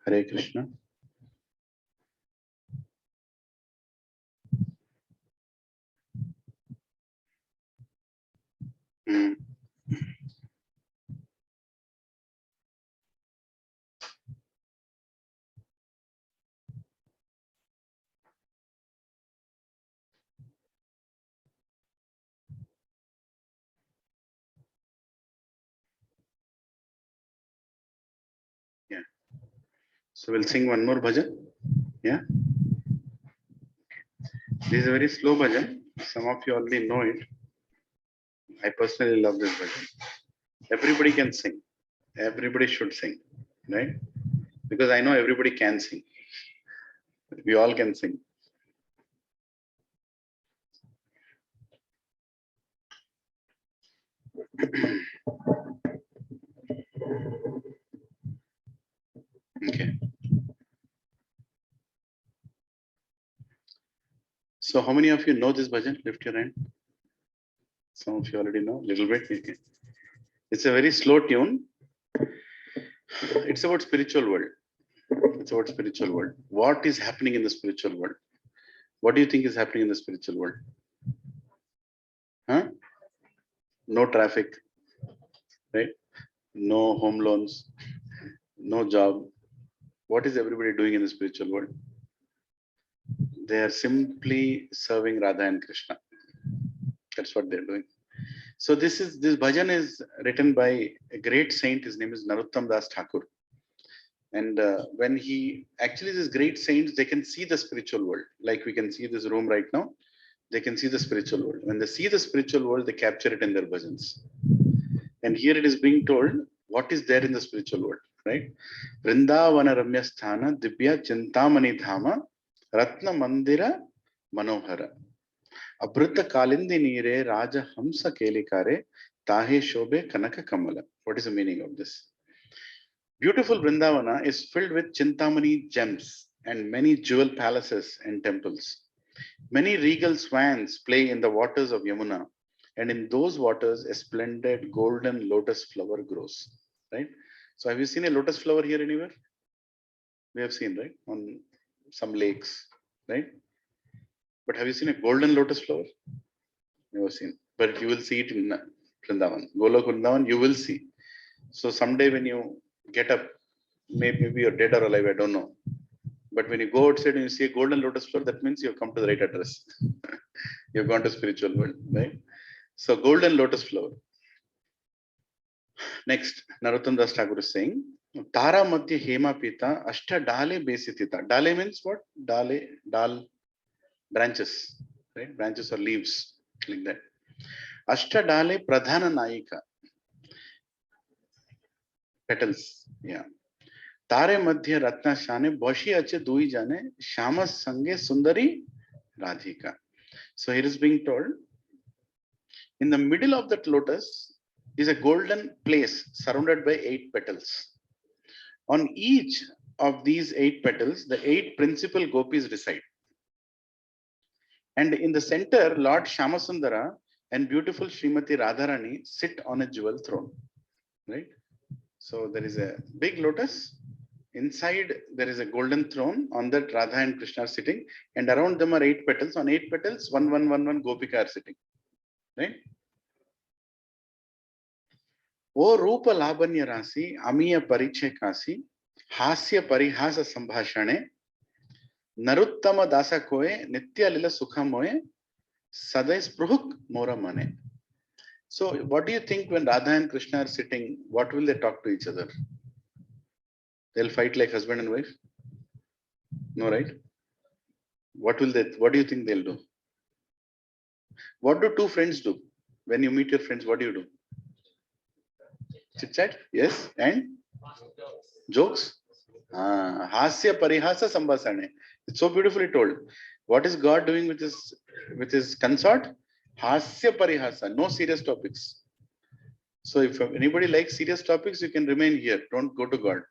Hare Krishna. Yeah. So we'll sing one more bhajan. Yeah. This is a very slow bhajan. Some of you already know it. I personally love this bhajan. Everybody can sing. Everybody should sing, right? Because I know everybody can sing. We all can sing. Okay. So how many of you know this bhajan? Lift your hand. Some of you already know a little bit. Okay. It's a very slow tune. It's about spiritual world. It's about spiritual world. What is happening in the spiritual world? What do you think is happening in the spiritual world? Huh? No traffic, right? No home loans, no job. What is everybody doing in the spiritual world? They are simply serving Radha and Krishna. That's what they're doing. So this bhajan is written by a great saint. His name is Narottama Das Thakur. And when these great saints, they can see the spiritual world. Like we can see this room right now. They can see the spiritual world. When they see the spiritual world, they capture it in their bhajans. And here it is being told what is there in the spiritual world, right? Vrindavana Ramya Sthana Dibya Chintamani Dhama Ratna Mandira Manohara Abhrita Kalindi Nire Raja Hamsa Kelikare Tahe Shobe Kanaka Kamala. What is the meaning of this? Beautiful Vrindavana is filled with Chintamani gems and many jewel palaces and temples. Many regal swans play in the waters of Yamuna, and in those waters a splendid golden lotus flower grows. Right? So have you seen a lotus flower here anywhere? We have seen, right? On some lakes, right? But have you seen a golden lotus flower? Never seen. But you will see it in Vrindavan. Golok Vrindavan, you will see. So someday when you get up, maybe you're dead or alive, I don't know. But when you go outside and you see a golden lotus flower, that means you've come to the right address. You've gone to spiritual world, right? So golden lotus flower. Next, Narottama Das Thakur is saying, Tara Madhya Hema Pita Ashta Dale Besitita. Dale means what? Dal, branches, right? Branches or leaves, like that. Ashta Dale Pradhana Naika. Petals, yeah. Tare Madhya Ratna Shane Boshi Ache Dui Jane Shama Sange Sundari Radhika. So here is being told, in the middle of that lotus is a golden place surrounded by 8 petals. On each of these 8 petals, the 8 principal gopis reside. And in the center, Lord Shamasundara and beautiful Srimati Radharani sit on a jewel throne. Right? So there is a big lotus. Inside there is a golden throne. On that Radha and Krishna are sitting, and around them are 8 petals. On 8 petals, one Gopika are sitting. Right? O Rupa Labanya Rasi, Amiya Pariche Kasi, Hasya Parihasa Sambhashane, Naruttama Dasa Koe, Nitya Lila Sukha Moe, Sadai Spruhuk Mora Mane. So what do you think when Radha and Krishna are sitting, what will they talk to each other? They'll fight like husband and wife? No, right? What do you think they'll do? What do 2 friends do? When you meet your friends, what do you do? Chit chat? Yes. And? Jokes? Hasya Parihasa Sambhasane. It's so beautifully told. What is God doing with his consort? Hasya Parihasa. No serious topics. So if anybody likes serious topics, you can remain here. Don't go to God.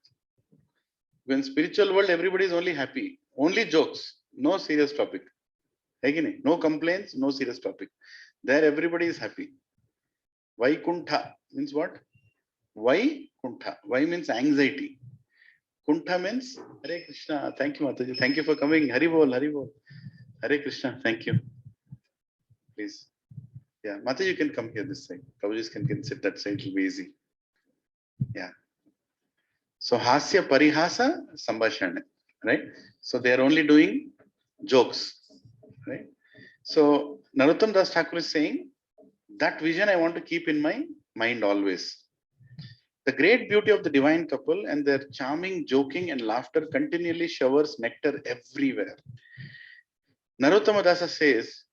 When spiritual world, everybody is only happy. Only jokes. No serious topic. No complaints, no serious topic. There everybody is happy. Vaikuntha means what? Vai Kuntha. Why means anxiety. Kuntha means Hare Krishna. Thank you, Mataji. Thank you for coming. Hari Bol, Hari Bol. Hare Krishna. Thank you. Please. Yeah, Mataji, you can come here this side. Prabhuji can sit that side. It'll be easy. Yeah. So Hasya Parihasa Sambhashana. Right? So they are only doing jokes. Right? So Narottam Das Thakur is saying, that vision I want to keep in my mind always. The great beauty of the divine couple and their charming joking and laughter continually showers nectar everywhere. Narottama Dasa says,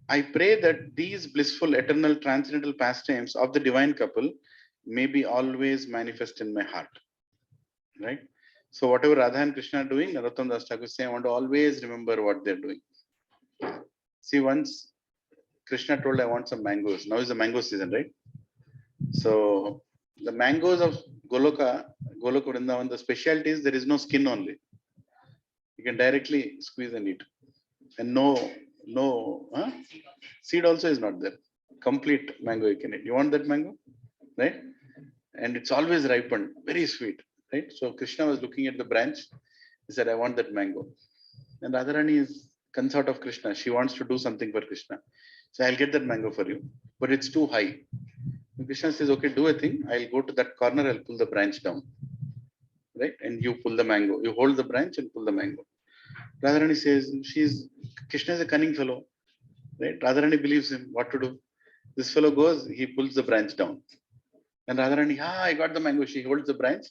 I pray that these blissful, eternal, transcendental pastimes of the divine couple may be always manifest in my heart. Right? So whatever Radha and Krishna are doing, Narottama Das Thakur is saying, I want to always remember what they're doing. See, once Krishna told, I want some mangoes. Now is the mango season, right? So the mangoes of Goloka Vrindavan, the specialty is there is no skin only. You can directly squeeze and eat. And no seed also is not there. Complete mango you can eat. You want that mango? Right? And it's always ripened, very sweet. Right? So Krishna was looking at the branch. He said, I want that mango. And Radharani is consort of Krishna. She wants to do something for Krishna. So I'll get that mango for you. But it's too high. And Krishna says, okay, do a thing. I'll go to that corner. I'll pull the branch down. Right? And you pull the mango. You hold the branch and pull the mango. Radharani says, Krishna is a cunning fellow. Right? Radharani believes him. What to do? This fellow goes, he pulls the branch down. And Radharani, I got the mango. She holds the branch,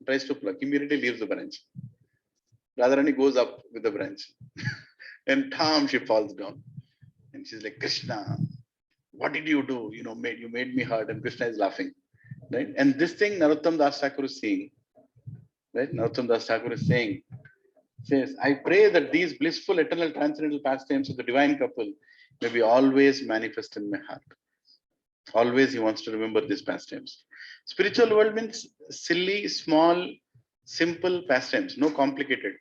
tries to pluck, immediately leaves the branch. Radharani goes up with the branch. And she falls down. And she's like, Krishna, what did you do? You made me hurt. And Krishna is laughing. Right? And this thing Narottam Das Thakur is seeing. Right? Narottam Das Thakur is saying, says, I pray that these blissful, eternal, transcendental pastimes of the divine couple may be always manifest in my heart. Always he wants to remember these pastimes. Spiritual world means silly, small, simple pastimes, no complicated.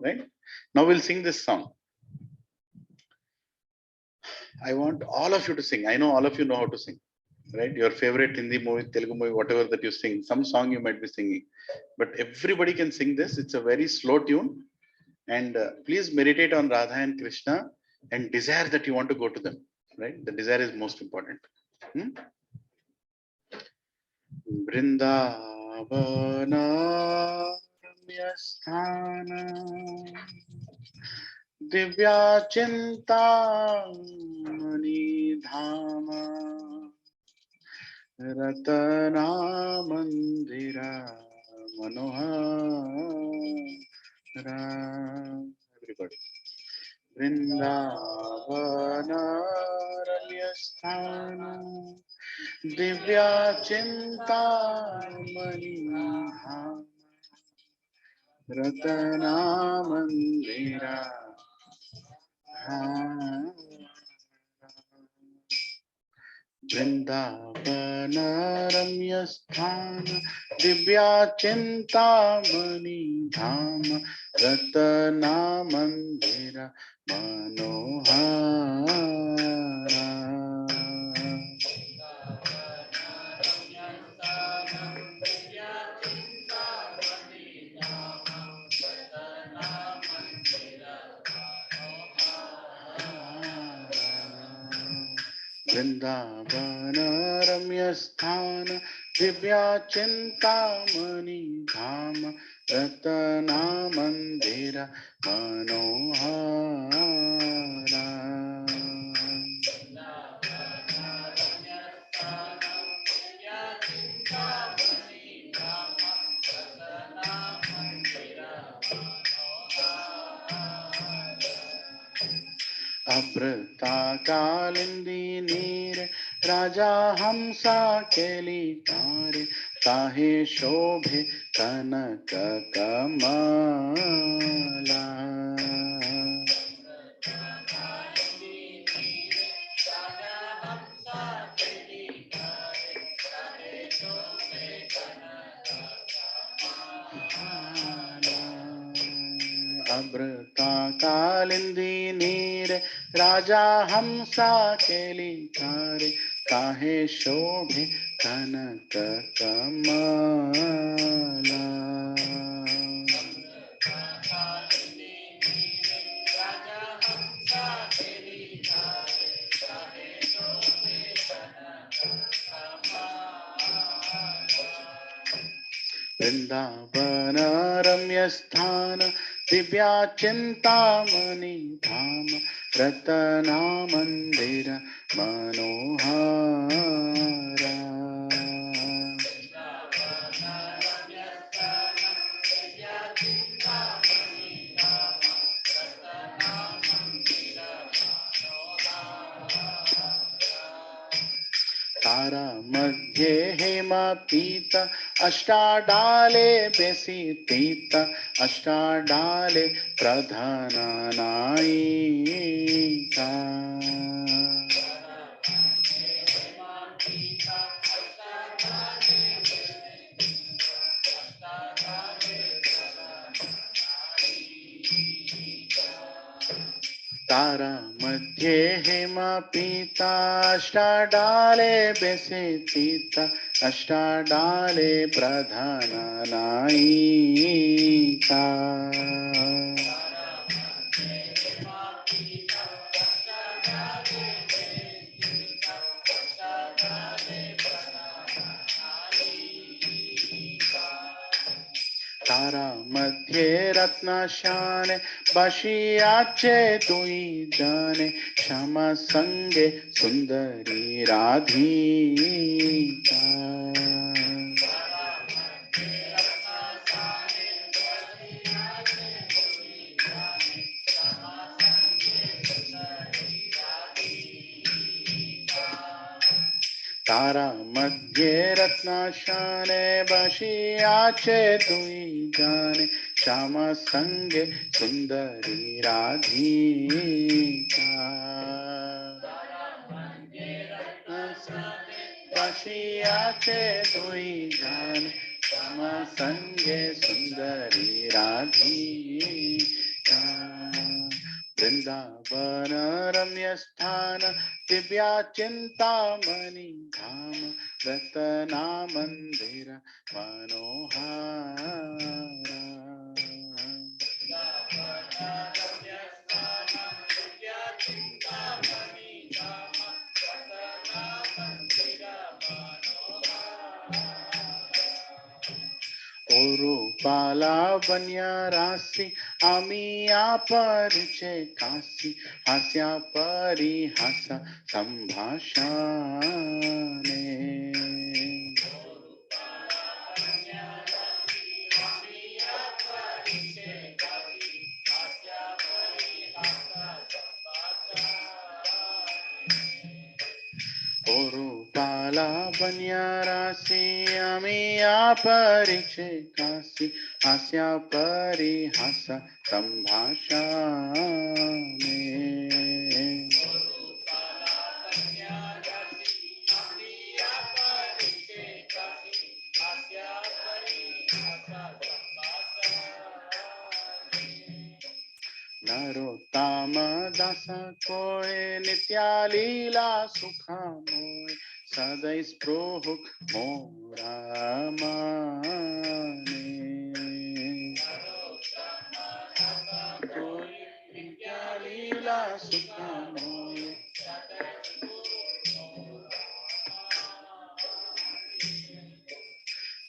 Right? Now we'll sing this song. I want all of you to sing. I know all of you know how to sing. Right? Your favorite Hindi movie, Telugu movie, whatever that you sing, some song you might be singing. But everybody can sing this. It's a very slow tune. And please meditate on Radha and Krishna and desire that you want to go to them. Right? The desire is most important. Vrindavana Ramyasthana Divya Chinta Mani Dhama Ratana Mandira Manohara. Everybody. Vrindavana Ramyasthana Divya Chinta Mani Dhama Ratana Mandira. Vrindavana Ramyasthana Divya Chintamani Dhama Ratana Mandira Manohara. Vrindavana Ramyasthana Divya Chintamani Dhama Ratana Mandira Manohara. Abrata kalindi neere Raja Hamsa keli tare Tahe shobhe kanaka kamala. Abrata kalindi neere Raja Hamsa keli tare काहे शोभे कनक कमला। वृंदावन रम्य स्थान दिव्या चिंतामणि धाम रतना मंदिर मनोहरा। तारा मध्ये हेमा पीता अष्टाडाले बेसितीता अष्टाडाले प्रधान नायिका। तारा मध्ये हेमा पीता अष्टाडाले बेसितीता अष्टाडाले प्रधान नायिका। तारा मध्ये रत्नशाने बशियाचे दुई जाने श्यामा संगे सुंदरी राधिका। तारा मध्ये रत्नशाने बशियाचे दुई जाने श्यामा संगे सुंदरी राधिका। बशियाचे दुई जाने श्यामा संगे सुंदरी राधिका। वृंदावन रम्य स्थान दिव्या चिंतामणि धाम रतना मंदिर मनोहरा। ओरूपाला बन्या रासी आमिया परिचे कासी हास्या परिहासा संभाषणे। ओरूपाला बन्या रासी आमिया परिचे कासी हास्या परिहासा संभाषणे। नरोत्तम दास कोय नित्या लीला सुखामोय सदै स्पृहुक मोरा माने। कोय नित्या लीला सुखामोय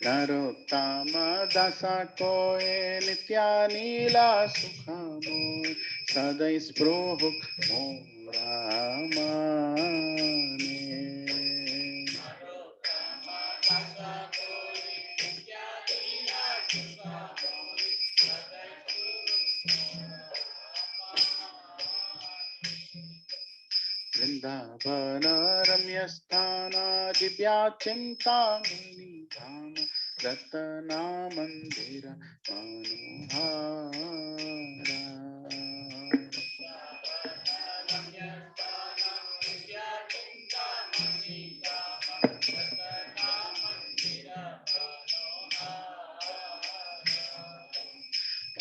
नरोत्तम दास कोय नित्या लीला सुखामोय सदै स्पृहुक मोरा माने। वृंदावन रम्य स्थान दिव्या चिंतामणि धाम रतना मंदिर मनोहरा।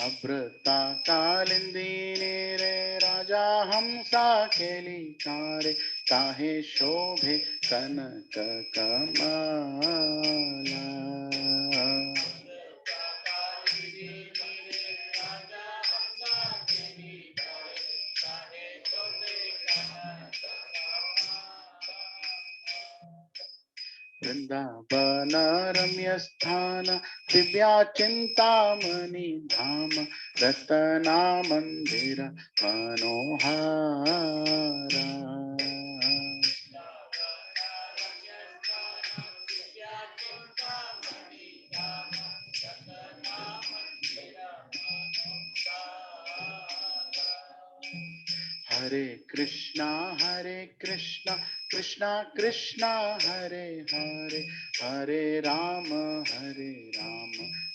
अभ्रता कालिंदी रे राजा हंसा केली कारे ताहे शोभे कनक कमाला। वृंदावन रम्य स्थान दिव्या चिंतामणि धाम रतना मंदिर मनोहारा। हरे कृष्णा कृष्णा कृष्णा हरे हरे, हरे राम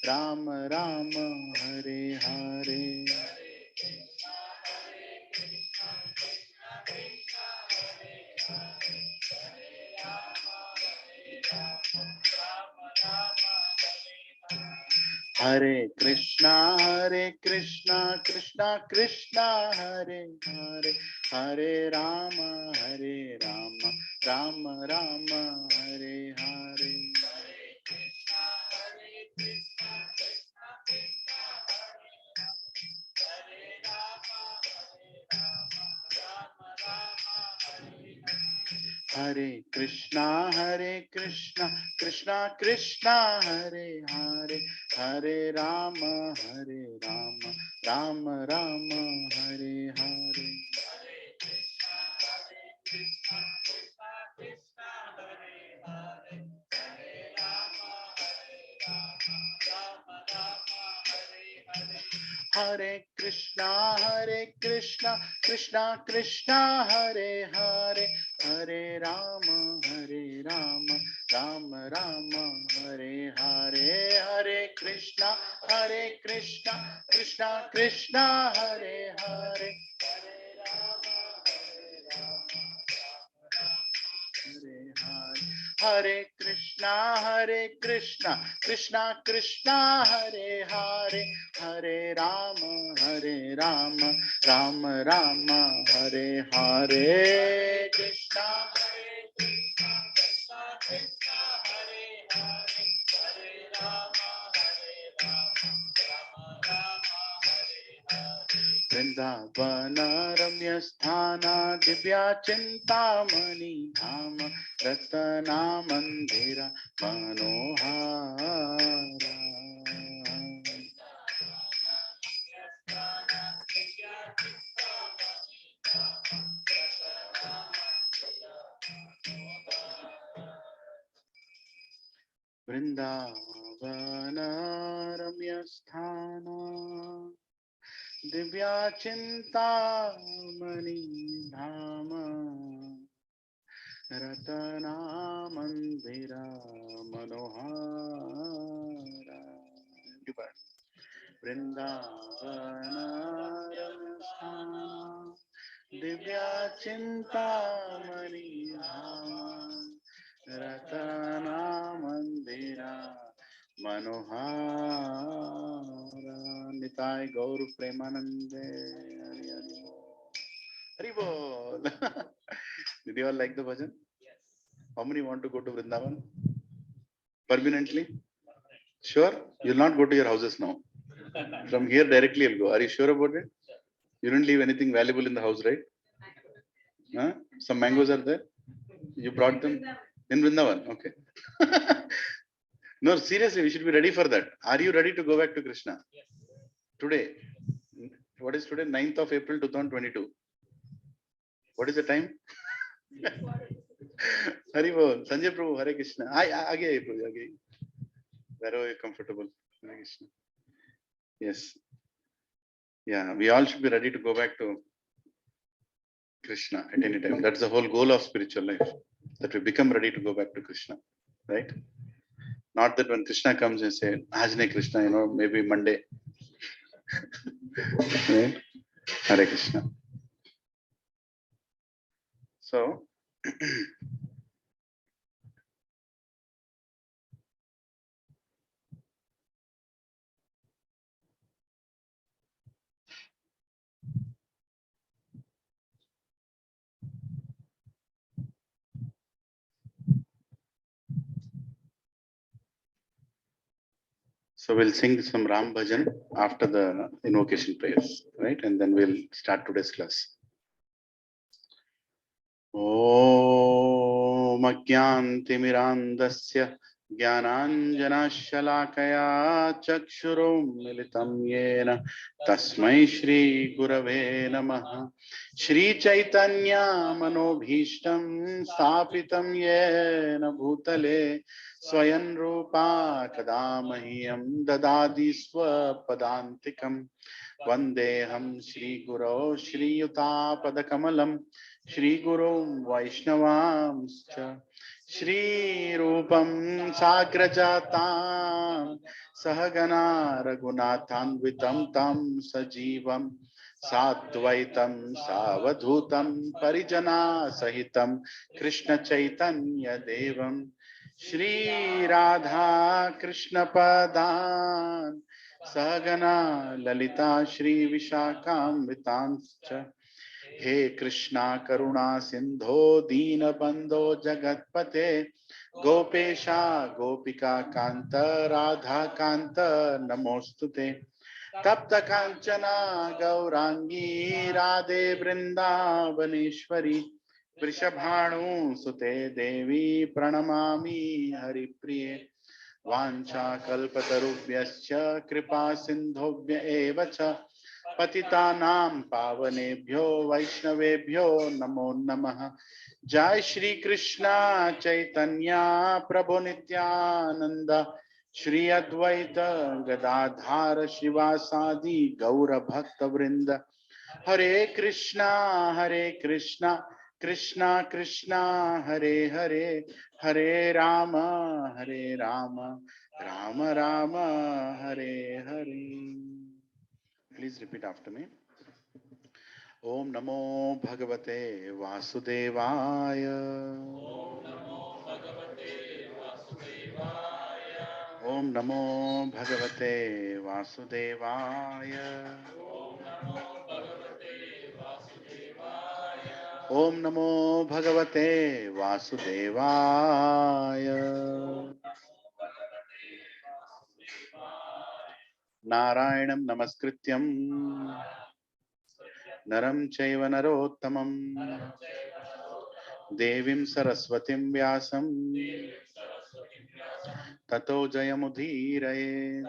राम राम हरे हरे। हरे कृष्णा कृष्णा कृष्णा हरे हरे, हरे राम राम राम हरे हरे। हरे कृष्णा कृष्णा कृष्णा हरे हरे, हरे राम राम राम हरे हरे। हरे कृष्णा कृष्णा कृष्णा हरे हरे, हरे राम राम राम हरे हरे। हरे कृष्णा कृष्णा कृष्णा हरे हरे, हरे कृष्णा कृष्णा कृष्णा हरे हरे, हरे राम राम राम हरे हरे। कृष्णा वृंदावन रम्य स्थान दिव्या चिंतामणि धाम रतना मंदिर मनोहारा। वृंदावन रम्य स्थान दिव्या चिंतामणि धाम रतना मंदिर मनोहारा। वृंदावन रम्य स्थान दिव्या चिंतामणि धाम रतना मंदिर मनोहारा। निताय गौर प्रेमानंदे हरि हरि हरि बोल। Did you all like the bhajan? Yes. How many want to go to Vrindavan permanently? Sure. You'll not go to your houses now. From here directly you'll go. Are you sure about it? You didn't leave anything valuable in the house, right? Huh? Some mangoes are there. You brought them in Vrindavan. Okay. No, seriously, we should be ready for that. Are you ready to go back to Krishna? Yes. Today. What is today? 9th of April 2022. What is the time? Hari Bol. Sanjay Prabhu, Hare Krishna. Aage Prabhu, aage. Wherever you're comfortable. Hare Krishna. Yes. Yeah, we all should be ready to go back to Krishna at any time. That's the whole goal of spiritual life. That we become ready to go back to Krishna. Right? Not that when Krishna comes and say, Ajne Krishna, maybe Monday. Right? Hare Krishna. So, So we'll sing some Ram Bhajan after the invocation prayers, right? And then we'll start today's class. Om Ajnantimirandasya Jnananjanashalakaya Chakshurum Yena Tasmai Shri Gurave Namaha. Shri Chaitanya Manobhishtam Sthapitam Yena Bhutale Swayan Rupa Kadamahyam Dadadi Swapadantikam Vandeham Shri Guru Shri Yuta Padakamalam Shri Guru Vaishnavamscha Shri Rupam Sagrajatam Sahagana Raghunathanvitam Tam Sajivam Satvaitam Savadhutam Parijana Sahitam Krishna Chaitanya Devam Shri Radha Krishna Padan Sagana Lalita Shri Vishakam Vitanscha He Krishna Karuna Sindho Dina Bandho Jagatpate Gopesha Gopika Kanta Radha Kanta Namostute Tapta Kanchana Gaurangi Radhe Vrindavaneshwari Vrishabhanu Sute Devi Pranamami Haripriye Vancha kalpatarubhyascha kripa sindhobhya eva cha patitanam pavanebhyo vaishnavebhyo namo namaha. Jai Shri Krishna Chaitanya Prabhu Nityananda Shri Advaita Gadadhara Shivasadi Gaura Bhakta Vrinda. Hare Krishna Krishna Krishna Hare Hare Hare Rama Rama Rama Hare Hare. Please repeat after me. Om Namo Bhagavate Vasudevaya. Om Namo Bhagavate Vasudevaya. Om Namo Bhagavate Vasudevaya. Narayanam Namaskrityam Naram Chaiva Narottamam Devim Saraswatim Vyasam Tato Jayamudhiraye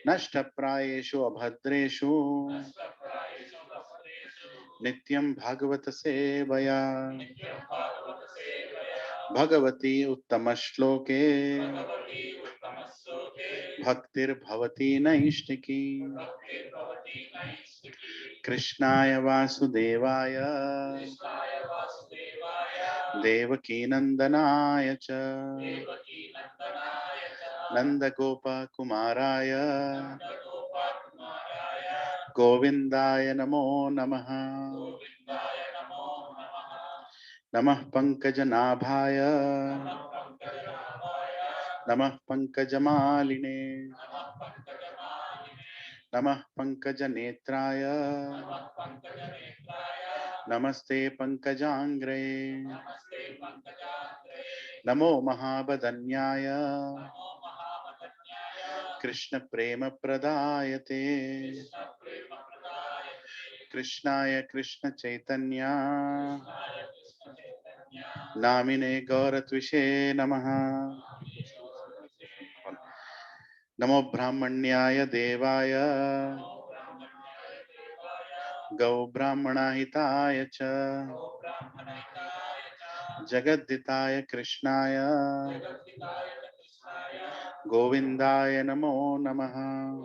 Nashtaprayeshu Abhadreshu Nityam Bhagavata Sevaya Bhagavati Uttamashloke Bhaktir Bhavati Naishtiki Krishnaya Vasudevaya Devaki Nandanaya cha Nanda Gopa Kumaraya Govindaya Namo Namaha Namah Pankajanabhaya Namah Pankajamaline Namah Pankajanetraya Namaste Pankajangre Namo Mahabadanyaya Krishna Prema Pradayate Krishnaya Krishna Chaitanya Namine Gauratvishe Namaha Namo Brahmanyaya Devaya Gau Brahmana Hitaya cha Jagaditaya Krishnaya Govindaya Namo Namaha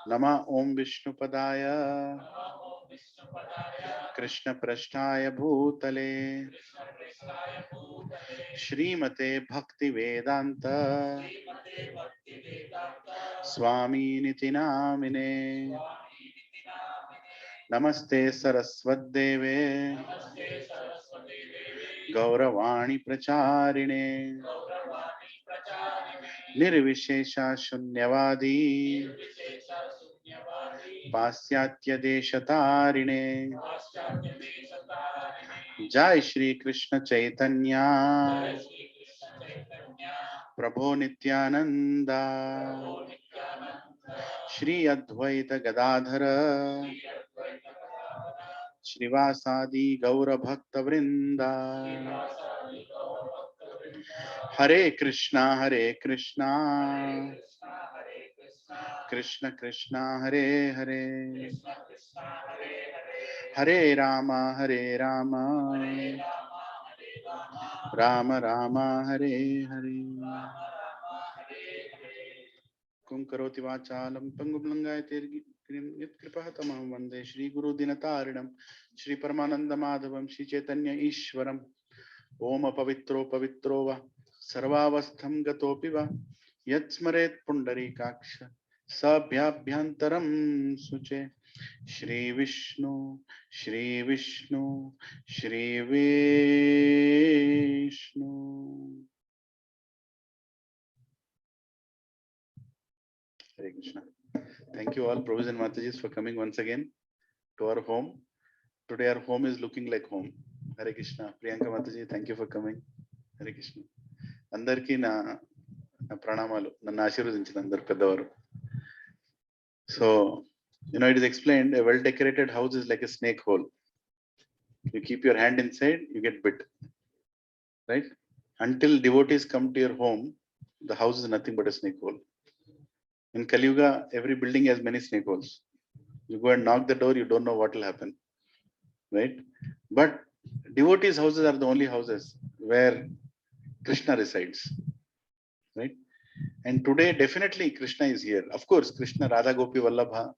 Nama Om Vishnupadaya Krishna Prasthaya Bhutale Shrimate Bhakti Vedanta Swami Niti Namine Namaste Saraswat-deve Gauravani Pracharine Nirvishesha Shunyavadi Pasyatya Deshatarine Jai Shri Krishna Chaitanya Prabho Nityananda, Shri Advaita Gadadhara, Srivasadi Gaura Bhakta Vrinda. Hare Krishna, Krishna Krishna, Hare Hare, Hare Rama, Rama Rama, Hare Hare. Kum karoti vachalam pangumlangayate yatkripahtamam vande Shri Guru Dinatarinam Shri Paramananda Madhavam Shri Chaitanya Ishwaram Om Pavitro Pavitro Va Sarvavastham Gatopi Va Yat Smaret Pundarikaksha Sabhyabhyantaram Suche Shri Vishnu Shri Vishnu Shri Vishnu. Hare Krishna. Thank you all, Prabhus and Matajis, for coming once again to our home. Today our home is looking like home. Hare Krishna. Priyanka Mataji, thank you for coming. Hare Krishna. Andarki na pranamalu, nannu ashirvadinchina andaru peddavaru. So, it is explained, a well-decorated house is like a snake hole. You keep your hand inside, you get bit. Right? Until devotees come to your home, the house is nothing but a snake hole. In Kali Yuga, every building has many snake holes. You go and knock the door, you don't know what will happen. Right? But devotees' houses are the only houses where Krishna resides. Right? And today, definitely Krishna is here. Of course, Krishna, Radha Gopi Vallabha,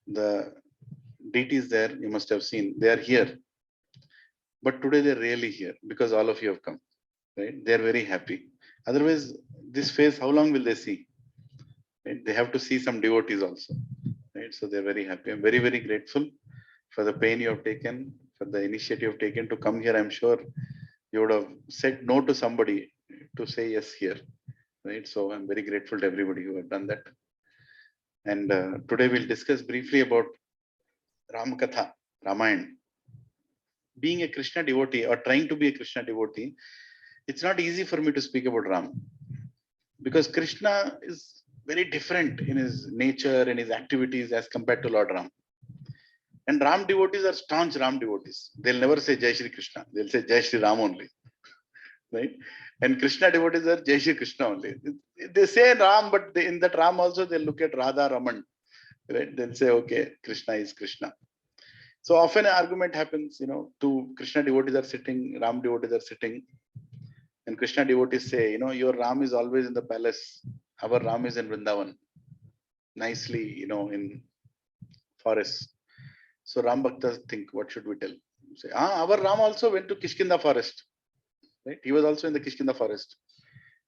the deities there, you must have seen, they are here. But today they're really here because all of you have come. Right? They're very happy. Otherwise, this phase, how long will they see? Right? They have to see some devotees also. Right? So they're very happy. I'm very, very grateful for the pain you have taken, for the initiative you have taken to come here. I'm sure you would have said no to somebody to say yes here. Right? So I'm very grateful to everybody who have done that. And today we'll discuss briefly about Ramakatha, Ramayana. Being a Krishna devotee or trying to be a Krishna devotee, it's not easy for me to speak about Ram. Because Krishna is very different in his nature and his activities as compared to Lord Ram. And Ram devotees are staunch Ram devotees. They'll never say Jai Shri Krishna. They'll say Jai Shri Ram only. Right? And Krishna devotees are Jai Shri Krishna only. They say Ram, but in that Ram also they'll look at Radha Raman. Right? They'll say, okay, Krishna is Krishna. So often an argument happens, two Krishna devotees are sitting, Ram devotees are sitting. And Krishna devotees say, your Ram is always in the palace. Our Ram is in Vrindavan. Nicely, in forest. So Ram Bhaktas think, what should we tell? Say, our Ram also went to Kishkinda forest. Right? He was also in the Kishkinda forest.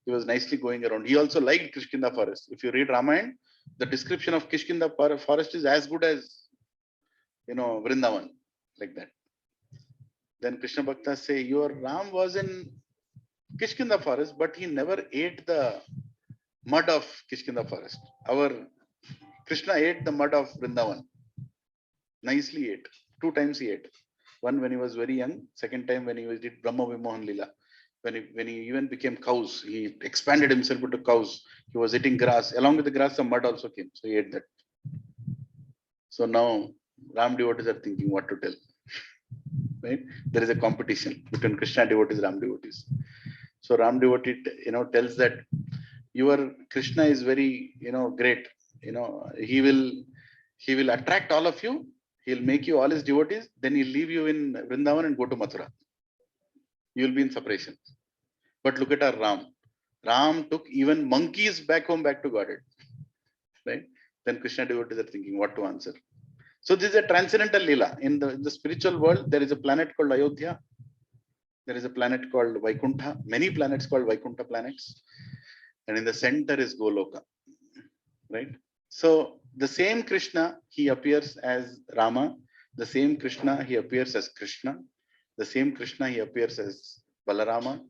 He was nicely going around. He also liked Kishkinda forest. If you read Ramayana, the description of Kishkinda forest is as good as, Vrindavan, like that. Then Krishna Bhaktas say, your Ram was in Kishkinda forest, but he never ate the mud of Kishkinda forest. Our Krishna ate the mud of Vrindavan. Nicely ate. 2 times he ate. One when he was very young. Second time when he did Brahma Vimohan Lila. When he even became cows, he expanded himself into cows. He was eating grass. Along with the grass, some mud also came. So he ate that. So now Ram devotees are thinking what to tell. Right? There is a competition between Krishna devotees and Ram devotees. So Ram devotee, tells that your Krishna is very, great. He will attract all of you. He'll make you all his devotees. Then he'll leave you in Vrindavan and go to Mathura. You will be in separation. But look at our Ram. Ram took even monkeys back home, back to Godhead. Right? Then Krishna devotees are thinking what to answer. So this is a transcendental Leela. In the spiritual world, there is a planet called Ayodhya. There is a planet called Vaikuntha. Many planets called Vaikuntha planets. And in the center is Goloka. Right? So the same Krishna, he appears as Rama. The same Krishna, he appears as Krishna. The same Krishna, he appears as Balarama.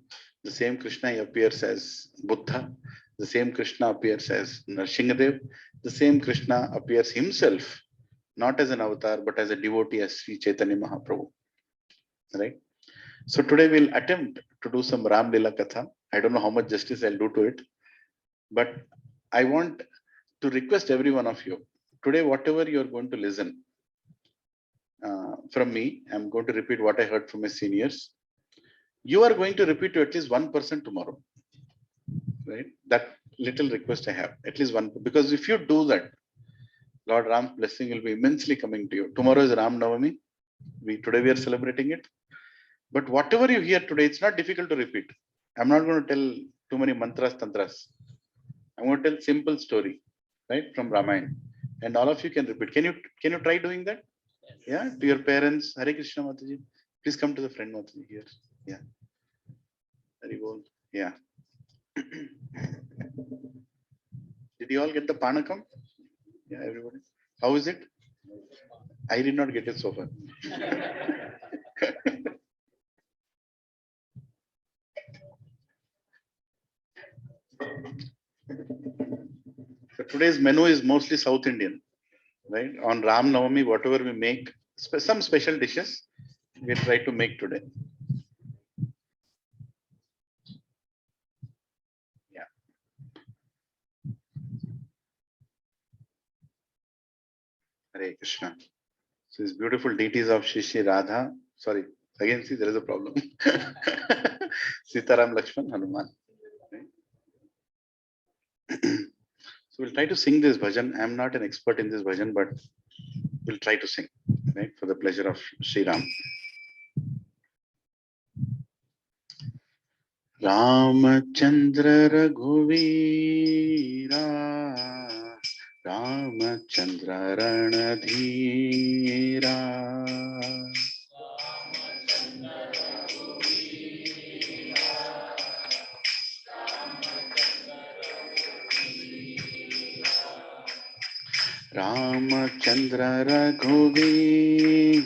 The same Krishna, he appears as Buddha. The same Krishna appears as Narsinghadev. The same Krishna appears himself, not as an avatar, but as a devotee, as Sri Chaitanya Mahaprabhu. Right? So today we'll attempt to do some Ram Lila Katha. I don't know how much justice I'll do to it. But I want to request every one of you today, whatever you are going to listen from me, I'm going to repeat what I heard from my seniors. You are going to repeat to at least one person tomorrow, right? That little request I have, at least one, because if you do that, Lord Ram's blessing will be immensely coming to you. Tomorrow is Ramanavami. Today we are celebrating it. But whatever you hear today, it's not difficult to repeat. I'm not going to tell too many mantras, tantras. I'm going to tell simple story, right, from Ramayana, and all of you can repeat. Can you try doing that? Yeah, to your parents. Hare Krishna Mataji. Please come to the front, Mataji, here. Yeah. Very well. Yeah. Did you all get the panakam? Yeah, everybody. How is it? I did not get it so far. So today's menu is mostly South Indian, right? On Ram Navami, whatever we make, some special dishes we try to make today. Yeah. Hare Krishna. So these beautiful deities of Shishi Radha. Sorry, again, see, there is a problem. Sitaram, Lakshman, Hanuman. So we'll try to sing this bhajan. I'm not an expert in this bhajan, but we'll try to sing, right, for the pleasure of Sri Ram. Ramachandra Raghuveera, Ramachandra Ranadhira, Ramachandra Raghuveera,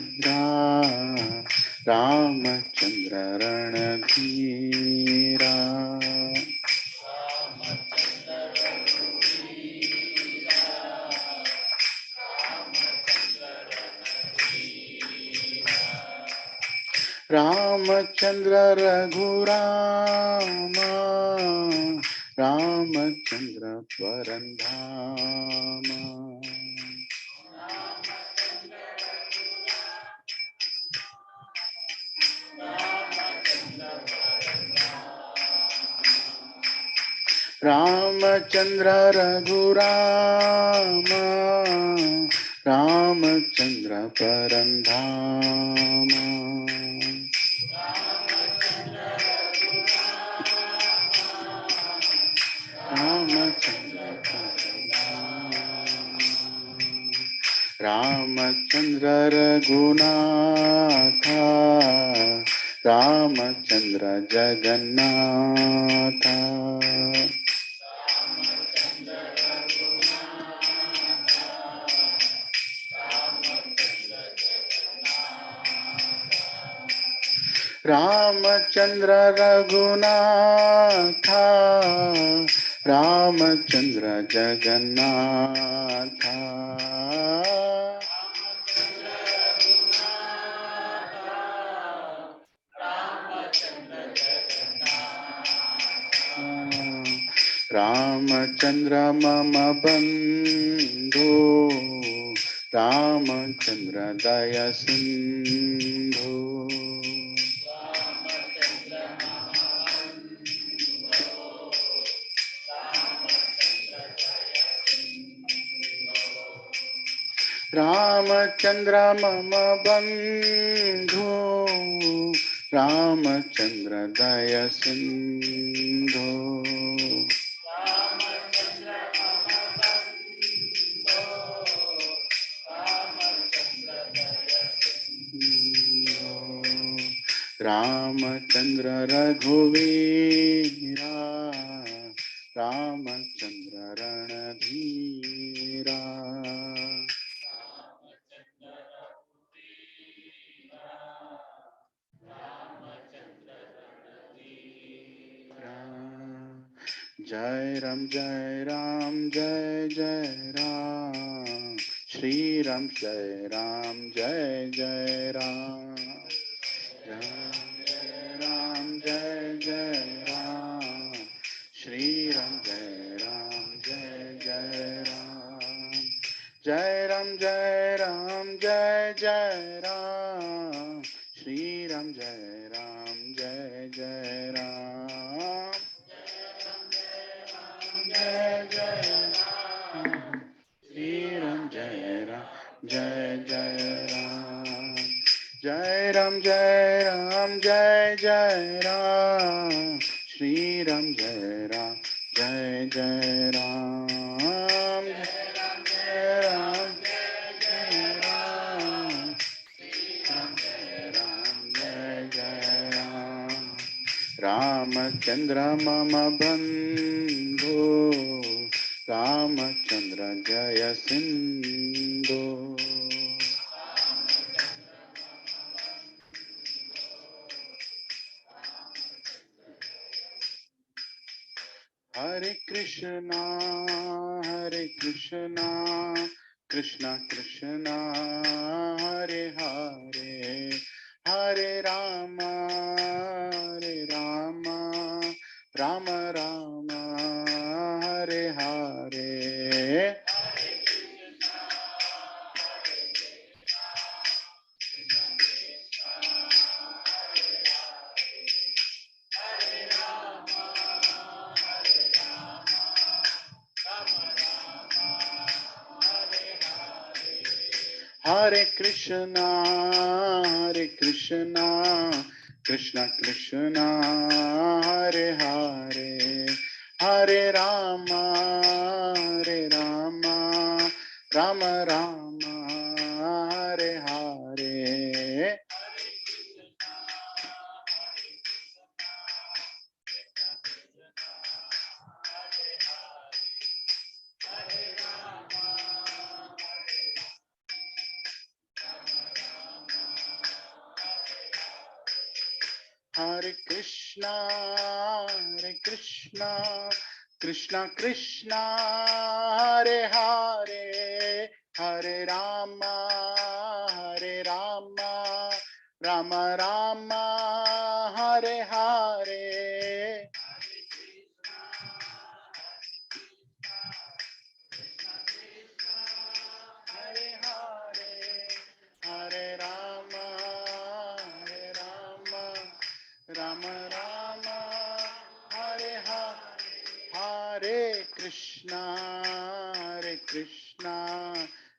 Ramachandra Ranadhira, Ramachandra Raghurama, Ramachandra Parandhama, Ramachandra Raghurama, Ramachandra Parandhama, Ramachandra Parandhama, Ramachandra Raghunatha, Ramachandra Jagannatha, Ramachandra Raghunatha, Ramachandra Jagannatha, Ramachandra Mama Bandhu, Ramachandra Daya Sindhu, Ramachandra Mama Bandhu, Ramachandra Daya Sindhu, Ramachandra Raghuveera, Ramachandra Ranadhira, Jai Ram, Jai Ram, Jai Jai Ram, Shri Ram, Jai Ram, Jai Jai Ram, Jai Ram, Jai Jai Ram, Shri Ram, Jai Ram, जय जय Ram, Shri Ram Jai Ram, Jai Jai Ram, Jai Ram Jai Ram, Jai Ram, Ram Jai Ram, Jai Jai Ram. Ramachandra Mama Bandhu, Ramachandra Jaya Sindhu. Hare Krishna, Krishna Krishna, Hare Hare, Hare Rama, Rama Rama, Hare Hare. Hare Krishna, Krishna Krishna, Hare Hare, Hare Rama, Rama Rama, Hare Hare. Hare Krishna, Krishna Krishna, Hare Hare, Hare Rama, Rama Rama, Hare Hare. Hare Hare, Hare Rama, Rama Rama, Hare Hare. Hare Krishna,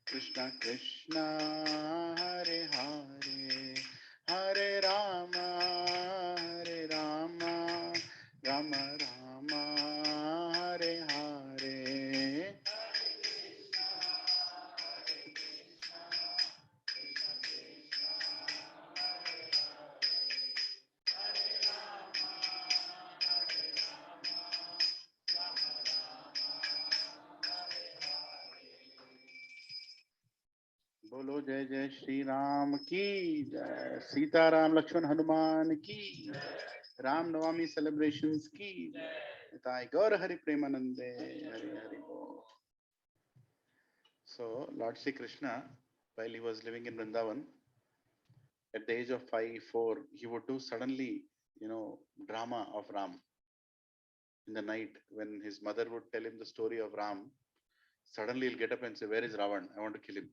Krishna Krishna, Hare Hare, Hare Rama, Rama Rama, Hare Hare. बोलो जय जय श्री राम की जय, सीता राम लक्ष्मण हनुमान की, Ram Navami celebrations की जय, गौर हरि प्रेमानंदे, हरि हरि बोल. So Lord Sri Krishna, while he was living in Vrindavan, at the age of 5, 4, he would do suddenly, drama of Ram. In the night, when his mother would tell him the story of Ram, suddenly he'll get up and say, "Where is Ravan? I want to kill him."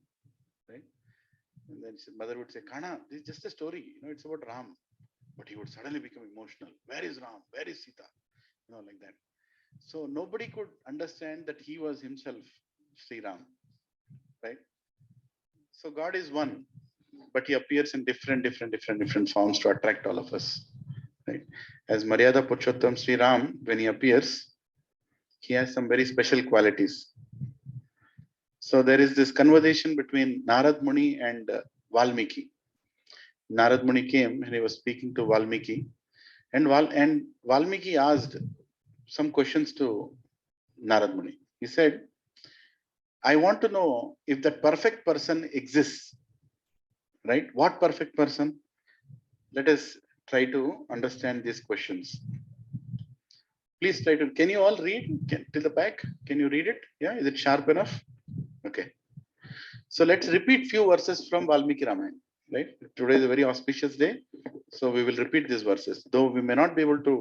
Right? And then his mother would say, "Kana, this is just a story. It's about Ram." But he would suddenly become emotional. "Where is Ram? Where is Sita?" Like that. So nobody could understand that he was himself Sri Ram. Right? So God is one, but he appears in different forms to attract all of us. Right? As Maryada Purushottam Sri Ram, when he appears, he has some very special qualities. So there is this conversation between Narad Muni and Valmiki. Narad Muni came and he was speaking to Valmiki, and Valmiki asked some questions to Narad Muni. He said, "I want to know if that perfect person exists." Right? What perfect person? Let us try to understand these questions. Please try to, can you all read till the back? Can you read it? Yeah, is it sharp enough? Okay. So let's repeat few verses from Valmiki Ramayana. Right? Today is a very auspicious day. So we will repeat these verses, though we may not be able to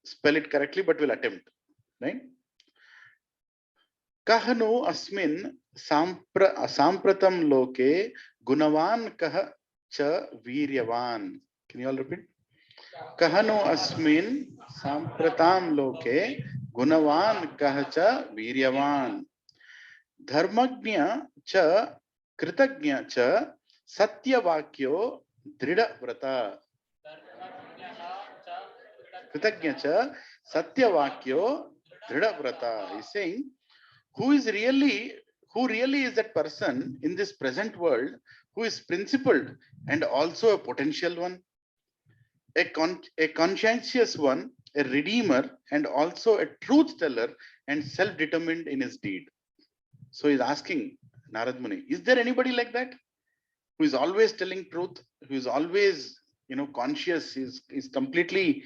spell it correctly, but we'll attempt. Right? Kahanu asmin sampratam loke gunavan kah cha viryavan. Can you all repeat? Kahanu asmin sampratam loke gunavan kah cha viryavan. Dharmagnya cha kritagnya cha satyavakyo Drida Vrata. Kritagnya cha Satyavakyo Drida Vrata. He's saying, who really is that person in this present world who is principled and also a potential one, a conscientious one, a redeemer, and also a truth teller and self-determined in his deed. So he's asking Narad Muni, is there anybody like that who is always telling truth, who is always conscious, is completely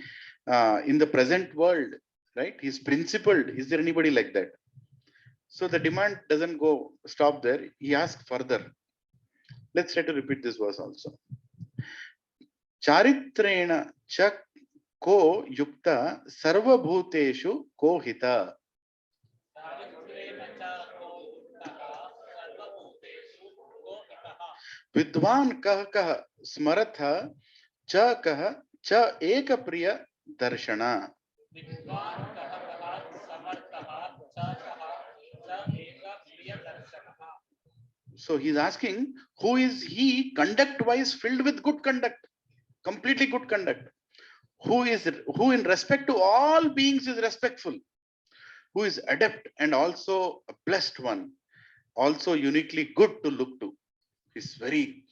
in the present world, right? He's principled. Is there anybody like that? So the demand doesn't stop there. He asks further. Let's try to repeat this verse also. Charitrena cha ko yukta sarva bhuteshu ko hita. Vidwan kah smaratha cha kah cha eka priya darshana. So he's asking, who is he conduct wise filled with good conduct, completely good conduct, who in respect to all beings is respectful, who is adept and also a blessed one, also uniquely good to look to. He's very,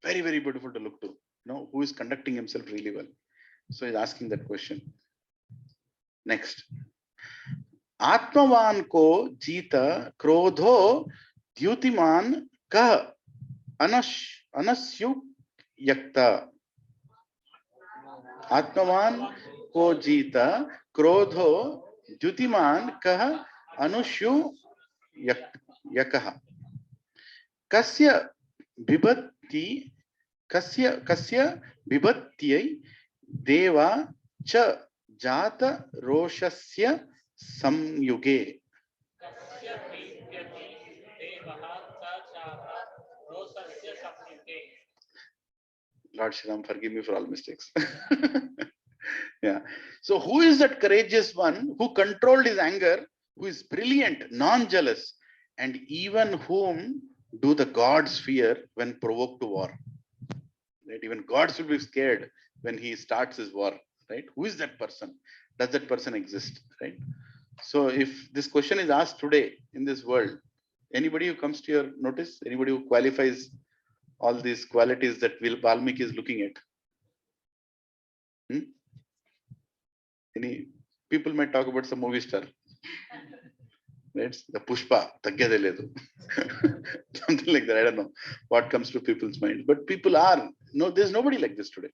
very, very beautiful to look to. Who is conducting himself really well. So he's asking that question. Next. Atmavan ko jita krodho dyutiman kah anasyu yakta. Atmavan ko jita krodho dyutiman kah anushu yakah. Kasya bibhatti kasya bibhattiyai deva cha jata roshasya samyuge. Lord Shriram, forgive me for all mistakes. Yeah. So who is that courageous one who controlled his anger, who is brilliant, non-jealous, and even whom do the gods fear when provoked to war? Right? Even gods will be scared when he starts his war. Right? Who is that person? Does that person exist? Right? So if this question is asked today in this world, anybody who comes to your notice, anybody who qualifies all these qualities that Valmiki is looking at? Any people might talk about some movie star. Right? The Pushpa, something like that. I don't know what comes to people's mind, but people are there's nobody like this today,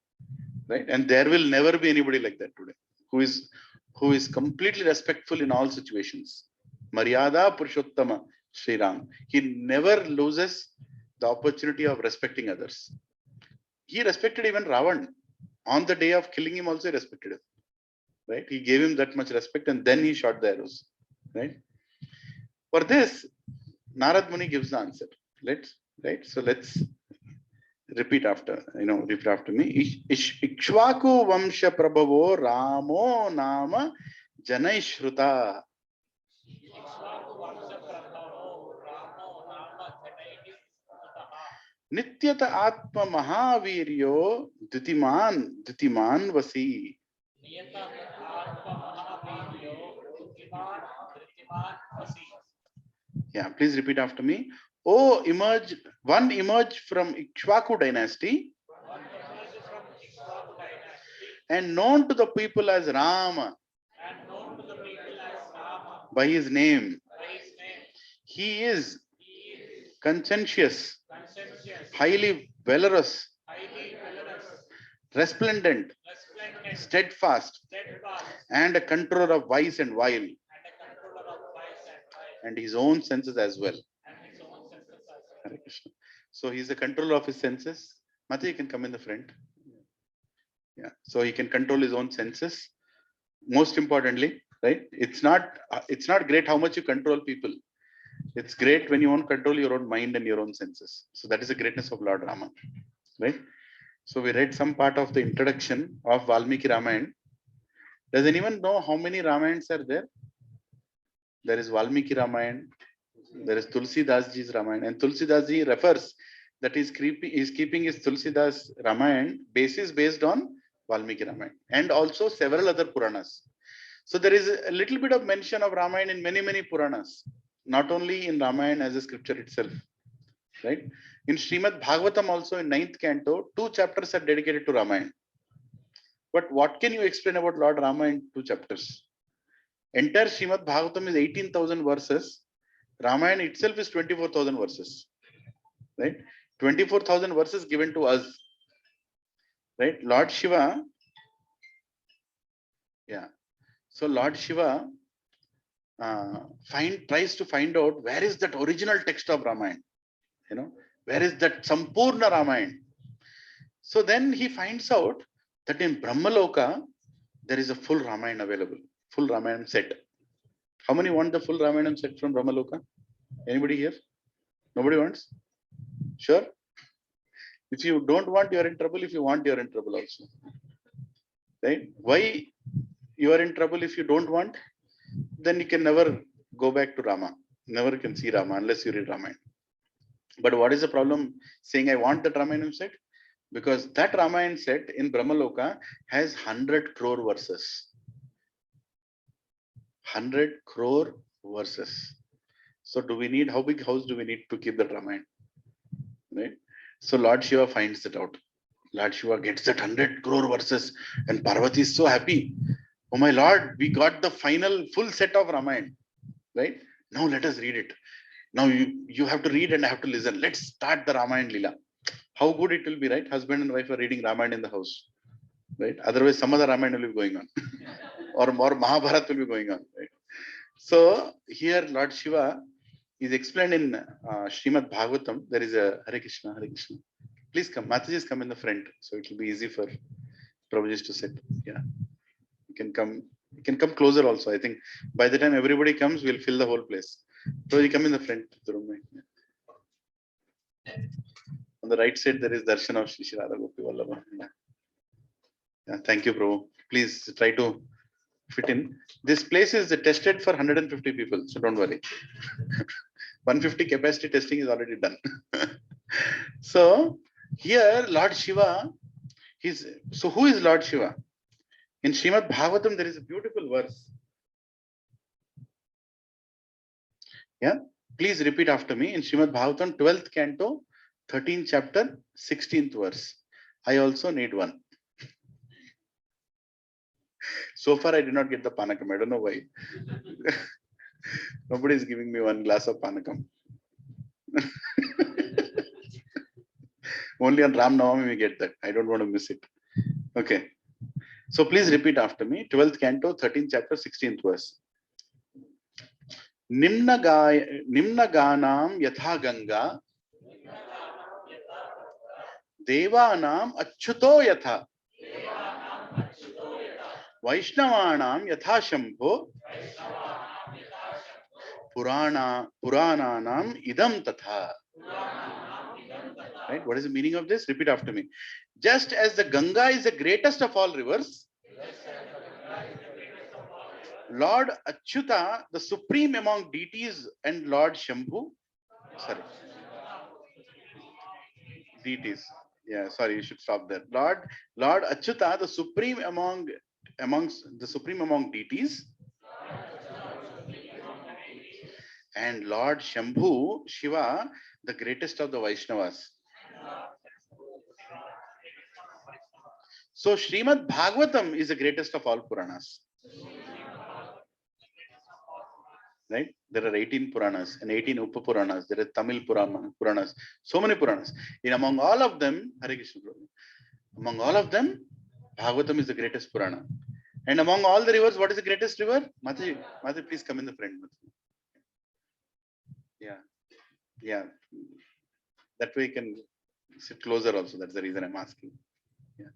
right? And there will never be anybody like that today who is completely respectful in all situations. Maryada Purushottama Sri Ram. He never loses the opportunity of respecting others. He respected even Ravan. On the day of killing him, also he respected him. Right? He gave him that much respect, and then he shot the arrows. Right? For this, Narad Muni gives the answer. So let's repeat after me. Ikshvaku Vamsha Prabhavo Ramo Nama Janai Shruta. Nityata Atma Mahaviryo Dutiman Vasi. Yeah, please repeat after me. One emerged from Ikshvaku dynasty and known to the people as Rama by his name. He is conscientious, highly valorous, resplendent, steadfast, and a controller of vice and vile, and his own senses as well. So he's the controller of his senses. Mati, you can come in the front. Yeah. So he can control his own senses. Most importantly, right? It's not great how much you control people. It's great when you want to control your own mind and your own senses. So that is the greatness of Lord Rama, right? So we read some part of the introduction of Valmiki Ramayana. Does anyone know how many Ramayans are there? There is Valmiki Ramayana. There is Tulsi Das Ji's Ramayana, and Tulsi Das Ji refers that is keeping his Tulsidas Ramayana basis based on Valmiki Ramayana and also several other Puranas. So there is a little bit of mention of Ramayana in many Puranas, not only in Ramayana as a scripture itself, right? In Srimad Bhagavatam also in 9th canto, 2 chapters are dedicated to Ramayana. But what can you explain about Lord Rama in 2 chapters? Entire Srimad Bhagavatam is 18,000 verses. Ramayana itself is 24,000 verses, right? 24,000 verses given to us, right? Lord Shiva, yeah. So Lord Shiva tries to find out where is that original text of Ramayana, where is that Sampurna Ramayana. So then he finds out that in Brahmaloka there is a full Ramayana available, full Ramayana set. How many want the full Ramayana set from Brahmaloka? Anybody here? Nobody wants? Sure. If you don't want, you are in trouble. If you want, you are in trouble also. Right? Why you are in trouble if you don't want? Then you can never go back to Rama. Never can see Rama unless you read Ramayana. But what is the problem saying I want that Ramayana set? Because that Ramayana set in Brahmaloka has 100 crore verses. 100 crore verses. So do we need, how big house do we need to keep that Ramayana? Right? So Lord Shiva finds that out. Lord Shiva gets that 100 crore verses and Parvati is so happy. Oh my Lord, we got the final full set of Ramayana. Right? Now let us read it. Now you have to read and I have to listen. Let's start the Ramayana Lila. How good it will be, right? Husband and wife are reading Ramayana in the house. Right? Otherwise, some other Ramayana will be going on. or more Mahabharata will be going on. Right? So here Lord Shiva is explained in Srimad Bhagavatam. There is a Hare Krishna, Hare Krishna. Please come. Mataji's come in the front. So it will be easy for Prabhuji's to sit. Yeah. You can come closer also. I think by the time everybody comes, we'll fill the whole place. Prabhuji, come in the front of the room. On the right side, there is darshan of Shri Radha Gopi Vallabha. Yeah, thank you, Prabhu. Please try to fit in. This place is tested for 150 people, so don't worry. 150 capacity testing is already done. So here, Lord Shiva, so who is Lord Shiva? In Srimad Bhagavatam, there is a beautiful verse. Yeah, please repeat after me. In Srimad Bhagavatam, 12th canto, 13th chapter, 16th verse. I also need one. So far, I did not get the panakam. I don't know why. Nobody is giving me one glass of panakam. Only on Ramanavami we get that. I don't want to miss it. Okay. So please repeat after me. 12th canto, 13th chapter, 16th verse. Nimna ganam yatha ganga devanam achyuto yatha Vaishnavanam yatha shambho Purananam idam tatha. Right? What is the meaning of this? Repeat after me. Just as the Ganga is the greatest of all rivers, Lord Achyuta, the supreme among deities, and Lord Shambhu, deities. Yeah, sorry, you should stop there. Lord Achyuta, the supreme among deities, and Lord Shambhu, Shiva, the greatest of the Vaishnavas. So Srimad Bhagavatam is the greatest of all Puranas. Right? There are 18 Puranas and 18 Upa Puranas. There are Tamil Puranas. So many Puranas. In among all of them, Hare Krishna, among all of them, Bhagavatam is the greatest Purana. And among all the rivers, what is the greatest river? Mataji, please come in the front. Yeah. That way you can sit closer also. That's the reason I'm asking. Yeah.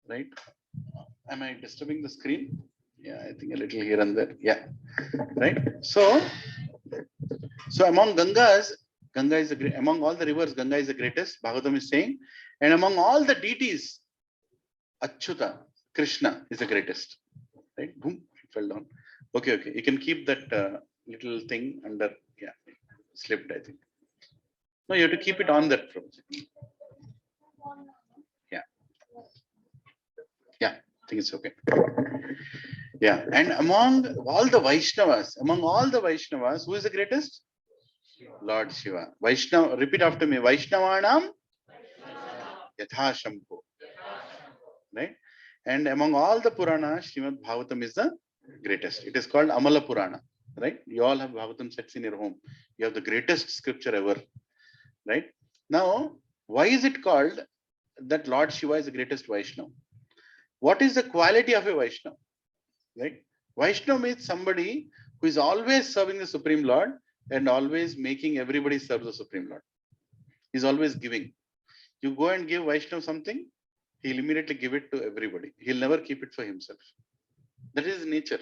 Right? Am I disturbing the screen? Yeah, I think a little here and there. Yeah. Right? So among Gangas, Ganga is among all the rivers, Ganga is the greatest, Bhagavatam is saying. And among all the deities, Achyuta, Krishna is the greatest. Right? Boom, it fell down. Okay. You can keep that little thing under, yeah, slipped, I think. No, you have to keep it on that from. Yeah. Yeah, I think it's okay. Yeah. And among all the Vaishnavas, who is the greatest? Lord Shiva. Vaishnava, repeat after me. Vaishnavanam Yatha Shambhu. Right? And among all the Puranas, Srimad Bhagavatam is the greatest. It is called Amala Purana. Right? You all have Bhagavatam sets in your home. You have the greatest scripture ever. Right? Now, why is it called that Lord Shiva is the greatest Vaishnava? What is the quality of a Vaishnava? Right? Vaishnava means somebody who is always serving the Supreme Lord and always making everybody serve the Supreme Lord. He's always giving. You go and give Vaishnava something, he'll immediately give it to everybody. He'll never keep it for himself. That is nature.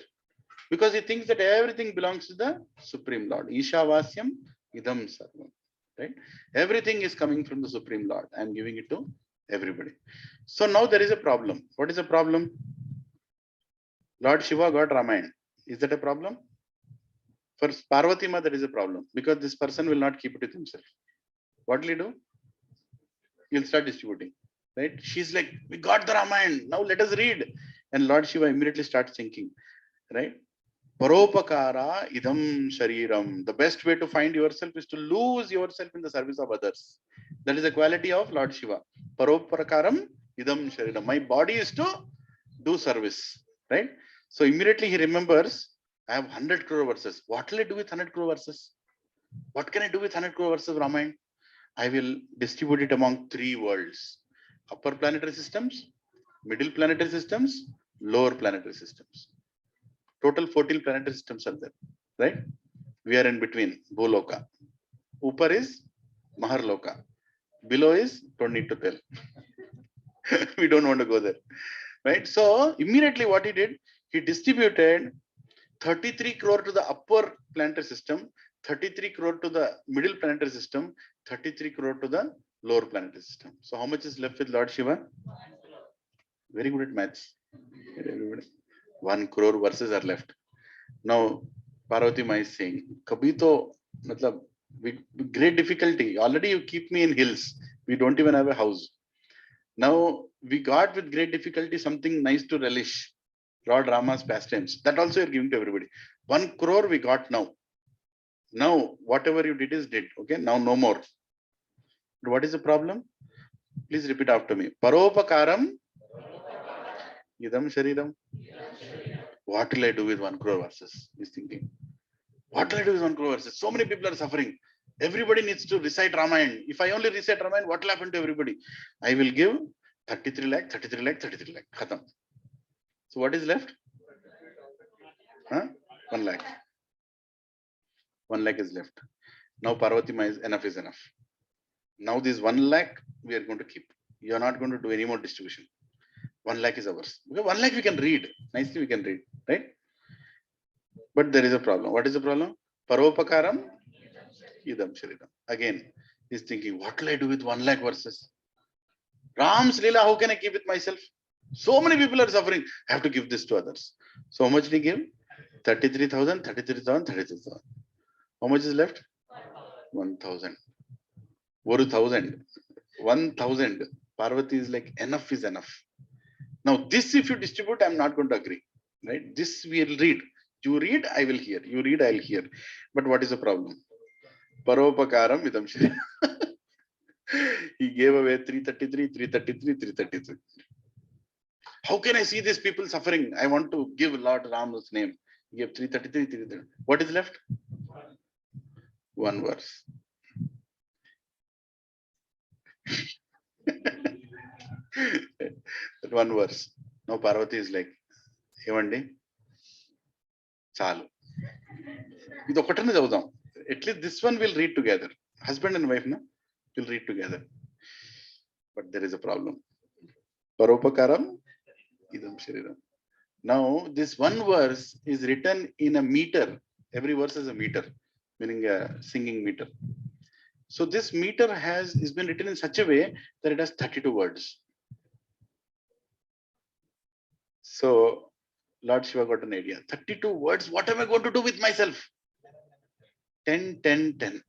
Because he thinks that everything belongs to the Supreme Lord. Ishavasyam idam sarvam. Right? Everything is coming from the Supreme Lord. I'm giving it to everybody. So now there is a problem. What is the problem? Lord Shiva got Ramayana. Is that a problem? For Parvati Ma, there is a problem. Because this person will not keep it with himself. What will he do? He'll start distributing. Right? She's like, we got the Ramayana. Now let us read. And Lord Shiva immediately starts thinking. Right? Paropakara idam shariram. The best way to find yourself is to lose yourself in the service of others. That is the quality of Lord Shiva. Paropakaram idam shariram. My body is to do service. Right? So immediately he remembers, I have 100 crore verses. What will I do with 100 crore verses? What can I do with 100 crore verses, Ramayana? I will distribute it among 3 worlds. Upper planetary systems, middle planetary systems, lower planetary systems. Total 14 planetary systems are there, right? We are in between, Bhuloka. Upar is Maharloka. Below is, don't need to tell. We don't want to go there, right? So immediately what he did, he distributed 33 crore to the upper planetary system, 33 crore to the middle planetary system, 33 crore to the lower planetary system. So how much is left with Lord Shiva? Very good at maths. 1 crore verses are left. Now, Parvati Ma is saying, Kabhi to, matlab, with great difficulty. Already you keep me in hills. We don't even have a house. Now, we got with great difficulty something nice to relish. Lord Rama's pastimes. That also you're giving to everybody. 1 crore we got now. Now, whatever you did is did. Okay, now no more. But what is the problem? Please repeat after me. Paropakaram idam shariram. What will I do with 1 crore verses? He's thinking. What will I do with 1 crore verses? So many people are suffering. Everybody needs to recite Ramayana. If I only recite Ramayana, what will happen to everybody? I will give 33 lakh, 33 lakh, 33 lakh. Khatam. So what is left? Huh? 1 lakh. 1 lakh is left. Now Parvati Ma is enough is enough. Now this 1 lakh we are going to keep. You are not going to do any more distribution. 1 lakh is ours. Okay, 1 lakh we can read. Nicely we can read, right? But there is a problem. What is the problem? Paropakaram idam sharidam. Again, he's thinking, what will I do with 1 lakh verses? Ram's Leela, how can I keep it myself? So many people are suffering. I have to give this to others. So how much did he give? 33,000, 33,000, 33,000. How much is left? 1,000. 1,000. 1,000. Parvati is like, enough is enough. Now this if you distribute, I'm not going to agree. Right? This we will read. You read, I will hear. You read, I'll hear. But what is the problem? Paropakaram idam shri. He gave away 333, 333, 333. How can I see these people suffering? I want to give Lord Ram's name. He gave 333, 333. What is left? 1 verse. That 1 verse. Now Parvati is like, Evandi, chalu. At least this one will read together. Husband and wife, no? Will read together. But there is a problem. Paropakaram idam shariram. Now, this 1 verse is written in a meter. Every verse is a meter, meaning a singing meter. So this meter has been written in such a way that it has 32 words. So Lord Shiva got an idea. 32 words, what am I going to do with myself? 10, 10, 10.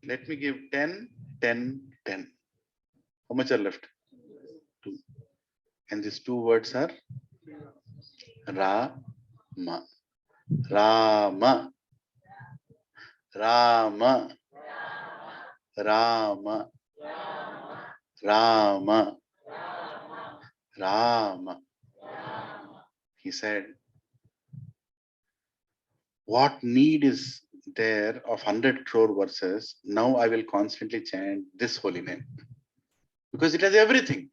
Let me give 10, 10, 10. How much are left? 2. And these 2 words are Rama. Rama. Rama. Rama. Rama. Rama. He said, what need is there of 100 crore verses? Now I will constantly chant this holy name. Because it has everything.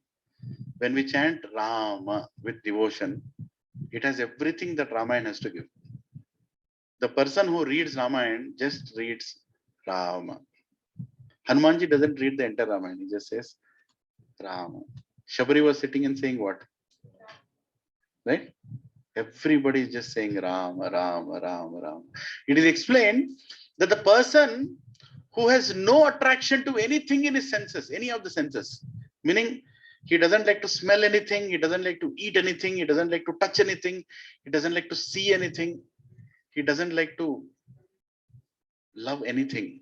When we chant Rama with devotion, it has everything that Ramayana has to give. The person who reads Ramayana just reads Rama. Hanumanji doesn't read the entire Ramayana. He just says Rama. Shabari was sitting and saying what? Right? Everybody is just saying Rama, Rama, Rama, Rama. It is explained that the person who has no attraction to anything in his senses, any of the senses, meaning he doesn't like to smell anything, he doesn't like to eat anything, he doesn't like to touch anything, he doesn't like to see anything, he doesn't like to love anything,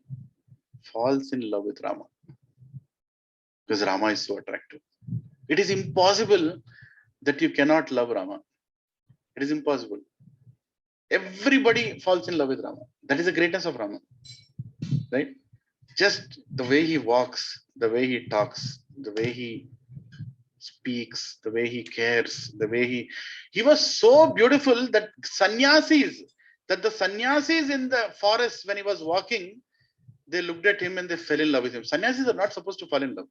falls in love with Rama. Because Rama is so attractive. It is impossible that you cannot love Rama. It is impossible. Everybody falls in love with Rama. That is the greatness of Rama. Right? Just the way he walks, the way he talks, the way he speaks, the way he cares, the way he was so beautiful that the sannyasis in the forest when he was walking, they looked at him and they fell in love with him. Sannyasis are not supposed to fall in love.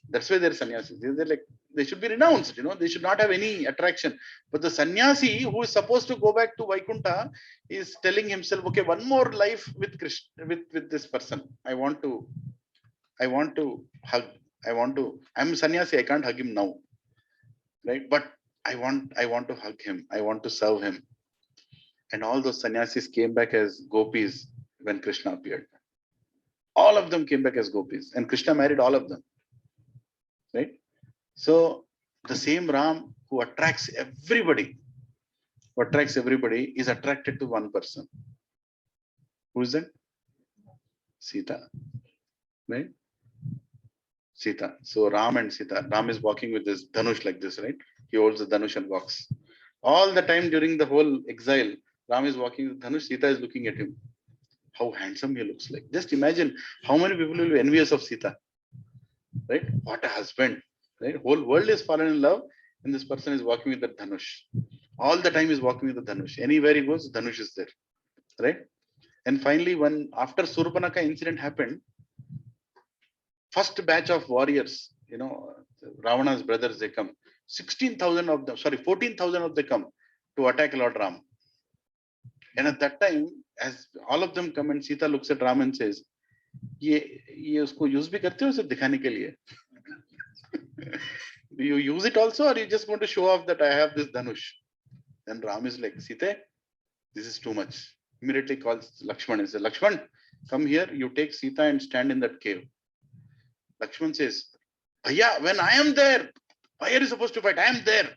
That's why they're sannyasis. They're like, they should be renounced, they should not have any attraction. But the sannyasi who is supposed to go back to Vaikuntha is telling himself, okay, one more life with Krishna, with this person. I want to hug. I'm sannyasi, I can't hug him now. Right? But I want to hug him. I want to serve him. And all those sannyasis came back as gopis when Krishna appeared. All of them came back as gopis. And Krishna married all of them. Right? So the same Ram who attracts everybody is attracted to one person. Who is that? Sita. Right? Sita. So Ram and Sita. Ram is walking with this dhanush like this, right? He holds the dhanush and walks. All the time during the whole exile, Ram is walking with dhanush, Sita is looking at him. How handsome he looks like. Just imagine how many people will be envious of Sita. Right? What a husband. Right? Whole world is fallen in love and this person is walking with the dhanush. All the time is walking with the dhanush. Anywhere he goes, dhanush is there. Right? And finally, after Surpanaka incident happened, first batch of warriors, Ravana's brothers, they come. 14,000 of them come to attack Lord Ram. And at that time, as all of them come and Sita looks at Ram and says, ये उसको use भी करते हो सिर्फ दिखाने के लिए? Do you use it also or you just want to show off that I have this dhanush? Then Ram is like, Sita, this is too much. Immediately calls Lakshman and says, Lakshman, come here, you take Sita and stand in that cave. Lakshman says, Bhaiya, when I am there, why are you supposed to fight? I am there.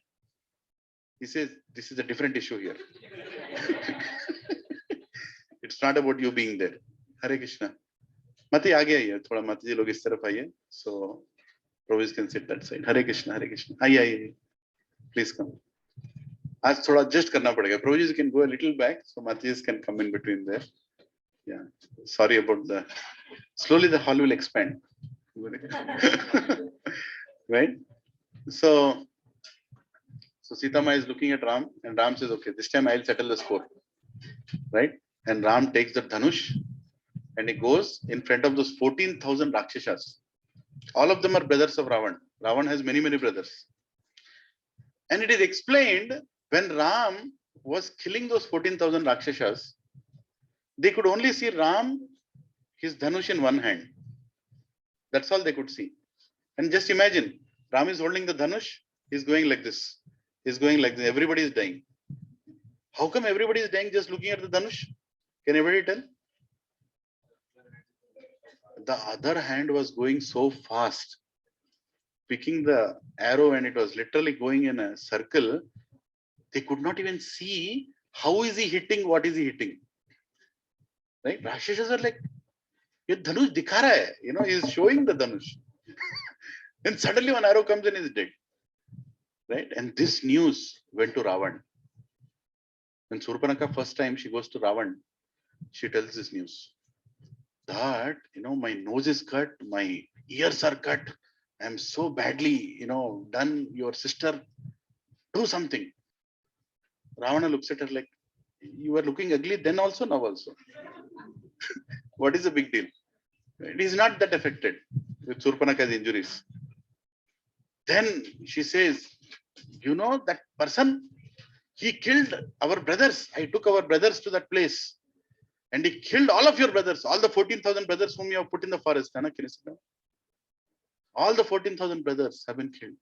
He says, this is a different issue here. It's not about you being there. Hare Krishna. Mati आगे आइए थोड़ा माता जी लोग इस तरफ आइए. So Prabhuji can sit that side. Hare Krishna, Hare Krishna. आइए. Please come. आज थोड़ा adjust करना पड़ेगा. Prabhuji can go a little back, so Mataji can come in between there. Yeah. Sorry about slowly the hall will expand. Right? So Sita Ma is looking at Ram and Ram says, okay, this time I'll settle the score. Right? And Ram takes the dhanush and he goes in front of those 14,000 Rakshasas. All of them are brothers of Ravan. Ravan has many, many brothers. And it is explained when Ram was killing those 14,000 Rakshasas, they could only see Ram, his dhanush in one hand. That's all they could see. And just imagine, Ram is holding the dhanush, he's going like this. He's going like this. Everybody is dying. How come everybody is dying just looking at the dhanush? Can anybody tell? The other hand was going so fast, picking the arrow, and it was literally going in a circle. They could not even see how is he hitting, what is he hitting. Right? Rakshasas are like, ये धनुष दिखा रहा है, he is showing the dhanush. Then suddenly one arrow comes and is dead. Right? And this news went to Ravan. When Surpanaka first time she goes to Ravan, she tells this news. That, my nose is cut, my ears are cut. I'm so badly, done. Your sister, do something. Ravana looks at her like, you were looking ugly then also, now also. What is the big deal? It is not that affected with Surpanaka's injuries. Then she says, that person, he killed our brothers. I took our brothers to that place. And he killed all of your brothers, all the 14,000 brothers whom you have put in the forest. All the 14,000 brothers have been killed.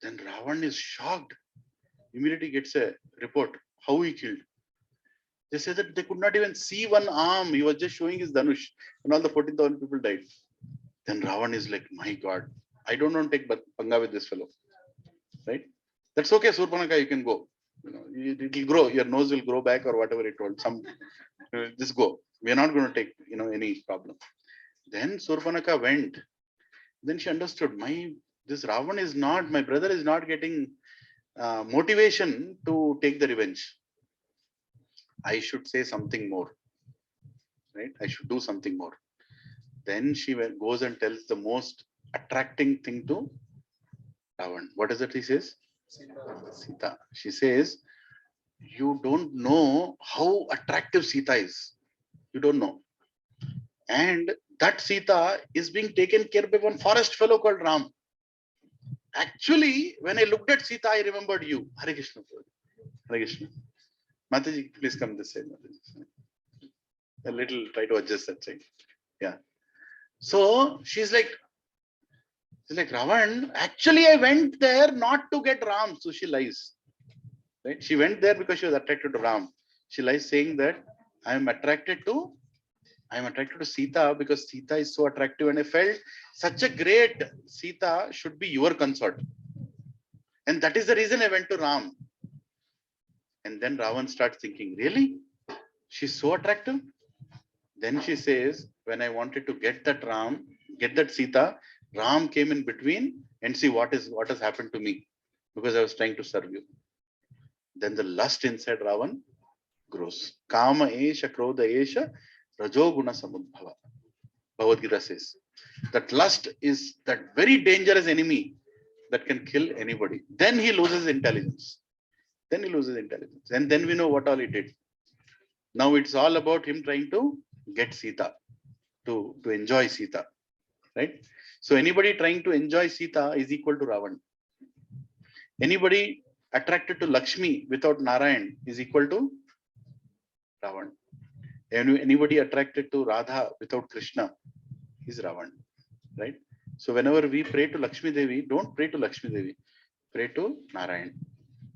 Then Ravan is shocked. Immediately gets a report how he killed. They say that they could not even see one arm. He was just showing his dhanush, and all the 14,000 people died. Then Ravan is like, my God, I don't want to take panga with this fellow. Right? That's okay, Surpanaka, you can go. It will grow. Your nose will grow back or whatever it told. Just go. We are not going to take, any problem. Then Surpanaka went. Then she understood, this Ravan is not, my brother is not getting motivation to take the revenge. I should say something more. Right? I should do something more. Then she goes and tells the most attracting thing to Ravan. What is it he says? Sita. She says, you don't know how attractive Sita is. You don't know. And that Sita is being taken care of by one forest fellow called Ram. Actually, when I looked at Sita, I remembered you. Hare Krishna. Hare Krishna. Mataji, please come this side. A little, try to adjust that side. Yeah. So she's like, Ravan, actually I went there not to get Ram. So she lies. Right? She went there because she was attracted to Ram. She lies saying that I am attracted to Sita because Sita is so attractive, and I felt such a great Sita should be your consort. And that is the reason I went to Ram. And then Ravan starts thinking, really? She's so attractive? Then she says, when I wanted to get that Sita, Ram came in between and see what has happened to me because I was trying to serve you. Then the lust inside Ravan grows. Kama esha krodha esha rajoguna samudbhava. Bhagavad Gita says that lust is that very dangerous enemy that can kill anybody. Then he loses intelligence. And then we know what all he did. Now it's all about him trying to get Sita, to enjoy Sita. Right? So anybody trying to enjoy Sita is equal to Ravan. Anybody attracted to Lakshmi without Narayan is equal to Ravan. Anybody attracted to Radha without Krishna is Ravan. Right? So whenever we pray to Lakshmi Devi, don't pray to Lakshmi Devi. Pray to Narayan.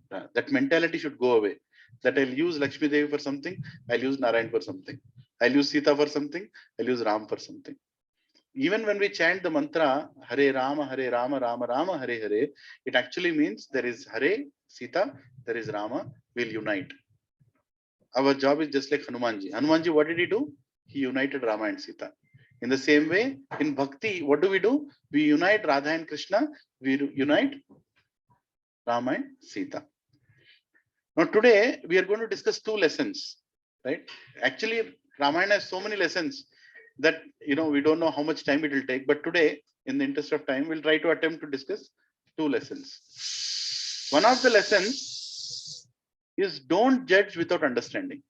That mentality should go away. That I'll use Lakshmi Devi for something, I'll use Narayan for something. I'll use Sita for something, I'll use Ram for something. Even when we chant the mantra, Hare Rama, Rama Rama, Hare Hare, it actually means there is Hare, Sita, there is Rama, we'll unite. Our job is just like Hanumanji. Hanumanji, what did he do? He united Rama and Sita. In the same way, in Bhakti, what do? We unite Radha and Krishna, we unite Rama and Sita. Now today, we are going to discuss two lessons. Right? Actually, Ramayana has so many lessons that we don't know how much time it will take, but today, in the interest of time, we'll try to attempt to discuss two lessons. One of the lessons is don't judge without understanding.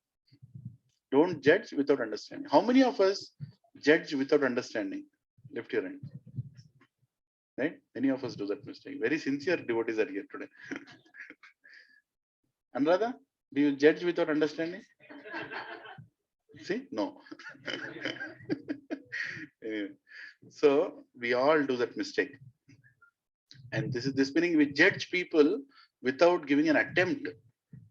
Don't judge without understanding. How many of us judge without understanding? Lift your hand. Right? Many of us do that mistake. Very sincere devotees are here today. Anuradha, do you judge without understanding? See, no. So we all do that mistake. And this meaning we judge people without giving an attempt,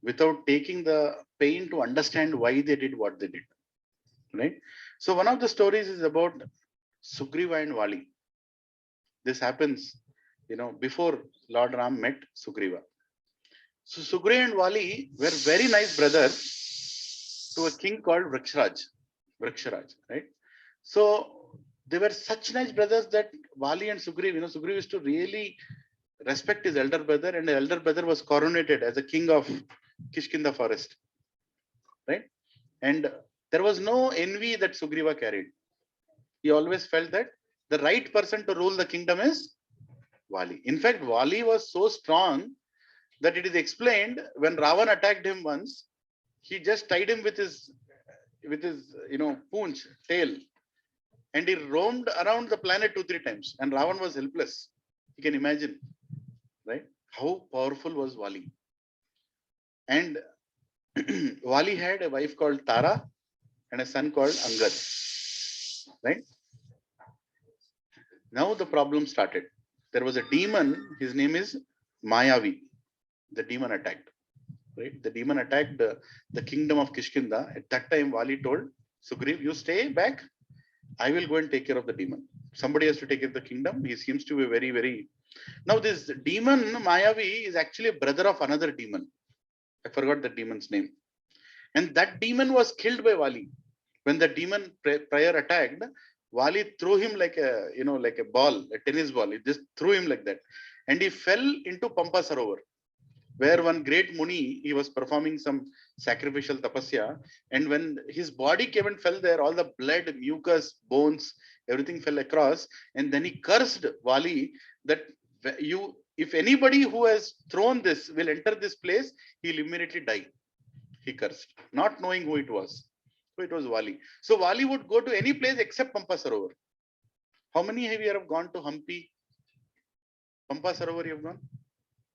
without taking the pain to understand why they did what they did. Right? So one of the stories is about Sugriva and Vali. This happens, before Lord Ram met Sugriva. So Sugriva and Vali were very nice brothers to a king called Vriksharaj, right? So they were such nice brothers that Vali and Sugriv, Sugriv used to really respect his elder brother, and the elder brother was coronated as a king of Kishkinda forest, right? And there was no envy that Sugriva carried. He always felt that the right person to rule the kingdom is Vali. In fact, Vali was so strong that it is explained when Ravan attacked him once, he just tied him with his poonch tail, and he roamed around the planet 2-3 times, and Ravan was helpless. You can imagine, right? How powerful was Vali. And Vali had a wife called Tara and a son called Angad, right? Now the problem started. There was a demon, his name is Mayavi. The demon attacked, right? The demon attacked the kingdom of Kishkinda. At that time, Vali told Sugriv, you stay back. I will go and take care of the demon. Somebody has to take care of the kingdom. He seems to be very, very... Now this demon, Mayavi, is actually a brother of another demon. I forgot the demon's name. And that demon was killed by Vali. When the demon prior attacked, Vali threw him like a ball, a tennis ball. He just threw him like that. And he fell into Pampa Sarovar, where one great Muni, he was performing some sacrificial tapasya. And when his body came and fell there, all the blood, mucus, bones, everything fell across. And then he cursed Vali that if anybody who has thrown this will enter this place, he'll immediately die. He cursed, not knowing who it was. So it was Vali. So Vali would go to any place except Pampa Sarovar. How many have you gone to Hampi? Pampa Sarovar you have gone?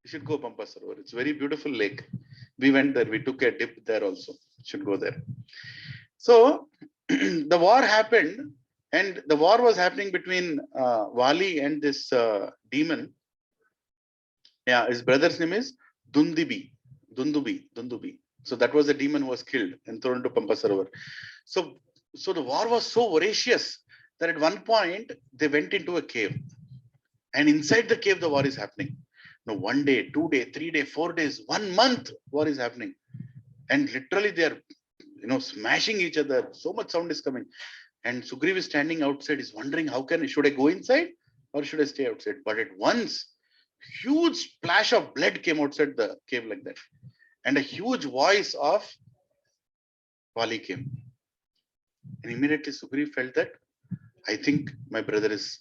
You should go Pampa Sarovar. It's a very beautiful lake. We went there. We took a dip there also. You should go there. So the war happened, and the war was happening between Vali and this demon. Yeah, his brother's name is Dundubi. So that was the demon who was killed and thrown into Pampa Sarovar. So the war was so voracious that at one point they went into a cave, and inside the cave the war is happening. Now 1 day, 2 day, 3 day, 4 days, 1 month war is happening, and literally they are smashing each other. So much sound is coming, and Sugriv is standing outside. Is wondering should I go inside or should I stay outside? But at once, huge splash of blood came outside the cave like that. And a huge voice of Vali came. And immediately Sugriv felt that, I think my brother is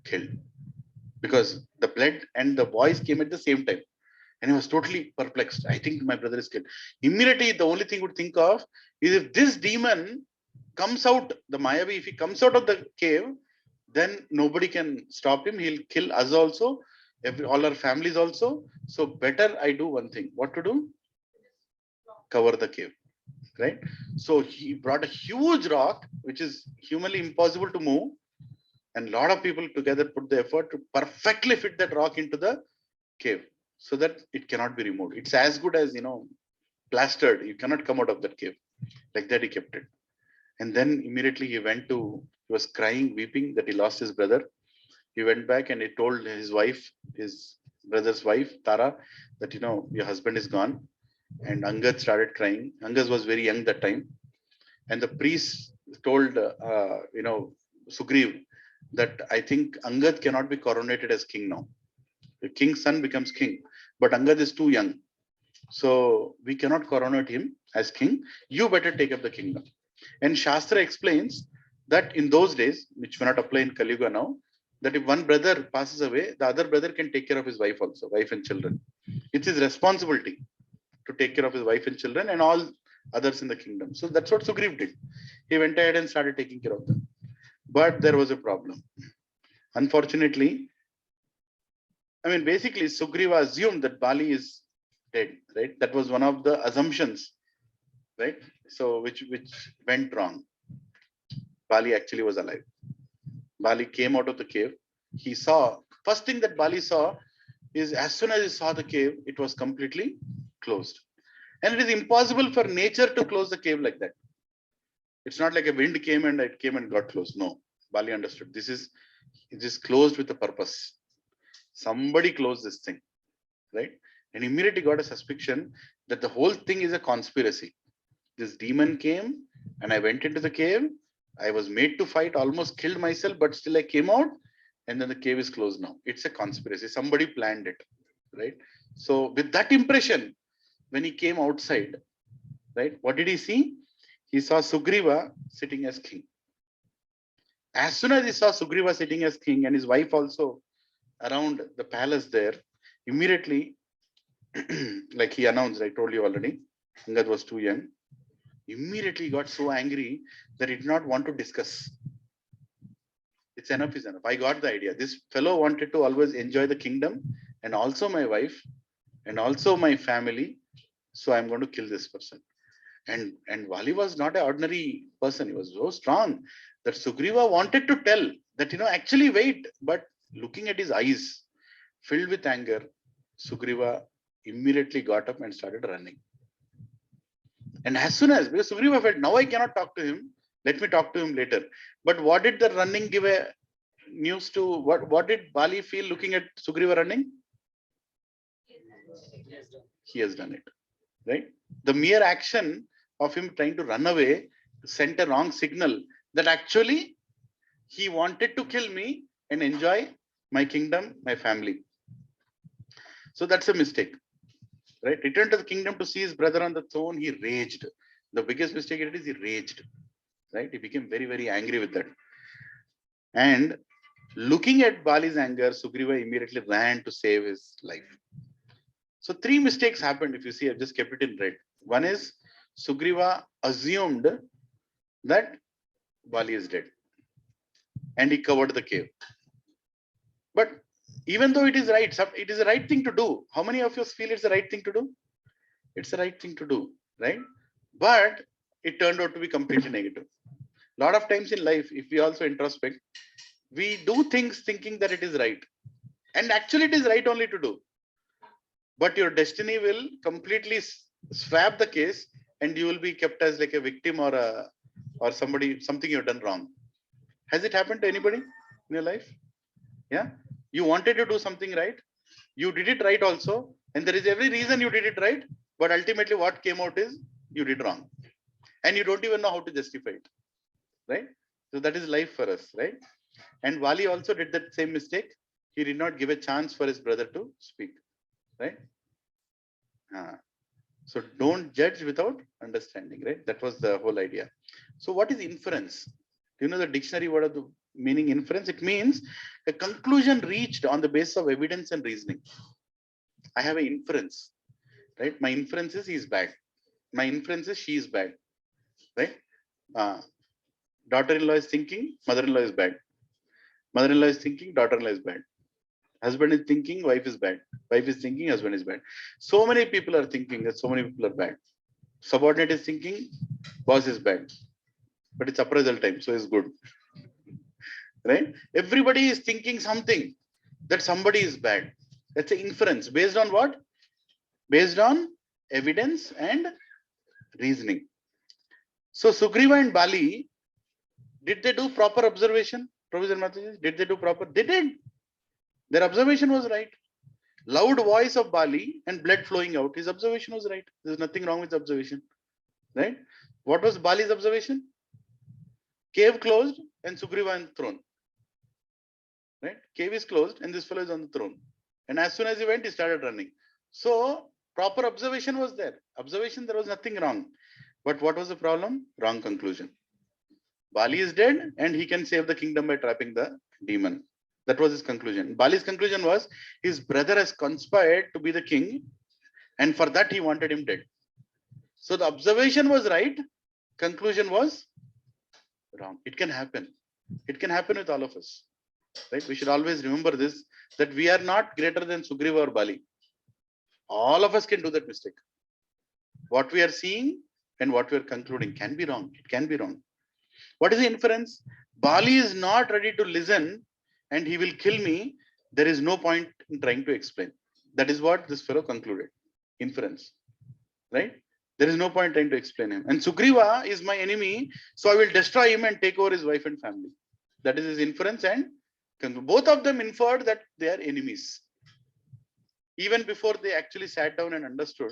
killed. Because the blood and the voice came at the same time. And he was totally perplexed. I think my brother is killed. Immediately, the only thing he would think of is if this demon comes out, the Mayavi, if he comes out of the cave, then nobody can stop him. He'll kill us also, all our families also. So better I do one thing. What to do? Cover the cave, right? So he brought a huge rock, which is humanly impossible to move, and a lot of people together put the effort to perfectly fit that rock into the cave so that it cannot be removed. It's as good as plastered. You cannot come out of that cave. Like that he kept it. And then immediately he was crying, weeping that he lost his brother. He went back and he told his wife, his brother's wife, Tara, that your husband is gone. And Angad started crying. Angad was very young that time. And the priest told, Sugriv that I think Angad cannot be coronated as king now. The king's son becomes king, but Angad is too young. So we cannot coronate him as king. You better take up the kingdom. And Shastra explains that in those days, which may not apply in Kali Yuga now, that if one brother passes away, the other brother can take care of his wife also, wife and children. It's his responsibility to take care of his wife and children and all others in the kingdom. So that's what Sugriv did. He went ahead and started taking care of them. But there was a problem. Unfortunately, basically Sugriva assumed that Bali is dead, right? That was one of the assumptions, right? So which went wrong. Bali actually was alive. Bali came out of the cave. He saw, first thing that Bali saw is as soon as he saw the cave, it was completely closed. And it is impossible for nature to close the cave like that. It's not like a wind came and it came and got closed. No, Bali understood. It is closed with a purpose. Somebody closed this thing, right? And immediately got a suspicion that the whole thing is a conspiracy. This demon came and I went into the cave. I was made to fight, almost killed myself, but still I came out, and then the cave is closed now. It's a conspiracy. Somebody planned it, right? So with that impression, when he came outside, right, what did he see? He saw Sugriva sitting as king. As soon as he saw Sugriva sitting as king and his wife also around the palace there, immediately, like he announced, I told you already, Angad was too young. Immediately he got so angry that he did not want to discuss. It's enough is enough. I got the idea. This fellow wanted to always enjoy the kingdom and also my wife and also my family. So I'm going to kill this person. And Vali was not an ordinary person. He was so strong that Sugriva wanted to tell that, actually wait. But looking at his eyes filled with anger, Sugriva immediately got up and started running. And as soon as, because Sugriva felt, now I cannot talk to him, let me talk to him later. But what did the running give a news to, what did Bali feel looking at Sugriva running? He has done it, right? The mere action of him trying to run away sent a wrong signal that actually he wanted to kill me and enjoy my kingdom, my family. So that's a mistake. Right? Returned to the kingdom to see his brother on the throne, he raged. The biggest mistake it is, he raged. Right? He became very, very angry with that. And looking at Bali's anger, Sugriva immediately ran to save his life. So 3 mistakes happened. If you see, I've just kept it in red. One is Sugriva assumed that Bali is dead and he covered the cave. But even though it is right, it is the right thing to do. How many of you feel it's the right thing to do? It's the right thing to do, right? But it turned out to be completely negative. A lot of times in life, if we also introspect, we do things thinking that it is right. And actually it is right only to do. But your destiny will completely swap the case and you will be kept as like a victim or something you've done wrong. Has it happened to anybody in your life? Yeah. You wanted to do something right. You did it right also. And there is every reason you did it right. But ultimately what came out is you did wrong. And you don't even know how to justify it. Right? So that is life for us, right? And Vali also did that same mistake. He did not give a chance for his brother to speak. Right? So don't judge without understanding, right? That was the whole idea. So what is inference? Do you know the dictionary word of the meaning inference? It means a conclusion reached on the basis of evidence and reasoning. I have an inference, right? My inference is he is bad. My inference is she is bad, right? Daughter-in-law is thinking mother-in-law is bad. Mother-in-law is thinking daughter-in-law is bad. Husband is thinking wife is bad. Wife is thinking husband is bad. So many people are thinking that so many people are bad. Subordinate is thinking boss is bad. But it's appraisal time, so it's good. Right? Everybody is thinking something that somebody is bad. That's an inference. Based on what? Based on evidence and reasoning. So Sugriva and Bali, did they do proper observation? Professor Mataji, did they do proper? They did. Their observation was right. Loud voice of Bali and blood flowing out. His observation was right. There's nothing wrong with observation. Right? What was Bali's observation? Cave closed and Sugriva on the throne. Right? Cave is closed and this fellow is on the throne. And as soon as he went, he started running. So proper observation was there. Observation, there was nothing wrong. But what was the problem? Wrong conclusion. Bali is dead and he can save the kingdom by trapping the demon. That was his conclusion. Bali's conclusion was his brother has conspired to be the king and for that he wanted him dead. So the observation was right. Conclusion was wrong. It can happen. It can happen with all of us. Right? We should always remember this, that we are not greater than Sugriva or Bali. All of us can do that mistake. What we are seeing and what we are concluding can be wrong. It can be wrong. What is the inference? Bali is not ready to listen and he will kill me. There is no point in trying to explain. That is what this fellow concluded. Inference. Right? There is no point trying to explain him. And Sugriva is my enemy, so I will destroy him and take over his wife and family. That is his inference, and both of them inferred that they are enemies. Even before they actually sat down and understood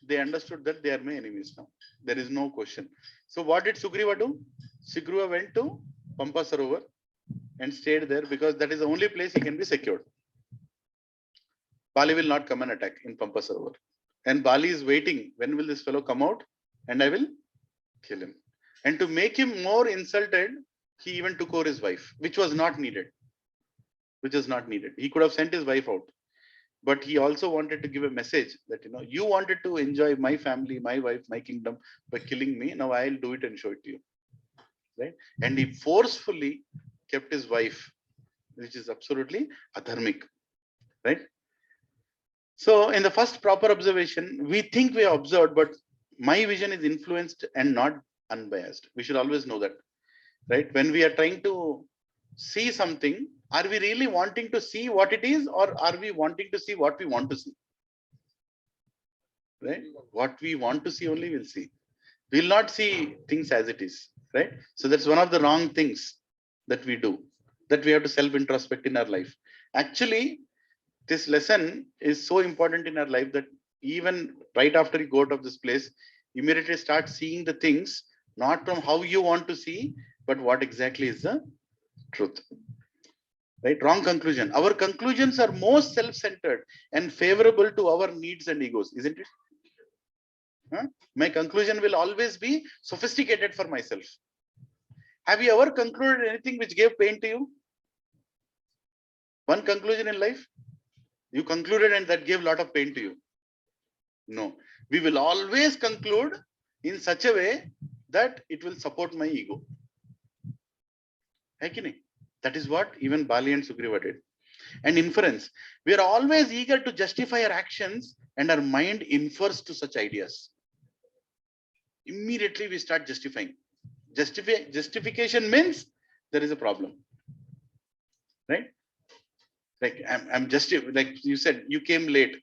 they understood that they are my enemies now. There is no question. So what did Sugriva do? Sugriva went to Pampa Sarovar and stayed there because that is the only place he can be secured. Bali will not come and attack in Pampa Sarovar. And Bali is waiting. When will this fellow come out? And I will kill him. And to make him more insulted, he even took over his wife, which was not needed. Which is not needed. He could have sent his wife out. But he also wanted to give a message that, you wanted to enjoy my family, my wife, my kingdom by killing me. Now I'll do it and show it to you. Right? And he forcefully kept his wife, which is absolutely adharmic. Right? So in the first proper observation, we think we have observed, but my vision is influenced and not unbiased. We should always know that. Right? When we are trying to see something, are we really wanting to see what it is, or are we wanting to see what we want to see? Right? What we want to see only we'll see. We'll not see things as it is. Right? So that's one of the wrong things that we do, that we have to self-introspect in our life. Actually, this lesson is so important in our life that even right after you go out of this place, immediately start seeing the things, not from how you want to see, but what exactly is the truth. Right? Wrong conclusion. Our conclusions are most self-centered and favorable to our needs and egos, isn't it? Huh? My conclusion will always be sophisticated for myself. Have you ever concluded anything which gave pain to you? One conclusion in life, you concluded and that gave a lot of pain to you. No, we will always conclude in such a way that it will support my ego. That is what even Bali and Sugriva did. And inference. We are always eager to justify our actions, and our mind infers to such ideas. Immediately we start justifying. Justification means there is a problem. Right? Like I'm just like you said, you came late.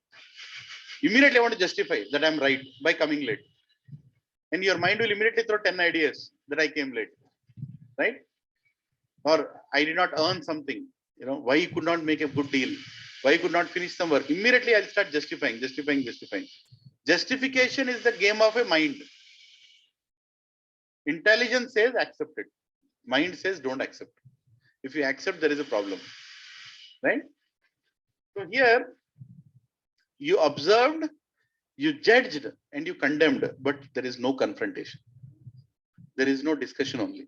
Immediately I want to justify that I'm right by coming late. And your mind will immediately throw 10 ideas that I came late. Right? Or I did not earn something, why you could not make a good deal, why you could not finish some work. Immediately I'll start justifying. Justification is the game of a mind. Intelligence says accept it. Mind says don't accept. If you accept, there is a problem. Right? So here, you observed, you judged, and you condemned, but there is no confrontation. There is no discussion only.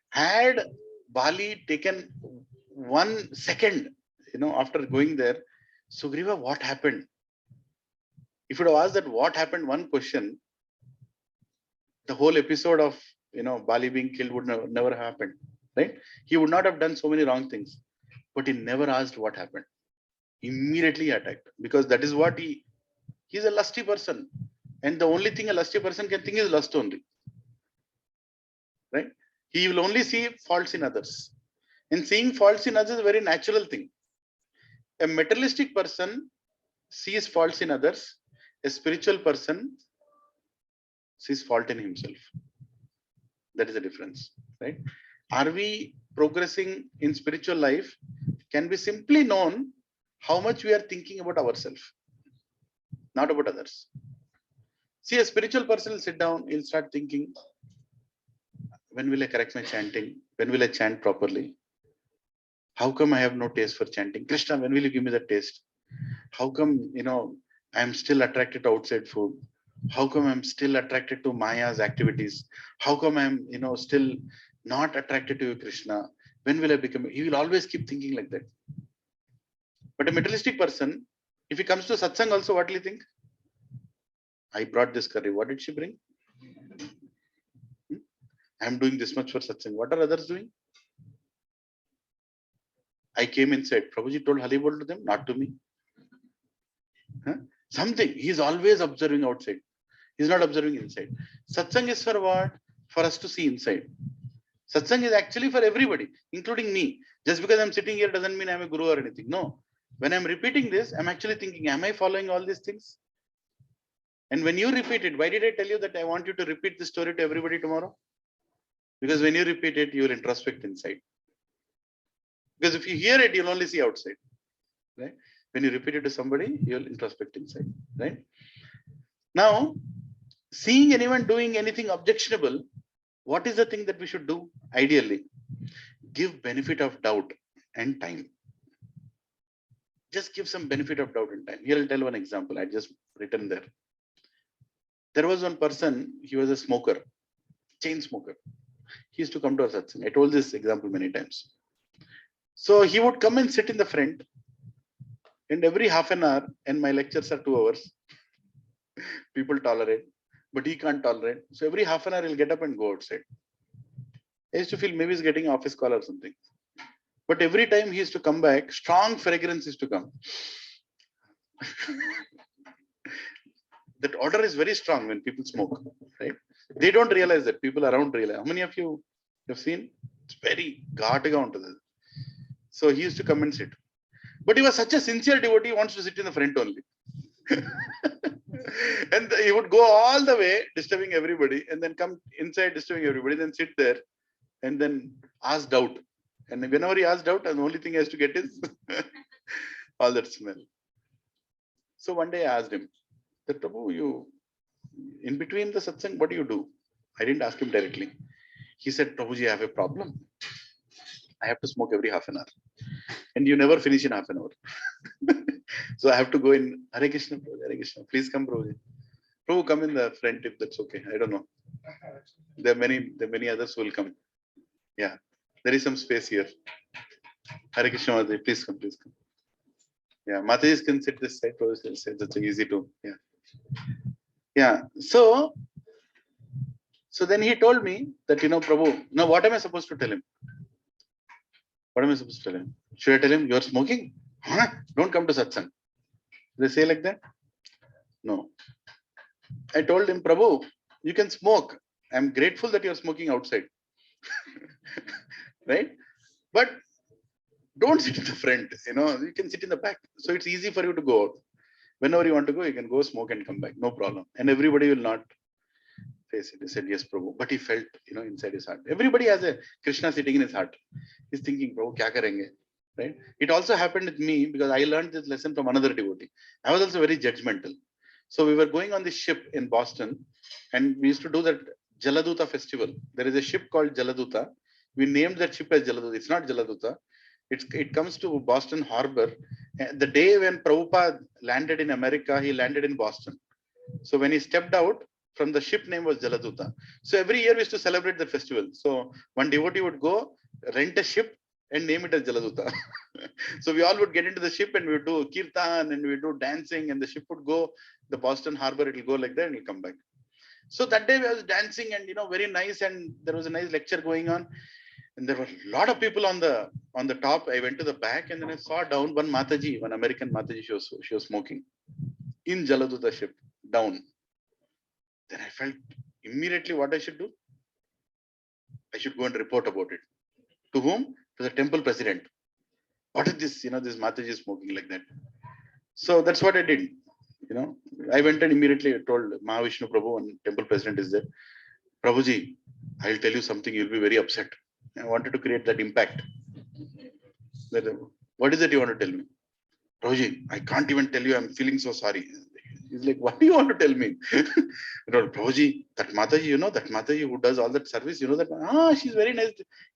Had Bali taken 1 second, after going there, Sugriva, what happened? If you have asked that what happened, one question, the whole episode of Bali being killed would never happen. Right? He would not have done so many wrong things, but he never asked what happened. Immediately attacked, because that is what he's a lusty person, and the only thing a lusty person can think is lust only. Right? He will only see faults in others. And seeing faults in others is a very natural thing. A materialistic person sees faults in others. A spiritual person sees fault in himself. That is the difference. Right? Are we progressing in spiritual life? Can be simply known how much we are thinking about ourselves, not about others. See, a spiritual person will sit down, he'll start thinking, when will I correct my chanting? When will I chant properly? How come I have no taste for chanting? Krishna, when will you give me the taste? How come, I'm still attracted to outside food? How come I'm still attracted to Maya's activities? How come I'm, still not attracted to you, Krishna? When will I become? He will always keep thinking like that. But a materialistic person, if he comes to satsang also, what will he think? I brought this curry. What did she bring? I'm doing this much for satsang. What are others doing? I came inside. Prabhuji told Halibol to them, not to me. Something. He's always observing outside. He's not observing inside. Satsang is for what? For us to see inside. Satsang is actually for everybody, including me. Just because I'm sitting here doesn't mean I'm a guru or anything. No. When I'm repeating this, I'm actually thinking, am I following all these things? And when you repeat it, why did I tell you that I want you to repeat the story to everybody tomorrow? Because when you repeat it, you will introspect inside. Because if you hear it, you'll only see outside. Right? When you repeat it to somebody, you'll introspect inside. Right? Now, seeing anyone doing anything objectionable, what is the thing that we should do? Ideally, give benefit of doubt and time. Just give some benefit of doubt and time. Here I'll tell one example. I just written there. There was one person, he was a smoker, chain smoker. He used to come to our satsang. I told this example many times. So he would come and sit in the front, and every half an hour, and my lectures are 2 hours, people tolerate, but he can't tolerate. So every half an hour he'll get up and go outside. I used to feel maybe he's getting an office call or something. But every time he used to come back, strong fragrance used to come. That odor is very strong when people smoke, right? They don't realize that. People around realize. How many of you have seen? It's very gatiga untadi. So he used to come and sit. But he was such a sincere devotee, he wants to sit in the front only. And he would go all the way, disturbing everybody, and then come inside, disturbing everybody, then sit there, and then ask doubt. And whenever he asked doubt, the only thing he has to get is all that smell. So one day I asked him, that Prabhu, you, in between the satsang, what do you do? I didn't ask him directly. He said, Prabhuji, I have a problem. I have to smoke every half an hour. And you never finish in half an hour. So I have to go in, Hare Krishna, Prabhuji, Hare Krishna. Please come, Prabhuji. Prabhu, come in the front if that's okay. I don't know. There are many others who will come. Yeah, there is some space here. Hare Krishna, Mataji, please come, please come. Yeah, Mataji can sit this side, Prabhuji will say that's easy to. Yeah. Yeah. So then he told me that, Prabhu, now what am I supposed to tell him? What am I supposed to tell him? Should I tell him you're smoking? Huh? Don't come to satsang. They say like that? No. I told him, Prabhu, you can smoke. I'm grateful that you're smoking outside. Right? But don't sit in the front. You can sit in the back. So it's easy for you to go out. Whenever you want to go, you can go smoke and come back. No problem. And everybody will not face it. He said, yes, Prabhu. But he felt, inside his heart. Everybody has a Krishna sitting in his heart. He's thinking, Prabhu, kya karenge? Right? It also happened with me because I learned this lesson from another devotee. I was also very judgmental. So we were going on this ship in Boston, and we used to do that Jaladuta festival. There is a ship called Jaladuta. We named that ship as Jaladuta. It's not Jaladuta. It comes to Boston Harbor. The day when Prabhupada landed in America, he landed in Boston. So when he stepped out, from the ship name was Jaladuta. So every year we used to celebrate the festival. So one devotee would go, rent a ship and name it as Jaladuta. So we all would get into the ship and we would do kirtan and we would do dancing, and the ship would go, the Boston Harbor, it will go like that and it'll come back. So that day I was dancing and, very nice, and there was a nice lecture going on. And there were a lot of people on the top. I went to the back and then I saw down one Mataji, one American Mataji, she was smoking in Jaladuta ship, down. Then I felt immediately what I should do. I should go and report about it. To whom? To the temple president. What is this? This Mataji is smoking like that. So that's what I did. I went and immediately told Mahavishnu Prabhu, and temple president is there. Prabhuji, I'll tell you something, you'll be very upset. I wanted to create that impact. What is it you want to tell me? Prabhuji, I can't even tell you, I'm feeling so sorry. He's like, what do you want to tell me? Prabhuji, that Mataji, that Mataji who does all that service, that, she's very nice.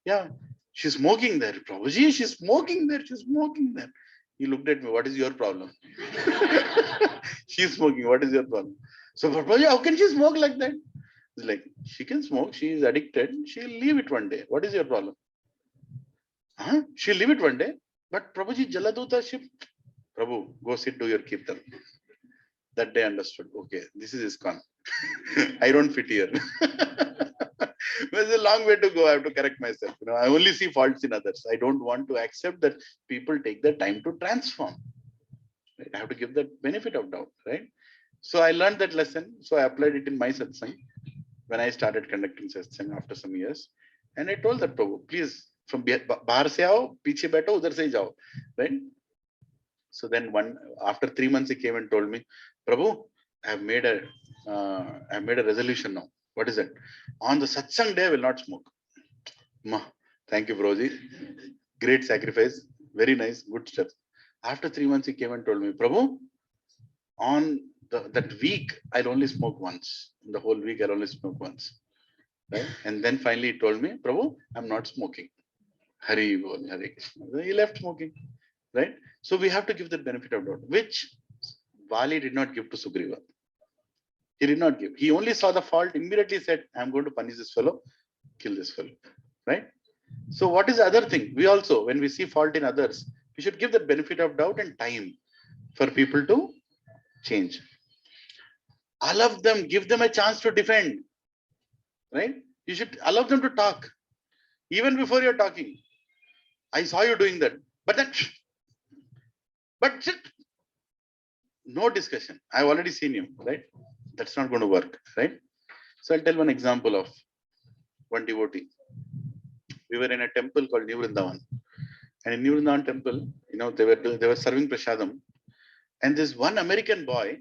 Yeah, she's smoking there. Prabhuji, she's smoking there. She's smoking there. He looked at me, what is your problem? She's smoking, what is your problem? So, Prabhuji, how can she smoke like that? He's like, she can smoke, she is addicted, she'll leave it one day. What is your problem? She'll leave it one day. But Prabhuji, Jaladuta ship. Prabhu, go sit, do your kirtan. That day I understood, okay, this is ISKCON. I don't fit here. There's a long way to go. I have to correct myself. I only see faults in others. I don't want to accept that people take the time to transform. Right? I have to give that benefit of doubt, right? So I learned that lesson. So I applied it in my satsang when I started conducting satsang after some years. And I told that Prabhu, please, from bahar se aao, piche baito, udhar se hi jao, right? So then after 3 months, he came and told me, Prabhu, I have made a resolution now. What is it? On the satsang day, I will not smoke. Thank you, Prabhuji. Great sacrifice. Very nice. Good steps. After 3 months, he came and told me, Prabhu, on that week, I'll only smoke once. In the whole week, I'll only smoke once. Right? And then finally he told me, Prabhu, I'm not smoking. Hari bol, Hari. He left smoking. Right? So we have to give the benefit of doubt, which Vali did not give to Sugriva. He did not give. He only saw the fault, immediately said, I'm going to punish this fellow, kill this fellow. Right? So what is the other thing? We also, when we see fault in others, we should give the benefit of doubt and time for people to change. Allow them, give them a chance to defend. Right? You should allow them to talk. Even before you're talking. I saw you doing that. But then, but no discussion. I've already seen you, right? That's not going to work, right? So I'll tell one example of one devotee. We were in a temple called New Vrindavan. And in New Vrindavan temple, they were serving prasadam. And this one American boy,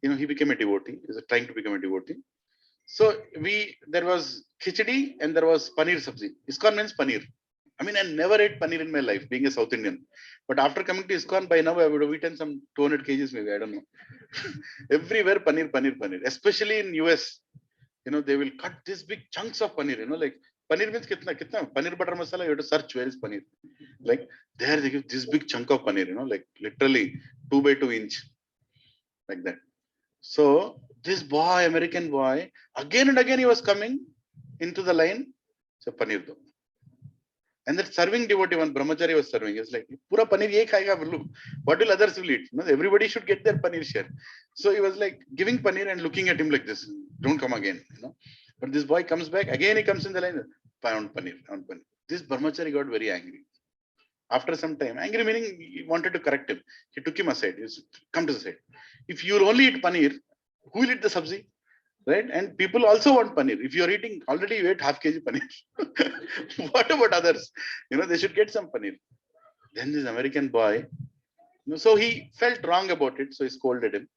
he became a devotee. He was trying to become a devotee. So there was khichdi and there was paneer sabzi. ISKCON means paneer. I mean, I never ate paneer in my life, being a South Indian. But after coming to ISKCON, by now I would have eaten some 200 kgs maybe, I don't know. Everywhere paneer, paneer, paneer. Especially in US, they will cut these big chunks of paneer, like paneer means kitna, paneer butter masala, you have to search where is paneer. Like there they give this big chunk of paneer, like literally 2 by 2 inch, like that. So this boy, American boy, again and again he was coming into the line, so paneer do. And that serving devotee, one brahmachari was serving. It's like, pura paneer ye khayega bullu. What will others will eat? Everybody should get their paneer share. So he was like giving paneer and looking at him like this. Don't come again. But this boy comes back. Again he comes in the line. Pound paneer, pound paneer. This brahmachari got very angry. After some time, angry meaning he wanted to correct him. He took him aside. He said, come to the side. If you will only eat paneer, who will eat the sabzi? Right? And people also want paneer. If you're eating, already you ate half kg paneer. What about others? They should get some paneer. Then this American boy, so he felt wrong about it. So he scolded him.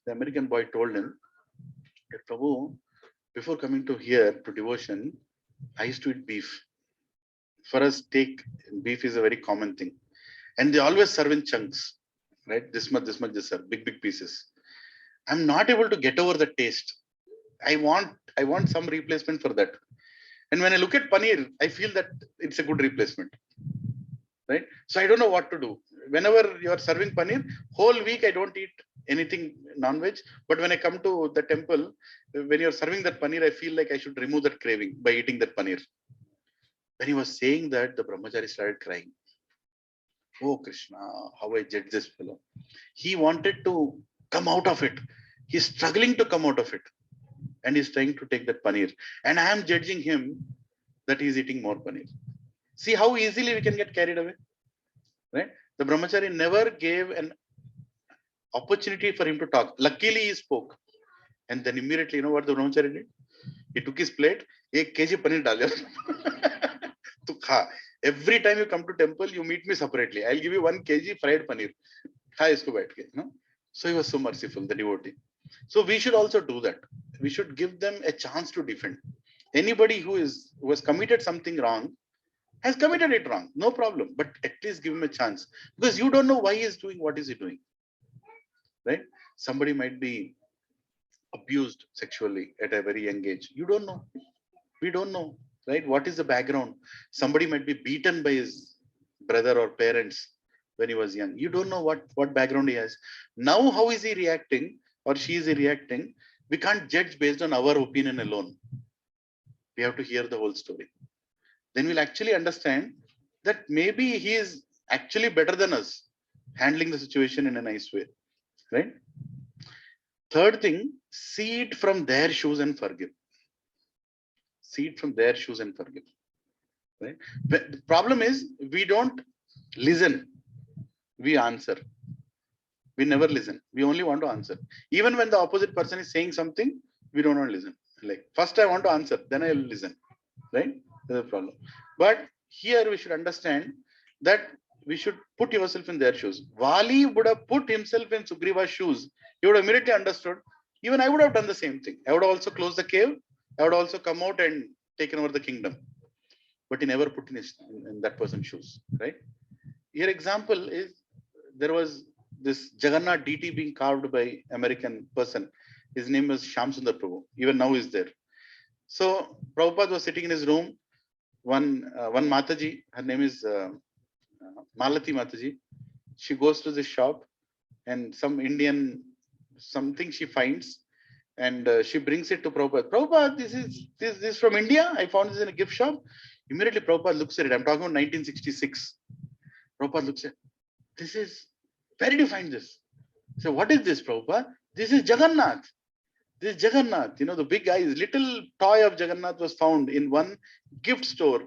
The American boy told him, Prabhu, before coming to here to devotion, I used to eat beef. For us, beef is a very common thing. And they always serve in chunks. Right? This much, this serve, big pieces. I'm not able to get over the taste. I want some replacement for that. And when I look at paneer, I feel that it's a good replacement. Right? So I don't know what to do. Whenever you are serving paneer, whole week I don't eat anything non-veg. But when I come to the temple, when you're serving that paneer, I feel like I should remove that craving by eating that paneer. When he was saying that, the brahmachari started crying. Oh Krishna, how I judge this fellow. He wanted to come out of it. He's struggling to come out of it. And he's trying to take that paneer. And I am judging him that he's eating more paneer. See how easily we can get carried away. Right? The brahmachari never gave an opportunity for him to talk. Luckily he spoke. And then immediately, what the brahmachari did? He took his plate, 1 kg paneer dalya. To kha. Every time you come to temple, you meet me separately. I'll give you 1 kg fried paneer. Kha isko baith ke, So he was so merciful, the devotee. So we should also do that. We should give them a chance to defend. Anybody who has committed something wrong, has committed it wrong, no problem. But at least give him a chance. Because you don't know why he is doing what is he doing. Right? Somebody might be abused sexually at a very young age. You don't know. We don't know. Right? What is the background? Somebody might be beaten by his brother or parents when he was young. You don't know what background he has. Now, how is he reacting or she is reacting? We can't judge based on our opinion alone. We have to hear the whole story. Then we'll actually understand that maybe he is actually better than us, handling the situation in a nice way. Right? Third thing, see it from their shoes and forgive. See it from their shoes and forgive. Right? But the problem is we don't listen. We answer. We never listen. We only want to answer. Even when the opposite person is saying something, we don't want to listen. Like first I want to answer, then I will listen. Right? That's the problem. But here we should understand that we should put yourself in their shoes. Vali would have put himself in Sugriva's shoes. He would have immediately understood. Even I would have done the same thing. I would also close the cave. I would also come out and taken over the kingdom. But he never put in that person's shoes. Right? Here example is there was this Jagannath deity being carved by American person. His name was Shyam Sundar Prabhu. Even now is there. So Prabhupada was sitting in his room. One Mataji, her name is Malati Mataji. She goes to this shop and some Indian something she finds, and she brings it to Prabhupada. Prabhupada, this is from India. I found this in a gift shop. Immediately Prabhupada looks at it. I'm talking about 1966. Prabhupada looks at this is where did you find this? So what is this, Prabhupada? This is Jagannath. This is Jagannath. You know, the big eyes, little toy of Jagannath was found in one gift store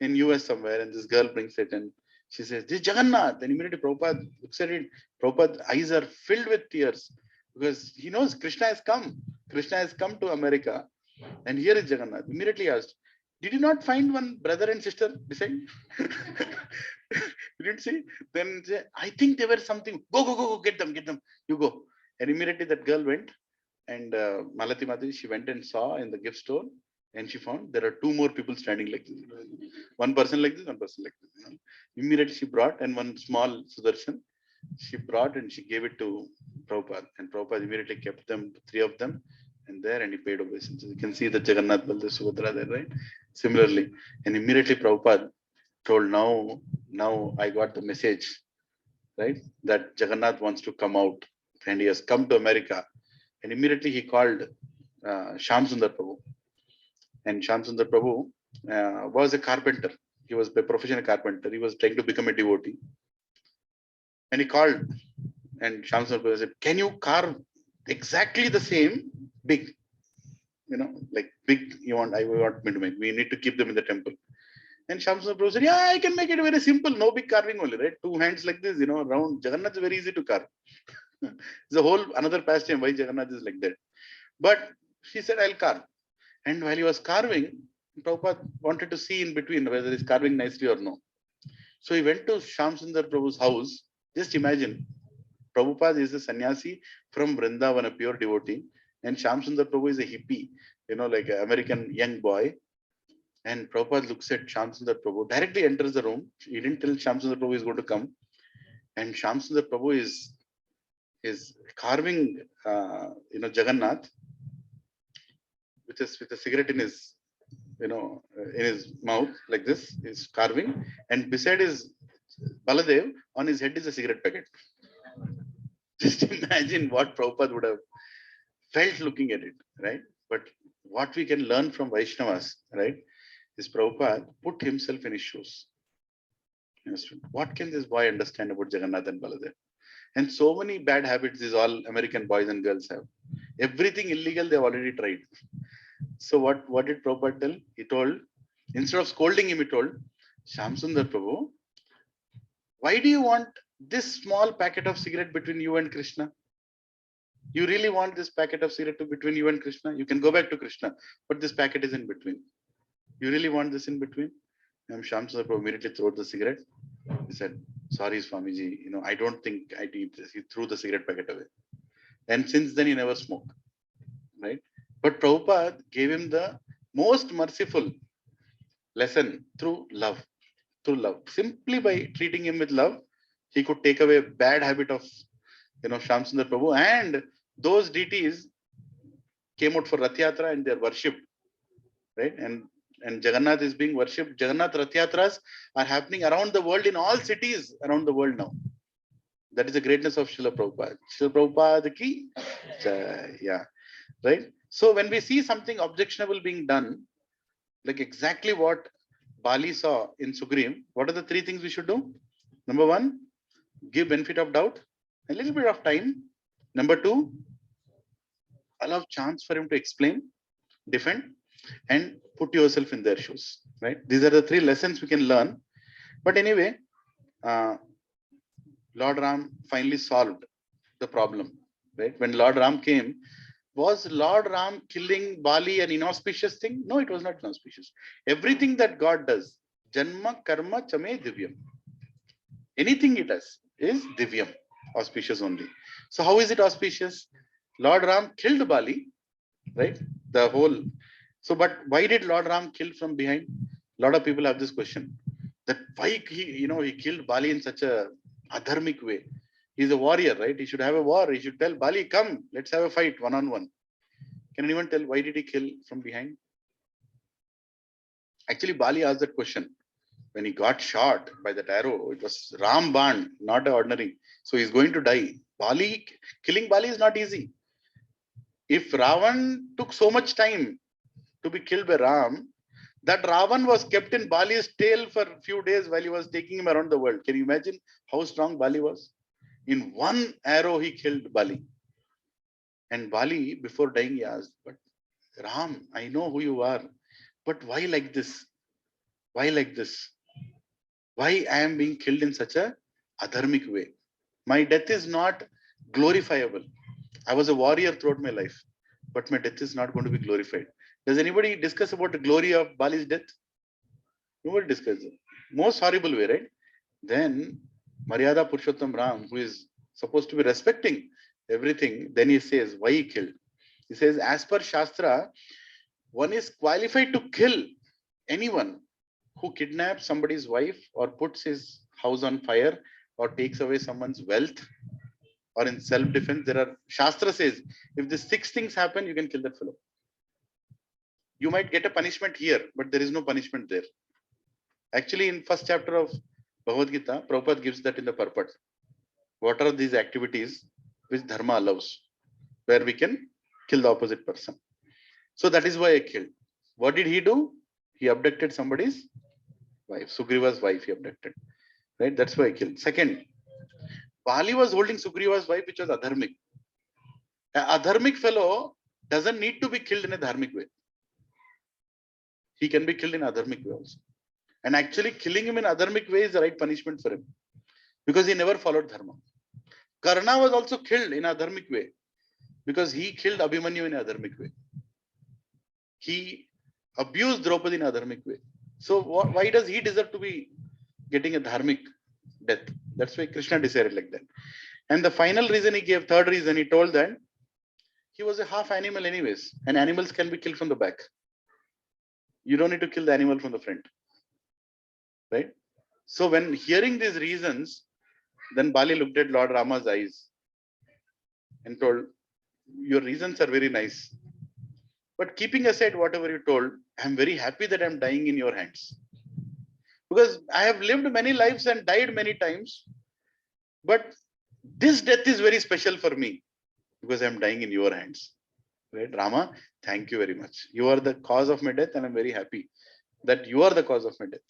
in US somewhere, and this girl brings it and she says, this is Jagannath. And immediately Prabhupada looks at it. Prabhupada's eyes are filled with tears because he knows Krishna has come. Krishna has come to America, and here is Jagannath. Immediately asked, did you not find one brother and sister beside? You didn't see? Then say, I think they were something. Go, get them. You go. And immediately that girl went, and Malati Mataji, she went and saw in the gift store, and she found there are two more people standing like this. One person like this, one person like this. You know. Immediately she brought, and one small Sudarshan, she brought and she gave it to Prabhupada. And Prabhupada immediately kept them, three of them, and there, and he paid obeisance. You can see the Jagannath Baldev Subhadra there, right? Similarly, and immediately Prabhupada told, now I got the message, right? That Jagannath wants to come out, and he has come to America. And immediately he called Shyam Sundar Prabhu. And Shyam Sundar Prabhu was a carpenter. He was a professional carpenter. He was trying to become a devotee. And he called, and Shyam Sundar Prabhu said, can you carve exactly the same big? You know, like big, I want me to make. We need to keep them in the temple. And Shyam Sundar Prabhu said, yeah, I can make it very simple. No big carving only, right? Two hands like this, you know, round. Jagannath is very easy to carve. It's a whole another pastime why Jagannath is like that. But she said, I'll carve. And while he was carving, Prabhupada wanted to see in between whether he's carving nicely or no. So he went to Shyam Sundar Prabhu's house. Just imagine, Prabhupada is a sannyasi from Vrindavan, a pure devotee, and Shyam Sundar Prabhu is a hippie, you know, like an American young boy. And Prabhupada looks at Shyam Sundar Prabhu, directly enters the room. He didn't tell Shyam Sundar Prabhu is going to come. And Shyam Sundar Prabhu is carving, Jagannath with a cigarette in his, in his mouth like this. He's carving, and beside his Baladev, on his head is a cigarette packet. Just imagine what Prabhupada would have felt looking at it, right? But what we can learn from Vaishnavas, right, is Prabhupada put himself in his shoes. What can this boy understand about Jagannath and Baladev? And so many bad habits these all American boys and girls have. Everything illegal they've already tried. So what did Prabhupada tell? He told, instead of scolding him, he told, Shyam Sundar Prabhu, why do you want this small packet of cigarette between you and Krishna? You really want this packet of cigarette between you and Krishna? You can go back to Krishna, but this packet is in between. You really want this in between? And Shyam Sundar Prabhu immediately threw the cigarette. He said, sorry, Swamiji, I don't think I need this. He threw the cigarette packet away. And since then, he never smoked. Right? But Prabhupada gave him the most merciful lesson through love. Through love. Simply by treating him with love, he could take away a bad habit of, Shyam Sundar Prabhu. And those deities came out for Rath Yatra and they're worshipped. Right? And Jagannath is being worshipped. Jagannath Rath Yatras are happening around the world in all cities around the world now. That is the greatness of Srila Prabhupada. Srila Prabhupada ki, yeah, right? So when we see something objectionable being done, like exactly what Bali saw in Sugriv, what are the three things we should do? Number one, give benefit of doubt, a little bit of time. Number two, allow chance for him to explain, defend, and put yourself in their shoes, right? These are the three lessons we can learn. But anyway, Lord Ram finally solved the problem, right? When Lord Ram came, was Lord Ram killing Bali an inauspicious thing? No, it was not inauspicious. Everything that God does, Janma, Karma, Chame, Divyam. Anything it does is Divyam, auspicious only. So how is it auspicious? Lord Ram killed Bali, right? The whole. So, but why did Lord Ram kill from behind? A lot of people have this question. That why he killed Bali in such a adharmic way. He's a warrior, right? He should have a war. He should tell Bali, come, let's have a fight one-on-one. Can anyone tell why did he kill from behind? Actually, Bali asked that question. When he got shot by that arrow, it was Ramban, not ordinary. So he's going to die. Killing Bali is not easy. If Ravan took so much time to be killed by Ram, that Ravan was kept in Bali's tail for a few days while he was taking him around the world. Can you imagine how strong Bali was? In one arrow, he killed Bali. And Bali, before dying, he asked, but Ram, I know who you are, but why like this? Why like this? Why I am being killed in such a adharmic way? My death is not glorifiable. I was a warrior throughout my life, but my death is not going to be glorified. Does anybody discuss about the glory of Bali's death? Nobody discusses it. Most horrible way, right? Then Maryada Purushottam Ram, who is supposed to be respecting everything, then he says, why he killed? He says, as per Shastra, one is qualified to kill anyone who kidnaps somebody's wife or puts his house on fire or takes away someone's wealth, or in self-defense. There are, Shastra says, if these 6 things happen, you can kill that fellow. You might get a punishment here, but there is no punishment there. Actually, in first chapter of Bhagavad Gita, Prabhupada gives that in the purport. What are these activities which Dharma allows, where we can kill the opposite person? So that is why I killed. What did he do? He abducted somebody's wife, Sugriva's wife, he abducted. Right? That's why I killed. Second, Bali was holding Sugriva's wife, which was adharmic. An adharmic fellow doesn't need to be killed in a dharmic way. He can be killed in adharmic way also. And actually killing him in adharmic way is the right punishment for him, because he never followed dharma. Karna was also killed in a dharmic way, because he killed Abhimanyu in a dharmic way. He abused Draupadi in a dharmic way. So why does he deserve to be getting a dharmic death? That's why Krishna decided like that. And the final reason he gave, third reason, he told that he was a half animal anyways, and animals can be killed from the back. You don't need to kill the animal from the front. Right? So when hearing these reasons, then Bali looked at Lord Rama's eyes and told, your reasons are very nice, but keeping aside whatever you told, I'm very happy that I'm dying in your hands. Because I have lived many lives and died many times, but this death is very special for me because I'm dying in your hands. Right? Rama, thank you very much. You are the cause of my death, and I'm very happy that you are the cause of my death.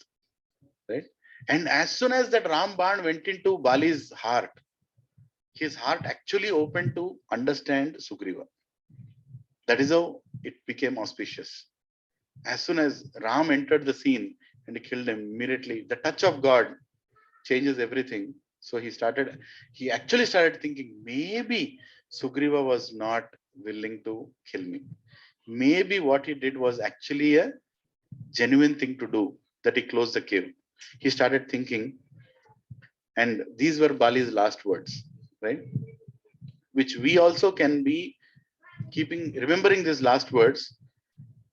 Right? And as soon as that Ramban went into Bali's heart, his heart actually opened to understand Sugriva. That is how it became auspicious. As soon as Ram entered the scene and he killed him, immediately the touch of God changes everything. So he actually started thinking, maybe Sugriva was not willing to kill me. Maybe what he did was actually a genuine thing to do, that he closed the cave. He started thinking, and these were Bali's last words, right? Which we also can be remembering these last words,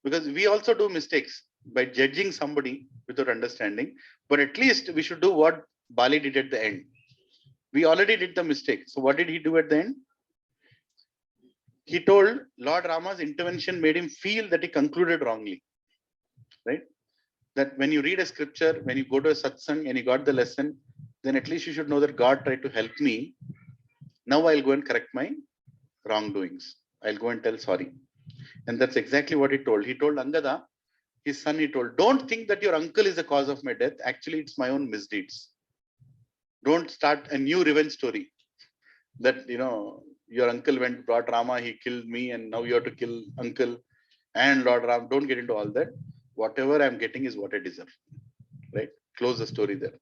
because we also do mistakes by judging somebody without understanding. But at least we should do what Bali did at the end. We already did the mistake. So what did he do at the end? He told Lord Rama's intervention made him feel that he concluded wrongly, right? That when you read a scripture, when you go to a satsang and you got the lesson, then at least you should know that God tried to help me. Now I'll go and correct my wrongdoings. I'll go and tell sorry. And that's exactly what he told. He told Angada, his son, he told, don't think that your uncle is the cause of my death. Actually, it's my own misdeeds. Don't start a new revenge story that, your uncle brought Rama, he killed me, and now you have to kill uncle and Lord Ram. Don't get into all that. Whatever I'm getting is what I deserve. Right? Close the story there.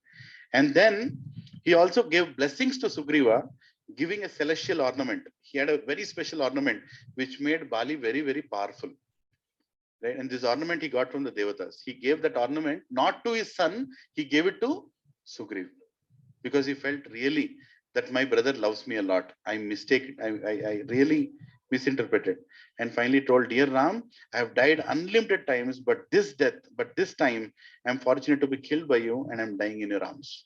And then he also gave blessings to Sugriva, giving a celestial ornament. He had a very special ornament which made Bali very, very powerful. Right? And this ornament he got from the Devatas. He gave that ornament not to his son, he gave it to Sugriva, because he felt really that my brother loves me a lot. I really misinterpreted. And finally told, dear Ram, I have died unlimited times, but this time I'm fortunate to be killed by you, and I'm dying in your arms.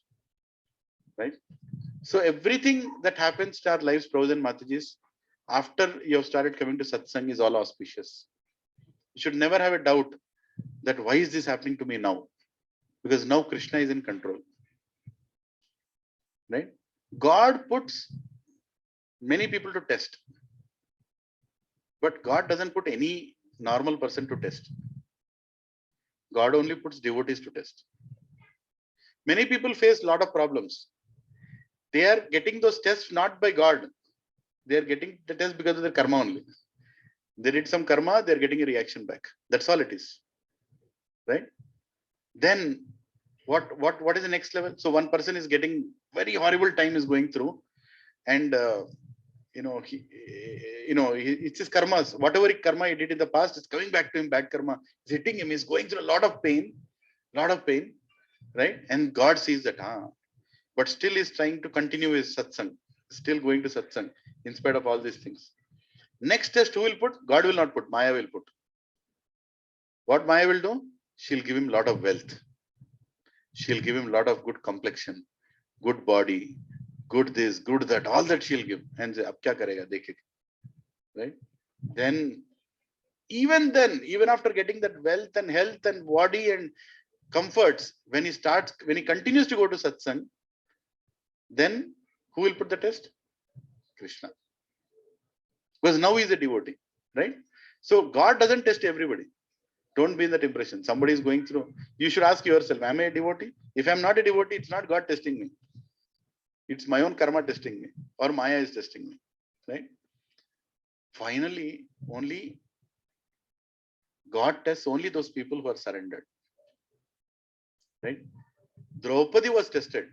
Right? So everything that happens to our lives, Prabhupada and Matajis, after you have started coming to Satsang is all auspicious. You should never have a doubt that why is this happening to me now? Because now Krishna is in control. Right? God puts many people to test. But God doesn't put any normal person to test. God only puts devotees to test. Many people face a lot of problems. They are getting those tests not by God. They are getting the test because of their karma only. They did some karma, they are getting a reaction back. That's all it is. Right? Then what is the next level? So one person is getting very horrible time is going through, and it's his karmas. Whatever karma he did in the past is coming back to him, bad karma. It's hitting him. He's going through a lot of pain, right? And God sees that, but still is trying to continue his satsang, still going to satsang in spite of all these things. Next test, who will put? God will not put. Maya will put. What Maya will do? She'll give him a lot of wealth. She'll give him a lot of good complexion, good body, good this, good that, all that she'll give. And say, ab kya karega, dekhe. Right? Then, even after getting that wealth and health and body and comforts, when he continues to go to satsang, then who will put the test? Krishna. Because now he is a devotee, right? So God doesn't test everybody. Don't be in that impression. Somebody is going through. You should ask yourself, am I a devotee? If I'm not a devotee, it's not God testing me. It's my own karma testing me, or Maya is testing me, right? Finally, only God tests only those people who are surrendered, right? Draupadi was tested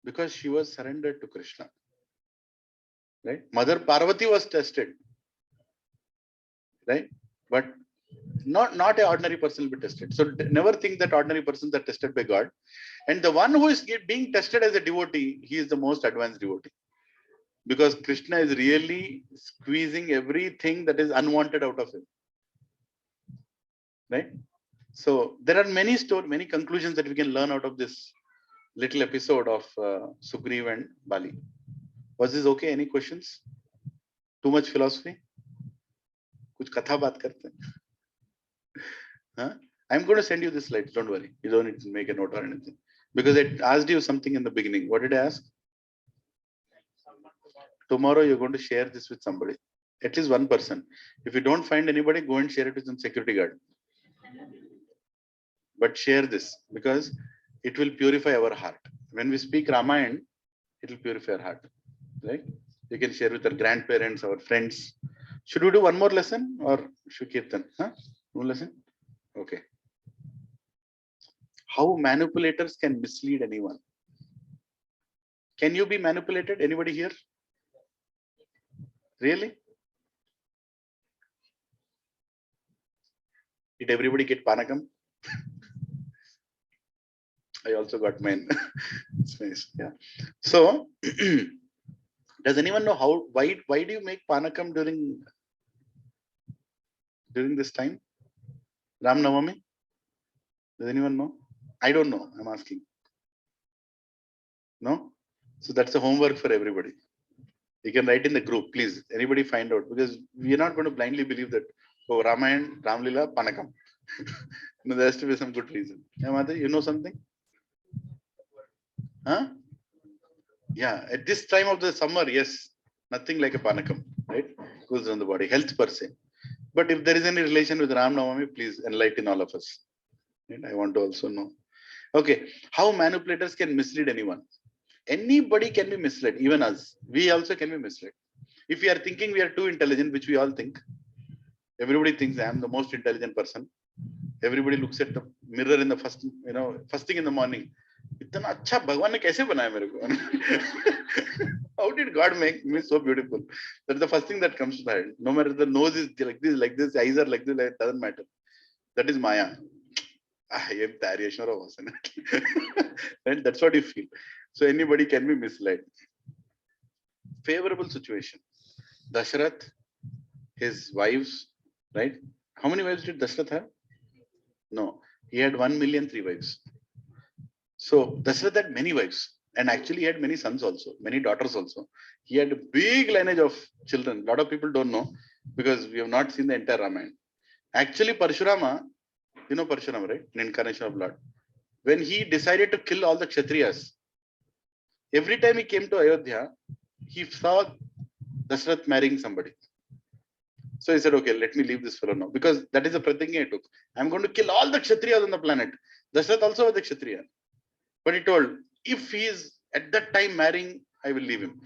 because she was surrendered to Krishna, right? Mother Parvati was tested, right? But not an ordinary person will be tested. So never think that ordinary persons are tested by God. And the one who is being tested as a devotee, he is the most advanced devotee. Because Krishna is really squeezing everything that is unwanted out of him. Right? So there are many conclusions that we can learn out of this little episode of Sugriv and Bali. Was this okay? Any questions? Too much philosophy? Kuch katha baat karte hain? Huh? I'm going to send you this slides. Don't worry. You don't need to make a note or anything. Because I asked you something in the beginning. What did I ask? Tomorrow you're going to share this with somebody. At least one person. If you don't find anybody, go and share it with some security guard. But share this because it will purify our heart. When we speak Ramayana, it will purify our heart. Right? You can share with our grandparents, our friends. Should we do one more lesson or should Kirtan? Huh? One lesson? Okay. How manipulators can mislead anyone? Can you be manipulated? Anybody here? Really? Did everybody get Panakam? I also got mine. It's nice. Yeah. So, does anyone know why do you make Panakam during this time? Ramanavami? Does anyone know? I don't know. I'm asking. No? So that's a homework for everybody. You can write in the group, please. Anybody find out, because we are not going to blindly believe that, oh, Ramayana, Ramlila, Panakam. No, there has to be some good reason. Yeah, Mother, you know something? Huh? Yeah, at this time of the summer, yes, nothing like a Panakam, right? Goes on the body, health per se. But if there is any relation with Ram Navami, please enlighten all of us. Right? I want to also know. Okay, how manipulators can mislead anyone? Anybody can be misled, even us. We also can be misled. If we are thinking we are too intelligent, which we all think, everybody thinks I am the most intelligent person. Everybody looks at the mirror in the first thing in the morning. इतना अच्छा भगवान ने कैसे बनाया मेरे को? How did God make me so beautiful? That's the first thing that comes to the head. No matter the nose is like this, eyes are like this, it doesn't matter. That is Maya. Right? That's what you feel. So anybody can be misled. Favorable situation. Dashrath, his wives, right? How many wives did Dashrath have? No, he had 1,000,003 wives. So Dashrath had many wives, And actually, he had many sons also, many daughters also. He had a big lineage of children. A lot of people don't know because we have not seen the entire Ramayana. Actually, Parshurama, you know Parshurama, right? An incarnation of Lord. When he decided to kill all the Kshatriyas, every time he came to Ayodhya, he saw Dashrath marrying somebody. So he said, okay, let me leave this fellow now. Because that is the pratigya I took. I'm going to kill all the Kshatriyas on the planet. Dashrath also was a Kshatriya. But he told, if he is at that time marrying, I will leave him.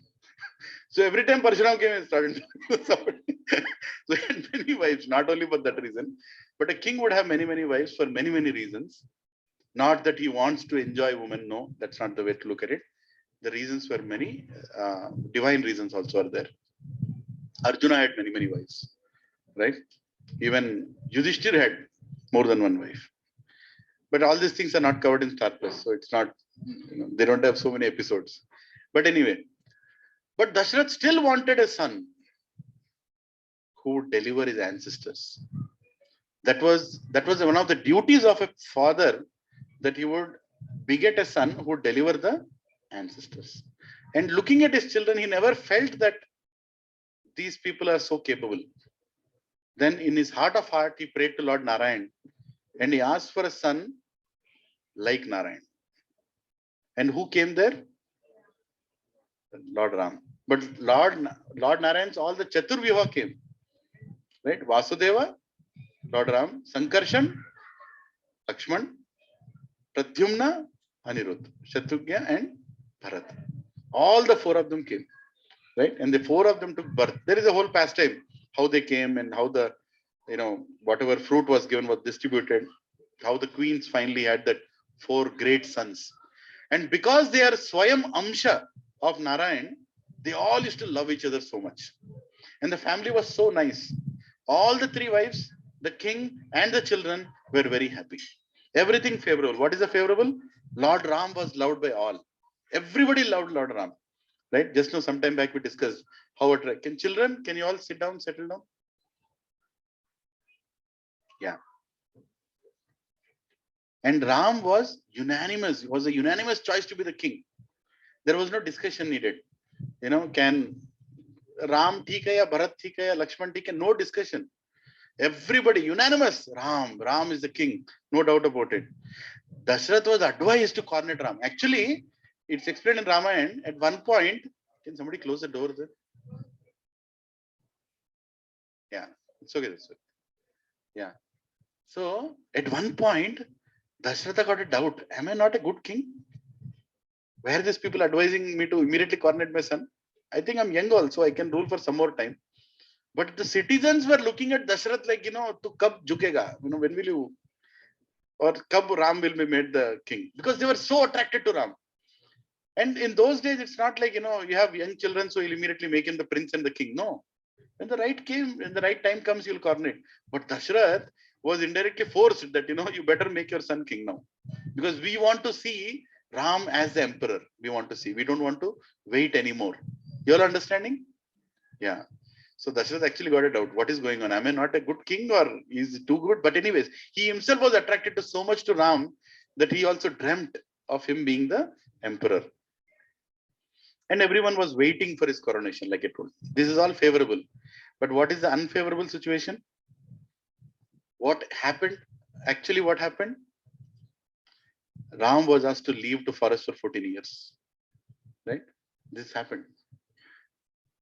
So every time Parshuram came, he started somebody. So he had many wives, not only for that reason, but a king would have many, many wives for many, many reasons. Not that he wants to enjoy women. No, that's not the way to look at it. The reasons were many. Divine reasons also are there. Arjuna had many, many wives, right? Even Yudhishthir had more than one wife. But all these things are not covered in Star Plus, so it's not, they don't have so many episodes. But anyway, but Dashrath still wanted a son who would deliver his ancestors. That was one of the duties of a father, that he would beget a son who would deliver the ancestors. And looking at his children, he never felt that these people are so capable. Then in his heart of heart, he prayed to Lord Narayan and he asked for a son like Narayan. And who came there? Lord Ram. But Lord Narayan's all the Chaturvyuha came. Right? Vasudeva, Lord Ram, Sankarshan, Lakshman, Pradyumna, Anirudh, Shatrugya and Bharat. All the four of them came. Right? And the four of them took birth. There is a whole pastime, how they came and how the, whatever fruit was given was distributed, how the queens finally had that four great sons. And because they are Swayam Amsha of Narayan, they all used to love each other so much. And the family was so nice. All the three wives, the king and the children were very happy. Everything favorable. What is the favorable? Lord Ram was loved by all. Everybody loved Lord Ram. Right? Just now, sometime back, we discussed how can you all sit down, settle down? Yeah. And Ram was unanimous. It was a unanimous choice to be the king. There was no discussion needed. Can Ram theek hai ya Bharat theek hai ya Lakshman theek hai? No discussion. Everybody unanimous. Ram is the king. No doubt about it. Dashrath was advised to cornet Ram. Actually, it's explained in Ramayana. At one point, can somebody close the door there? Yeah, it's okay. That's okay. Yeah. So at one point, Dashratha got a doubt. Am I not a good king? Why are these people advising me to immediately cornet my son? I think I'm young also. I can rule for some more time. But the citizens were looking at Dashrath like, to kab jukega? When will you, or kab Ram will be made the king? Because they were so attracted to Ram. And in those days, it's not like, you have young children, so you'll immediately make him the prince and the king. No. When the right time comes, you'll cornet. But Dashrath was indirectly forced that, you better make your son king now. Because we want to see Ram as the emperor. We don't want to wait anymore. You all understanding? Yeah. So Dashrath actually got a doubt. What is going on? Am I not a good king or is it too good? But anyways, he himself was attracted to so much to Ram that he also dreamt of him being the emperor. And everyone was waiting for his coronation, like I told. This is all favorable. But what is the unfavorable situation? What happened? Actually, what happened? Ram was asked to leave to forest for 14 years. Right? This happened.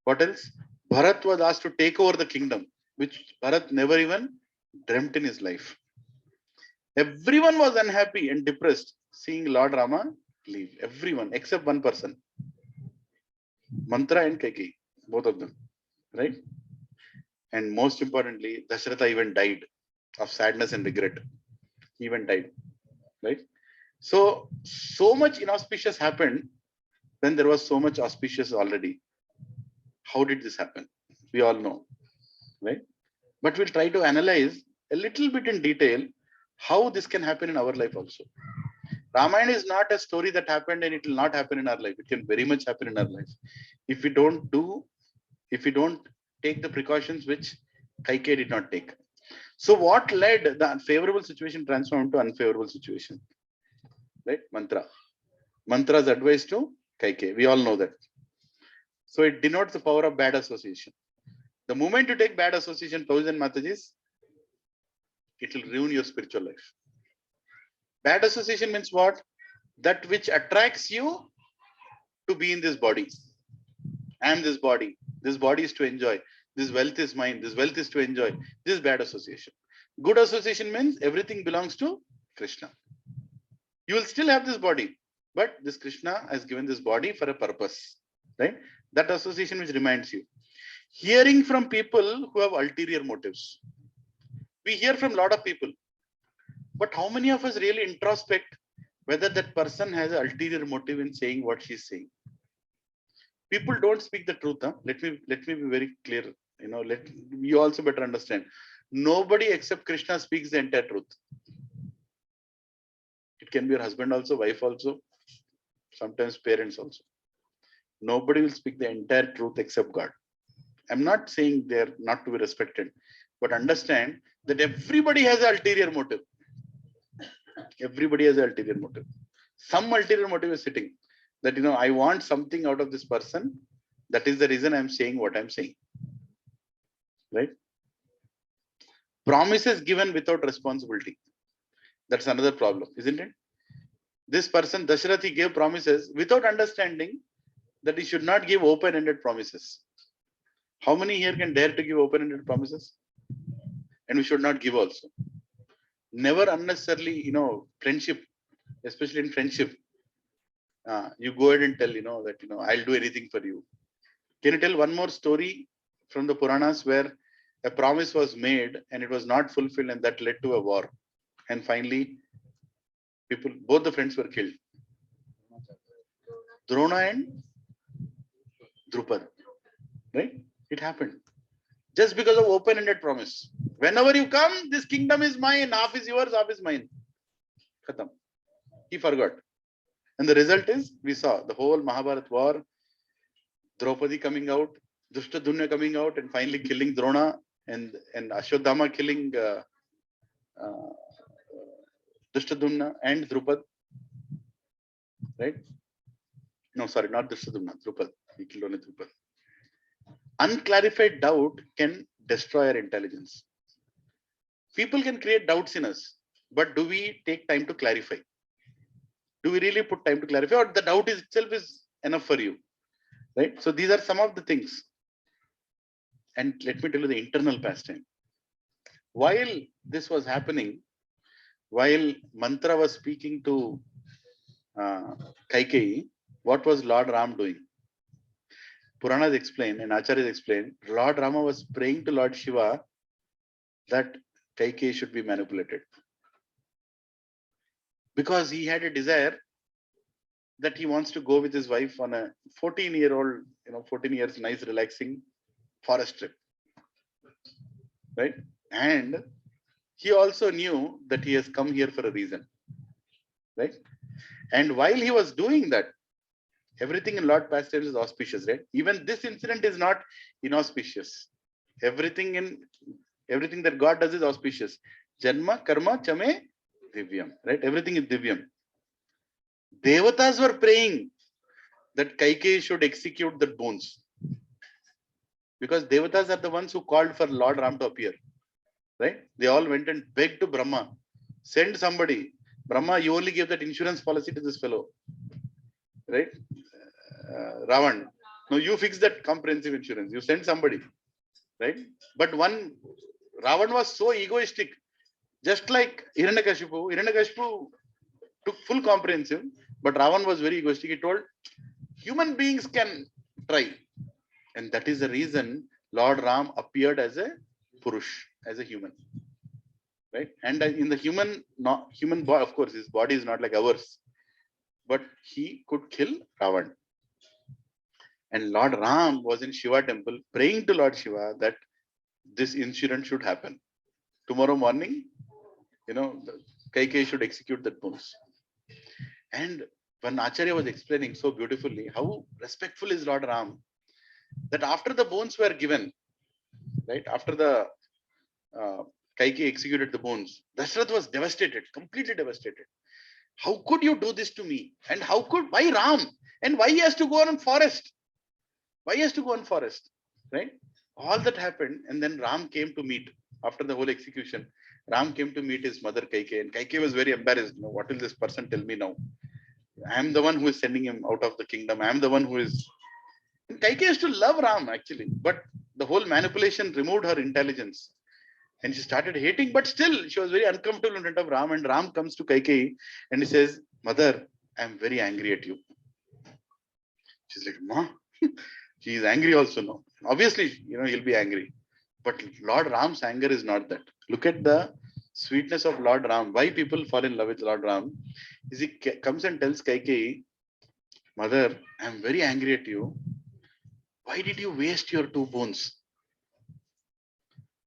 What else? Bharat was asked to take over the kingdom, which Bharat never even dreamt in his life. Everyone was unhappy and depressed seeing Lord Rama leave. Everyone except one person. Mantra and Kaikeyi, both of them. Right? And most importantly, Dashratha even died of sadness and regret. He even died. Right? So much inauspicious happened when there was so much auspicious already. How did this happen? We all know, right? But we'll try to analyze a little bit in detail how this can happen in our life also. Ramayana is not a story that happened and it will not happen in our life. It can very much happen in our life. If we don't take the precautions which Kaikeyi did not take. So what led the favorable situation transformed to unfavorable situation? Right? Mantra's advice to Kaikeyi. We all know that. So it denotes the power of bad association. The moment you take bad association, Prabhuji and Matajis, it will ruin your spiritual life. Bad association means what? That which attracts you to be in this body. I am this body. This body is to enjoy. This wealth is mine. This wealth is to enjoy. This is bad association. Good association means everything belongs to Krishna. You will still have this body, but this Krishna has given this body for a purpose. Right? That association which reminds you. Hearing from people who have ulterior motives. We hear from a lot of people. But how many of us really introspect whether that person has an ulterior motive in saying what she's saying? People don't speak the truth. Huh? Let me be very clear. Let you also better understand. Nobody except Krishna speaks the entire truth. It can be your husband also, wife also, sometimes parents also. Nobody will speak the entire truth except God. I'm not saying they're not to be respected, but understand that everybody has an ulterior motive. Everybody has an ulterior motive. Some ulterior motive is sitting that, I want something out of this person. That is the reason I'm saying what I'm saying. Right? Promises given without responsibility. That's another problem, isn't it? This person, Dasharathi, gave promises without understanding that he should not give open-ended promises. How many here can dare to give open-ended promises? And we should not give also. Never unnecessarily, friendship, especially in friendship, you go ahead and tell, that, I'll do anything for you. Can you tell one more story from the Puranas where a promise was made and it was not fulfilled and that led to a war? And finally, both the friends were killed. Drona and Drupad. Right? It happened. Just because of open-ended promise. Whenever you come, this kingdom is mine. Half is yours, half is mine. Khatam. He forgot. And the result is, we saw the whole Mahabharat war, Draupadi coming out, Drishtadumna coming out, and finally killing Drona, and Ashwadhama killing Drishtadumna and Drupad. Right? No, sorry, not Drishtadumna, Drupad. He killed only Drupad. Unclarified doubt can destroy our intelligence. People can create doubts in us, but do we take time to clarify? Do we really put time to clarify, or the doubt itself is enough for you? Right? So these are some of the things. And let me tell you the internal pastime. While this was happening, while Mantra was speaking to Kaikeyi, what was Lord Ram doing? Puranas explain and Acharyas explain, Lord Rama was praying to Lord Shiva that Kaikeyi should be manipulated. Because he had a desire that he wants to go with his wife on a 14-year-old, 14 years, nice, relaxing forest trip. Right? And he also knew that he has come here for a reason. Right? And while he was doing that, everything in Lord Pastimes is auspicious, right? Even this incident is not inauspicious. Everything that God does is auspicious. Janma, karma, chame, divyam. Right? Everything is divyam. Devatas were praying that Kaikeyi should execute the bones. Because Devatas are the ones who called for Lord Ram to appear. Right? They all went and begged to Brahma. Send somebody. Brahma, you only gave that insurance policy to this fellow. Right? Ravan. No, you fix that comprehensive insurance. You send somebody. Right? But Ravan was so egoistic. Just like Hiranyakashipu. Hiranyakashipu took full comprehensive. But Ravan was very egoistic. He told, human beings can try. And that is the reason Lord Ram appeared as a Purush, as a human. Right? And in the human body, of course, his body is not like ours. But he could kill Ravan. And Lord Ram was in Shiva temple praying to Lord Shiva that this incident should happen. Tomorrow morning, Kaikeyi should execute that bones. And when Acharya was explaining so beautifully how respectful is Lord Ram, that after the bones were given, right, after the Kaikeyi executed the bones, Dasharath was devastated, completely devastated. How could you do this to me? And why Ram? And why he has to go on forest? Why he has to go on forest? Right? All that happened, and then Ram came to meet after the whole execution. Ram came to meet his mother Kaikeyi, and Kaikeyi was very embarrassed. What will this person tell me now? I am the one who is sending him out of the kingdom. I am the one who is. And Kaikeyi used to love Ram actually, but the whole manipulation removed her intelligence, and she started hating. But still, she was very uncomfortable in front of Ram. And Ram comes to Kaikeyi and he says, "Mother, I am very angry at you." She's like, "Ma." He is angry also now. Obviously, he'll be angry. But Lord Ram's anger is not that. Look at the sweetness of Lord Ram. Why people fall in love with Lord Ram is he comes and tells Kaikeyi, "Mother, I'm very angry at you. Why did you waste your 2 bones?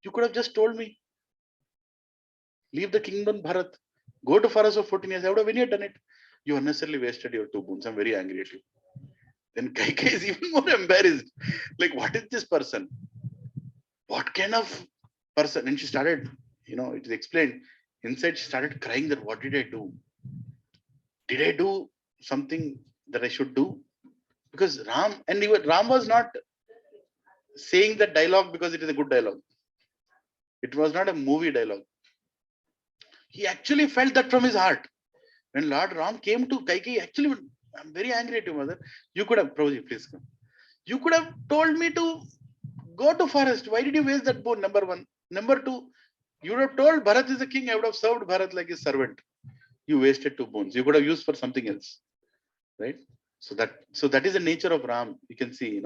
You could have just told me. Leave the kingdom Bharat. Go to forest of 14 years. I would have any done it. You unnecessarily wasted your 2 bones. I'm very angry at you." Then Kaikeyi is even more embarrassed. Like, what is this person? What kind of person? And she started, it is explained. Inside, she started crying that, what did I do? Did I do something that I should do? Because Ram was not saying that dialogue because it is a good dialogue. It was not a movie dialogue. He actually felt that from his heart. When Lord Ram came to Kaikeyi, actually, I'm very angry at you, mother. You could have, Prabhuji, please come. You could have told me to go to forest. Why did you waste that bone? Number 1. Number 2, you would have told Bharat is the king. I would have served Bharat like his servant. You wasted 2 bones. You could have used for something else, right? So that is the nature of Ram. You can see,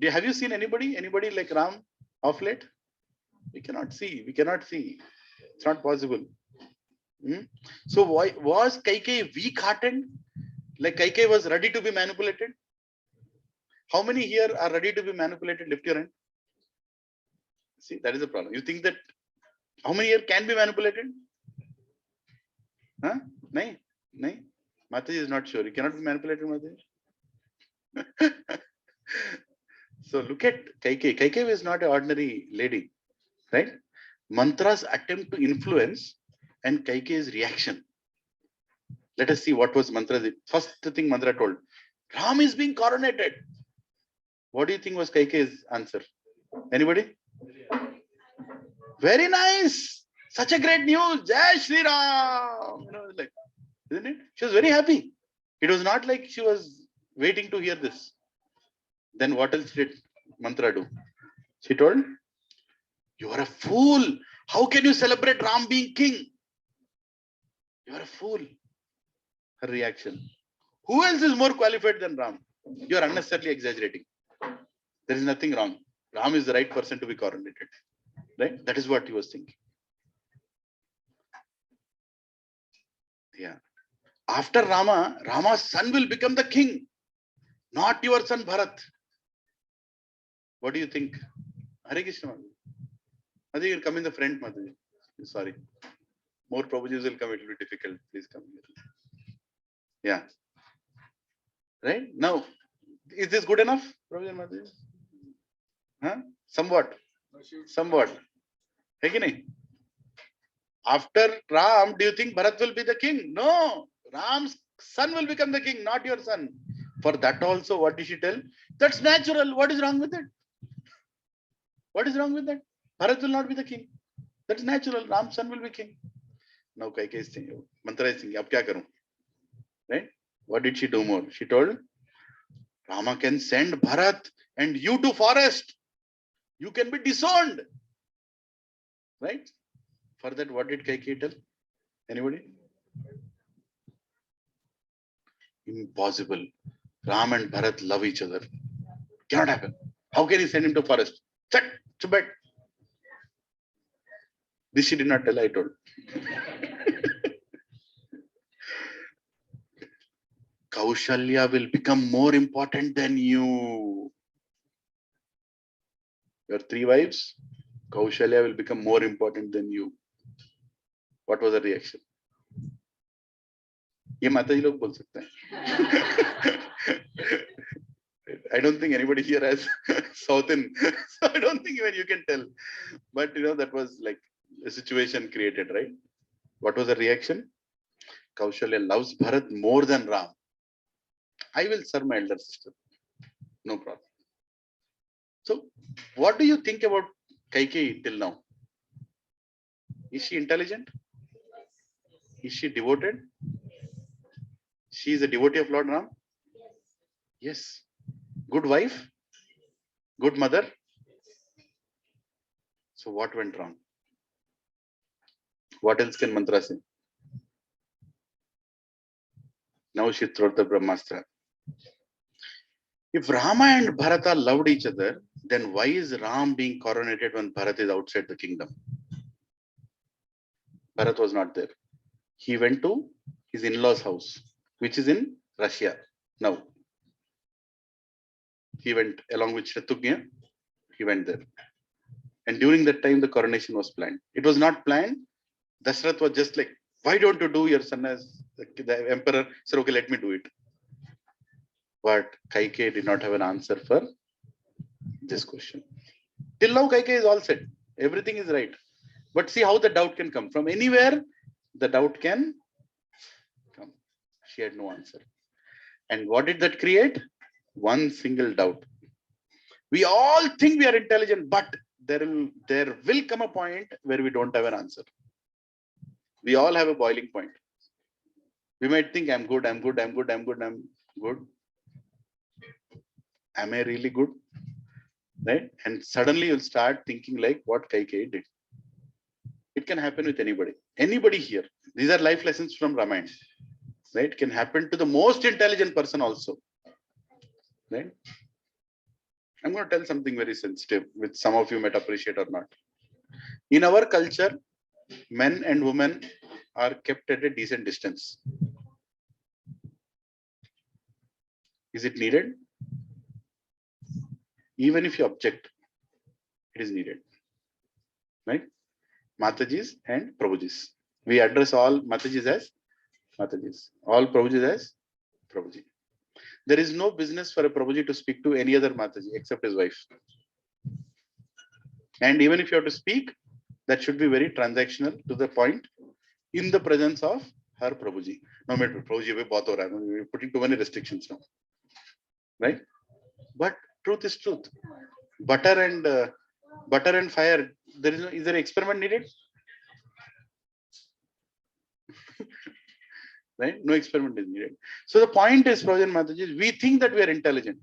have you seen anybody like Ram of late? We cannot see. It's not possible. So why was Kaikeyi weak-hearted? Like Kaikeyi was ready to be manipulated? How many here are ready to be manipulated? Lift your hand. See, that is the problem. You think that how many here can be manipulated? Huh? Nahi? Mataji is not sure. You cannot be manipulated, Mataji. So look at Kaikeyi. Kaikeyi is not an ordinary lady, right? Mantra's attempt to influence and Kaikeyi's reaction. Let us see what was Mantra's first thing Mantra told. Ram is being coronated. What do you think was Kaikeyi's answer? Anybody? Very nice. Such a great news. Jai Shri Ram. Like, isn't it? She was very happy. It was not like she was waiting to hear this. Then what else did Mantra do? She told, "You are a fool. How can you celebrate Ram being king? You are a fool." Her reaction. Who else is more qualified than Ram? You are unnecessarily exaggerating. There is nothing wrong. Ram is the right person to be coronated. Right? That is what he was thinking. Yeah. After Rama's son will become the king, not your son Bharat. What do you think? Hare Krishna. I think you'll come in the front, Mataji. Sorry. More Prabhujis will come. It will be difficult. Please come here. Yeah. Right? Now, is this good enough, Prabhuji and Mataji? Huh? Somewhat. Hey, after Ram, do you think Bharat will be the king? No. Ram's son will become the king, not your son. For that also, what did she tell? That's natural. What is wrong with it? What is wrong with that? Bharat will not be the king. That's natural. Ram's son will be king. Now Kaikeyi is thinking, Mantra is thinking, ab kya karu? Right? What did she do more? She told, Rama can send Bharat and you to forest. You can be disowned. Right? For that, what did Kaikeyi tell? Anybody? Impossible. Ram and Bharat love each other. Cannot happen. How can he send him to forest? Check. Chubet. This she did not tell, I told. Kaushalya will become more important than you. Your 3 wives, Kaushalya will become more important than you. What was the reaction? ये माताजी लोग बोल सकते हैं. I don't think anybody here has Southern, so I don't think even you can tell. But that was like a situation created, right? What was the reaction? Kaushalya loves Bharat more than Ram. I will serve my elder sister. No problem. So what do you think about Kaikeyi till now? Is she intelligent? Is she devoted? She is a devotee of Lord Ram? Yes. Good wife? Good mother? So what went wrong? What else can Mantra say? Now she throws the Brahmastra. If Rama and Bharata loved each other, then why is Ram being coronated when Bharat is outside the kingdom? Bharat was not there. He went to his in-laws' house, which is in Russia now. He went along with Shatrughna. He went there. And during that time, the coronation was planned. It was not planned. Dashrath was just like, why don't you do your son as the emperor? Said, okay, let me do it. But Kaikeyi did not have an answer for this question. Till now, Kaikeyi is all set. Everything is right. But see how the doubt can come. From anywhere, the doubt can come. She had no answer. And what did that create? One single doubt. We all think we are intelligent, but there will come a point where we don't have an answer. We all have a boiling point. We might think I'm good. Am I really good? Right? And suddenly you'll start thinking like what Kaikeyi did. It can happen with anybody. Anybody here. These are life lessons from Ramayana. Right? Can happen to the most intelligent person also. Right? I'm going to tell something very sensitive, which some of you might appreciate or not. In our culture, men and women are kept at a decent distance. Is it needed? Even if you object, it is needed. Right? Matajis and Prabhujis. We address all Matajis as Matajis, all Prabhujis as Prabhuji. There is no business for a Prabhuji to speak to any other Mataji except his wife. And even if you have to speak, that should be very transactional to the point in the presence of her Prabhuji. No matter Prabhuji, we're putting too many restrictions now. Right? But truth is truth. Butter and fire, is there an experiment needed? Right? No experiment is needed. So the point is, Prabhuji and Mataji, we think that we are intelligent.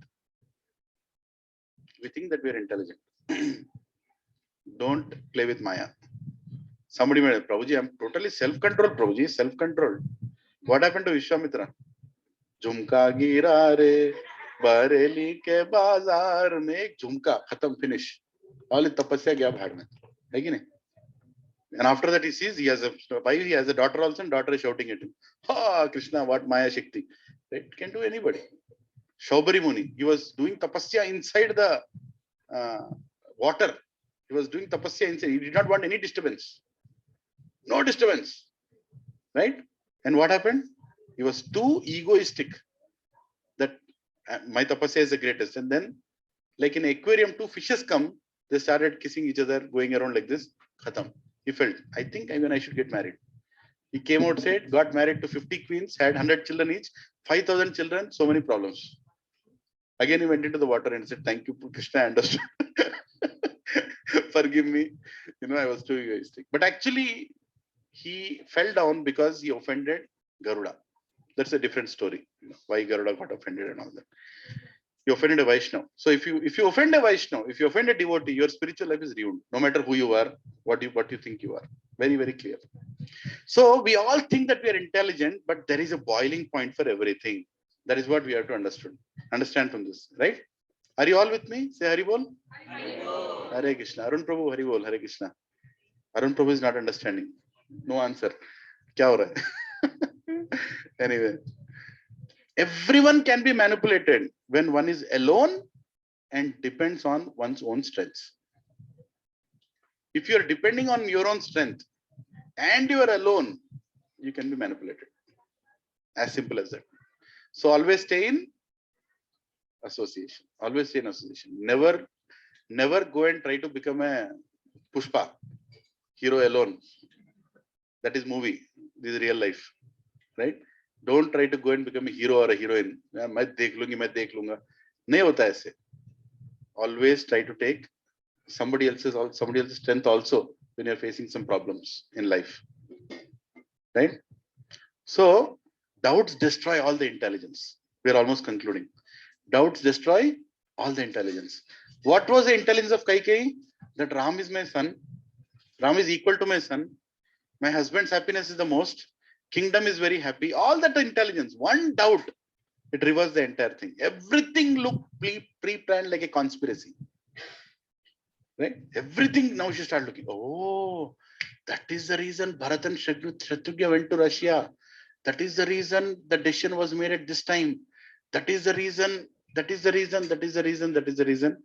We think that we are intelligent. Don't play with Maya. Somebody made Prabhuji, I'm totally self-controlled, Prabhuji, self-controlled. What happened to Vishwamitra? Jhumka gira re, Bareli ke bazaar mein jhumka, khatam, finish. All is tapasya gaya bhag mein. Hai ki nahi? And after that, he sees he has a wife, he has a daughter also, and daughter is shouting at him. Ha, Krishna, what Maya Shakti. Right? Can do anybody. Shaubari Muni, he was doing tapasya inside the water. He was doing tapasya inside. He did not want any disturbance. No disturbance. Right? And what happened? He was too egoistic that my tapasya is the greatest. And then, like in an aquarium, two fishes come, they started kissing each other, going around like this. Khatam. He felt, I think even I should get married. He came outside, got married to 50 queens, had 100 children each, 5,000 children, so many problems. Again, he went into the water and said, thank you, Krishna, I understood. Forgive me. I was too egoistic. But actually, he fell down because he offended Garuda. That's a different story. Why Garuda got offended and all that. You offended a Vaishnava. So if you offend a Vaishnava, if you offend a devotee, your spiritual life is ruined. No matter who you are, what you think you are. Very, very clear. So we all think that we are intelligent, but there is a boiling point for everything. That is what we have to understand from this, right? Are you all with me? Say Hari Bol. Hari Bol. Hare Krishna. Arun Prabhu, Hari Bol, Hare Krishna. Arun Prabhu is not understanding. No answer. Kya ho raha hai? Anyway. Everyone can be manipulated when one is alone and depends on one's own strengths. If you are depending on your own strength and you are alone, you can be manipulated. As simple as that. So always stay in association. Always stay in association. Never go and try to become a Pushpa, hero alone. That is movie. This is real life. Right? Don't try to go and become a hero or a heroine. मैं देख लूंगी, मैं देख लूंगा. नहीं होता ऐसे. Always try to take somebody else's strength also when you're facing some problems in life. Right? So doubts destroy all the intelligence. We're almost concluding. Doubts destroy all the intelligence. What was the intelligence of Kaikeyi? That Ram is my son. Ram is equal to my son. My husband's happiness is the most. Kingdom is very happy. All that intelligence. One doubt, it reversed the entire thing. Everything looked pre-planned like a conspiracy. Right? Everything now she started looking. Oh, that is the reason Bharat and Shatrugya went to Russia. That is the reason the decision was made at this time. That is the reason. That is the reason. That is the reason. That is the reason.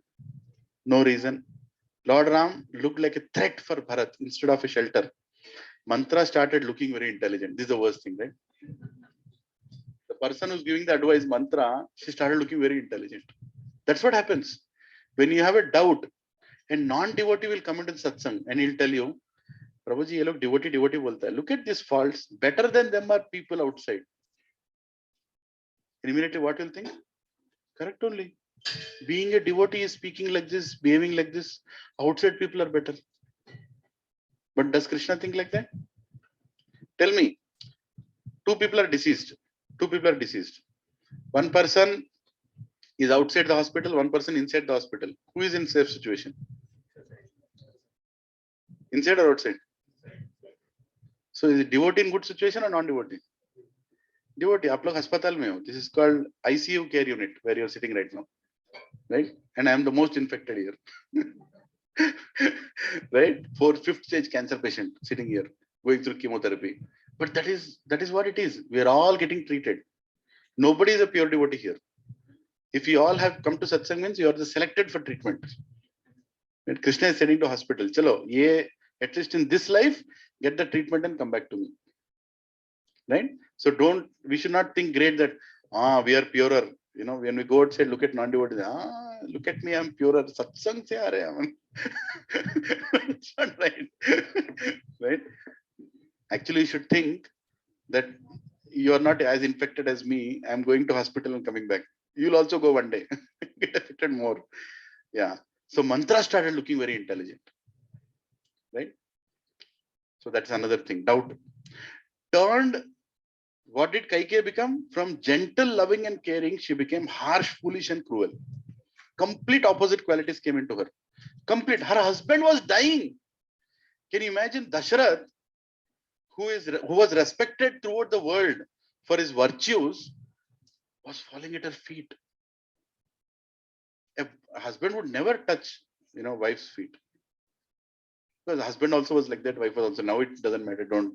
No reason. Lord Ram looked like a threat for Bharat instead of a shelter. Mantra started looking very intelligent. This is the worst thing, right? The person who's giving the advice, mantra, she started looking very intelligent. That's what happens. When you have a doubt, a non-devotee will come into the satsang and he'll tell you, Prabhuji, ye log devotee bolta hai. Look at these faults. Better than them are people outside. And immediately what you'll think? Correct only. Being a devotee is speaking like this, behaving like this. Outside people are better. But does Krishna think like that? Tell me, two people are deceased. One person is outside the hospital, one person inside the hospital. Who is in safe situation? Inside or outside? So is it devotee in good situation or non-devotee? Devotee. आप लोग hospital में हो. This is called ICU care unit where you are sitting right now. Right? And I am the most infected here. Right? 5th stage cancer patient sitting here, going through chemotherapy. But that is what it is. We are all getting treated. Nobody is a pure devotee here. If you all have come to satsang means you are the selected for treatment. And Krishna is sending to hospital. Chalo, ye, at least in this life, get the treatment and come back to me. Right? So we should not think great that we are purer. You know, when we go outside, look at non-devotees. Look at me, I'm purer. Satsang se aa rahe. It's not right. Right? Actually, you should think that you are not as infected as me. I'm going to hospital and coming back. You'll also go one day. Get affected more. Yeah. So mantra started looking very intelligent. Right? So that's another thing. Doubt. Turned. What did Kaikeyi become? From gentle, loving and caring, she became harsh, foolish and cruel. Complete opposite qualities came into her. Complete. Her husband was dying. Can you imagine Dasharath, who was respected throughout the world for his virtues, was falling at her feet. A husband would never touch, wife's feet. Because the husband also was like that, wife was also. Now it doesn't matter. Don't.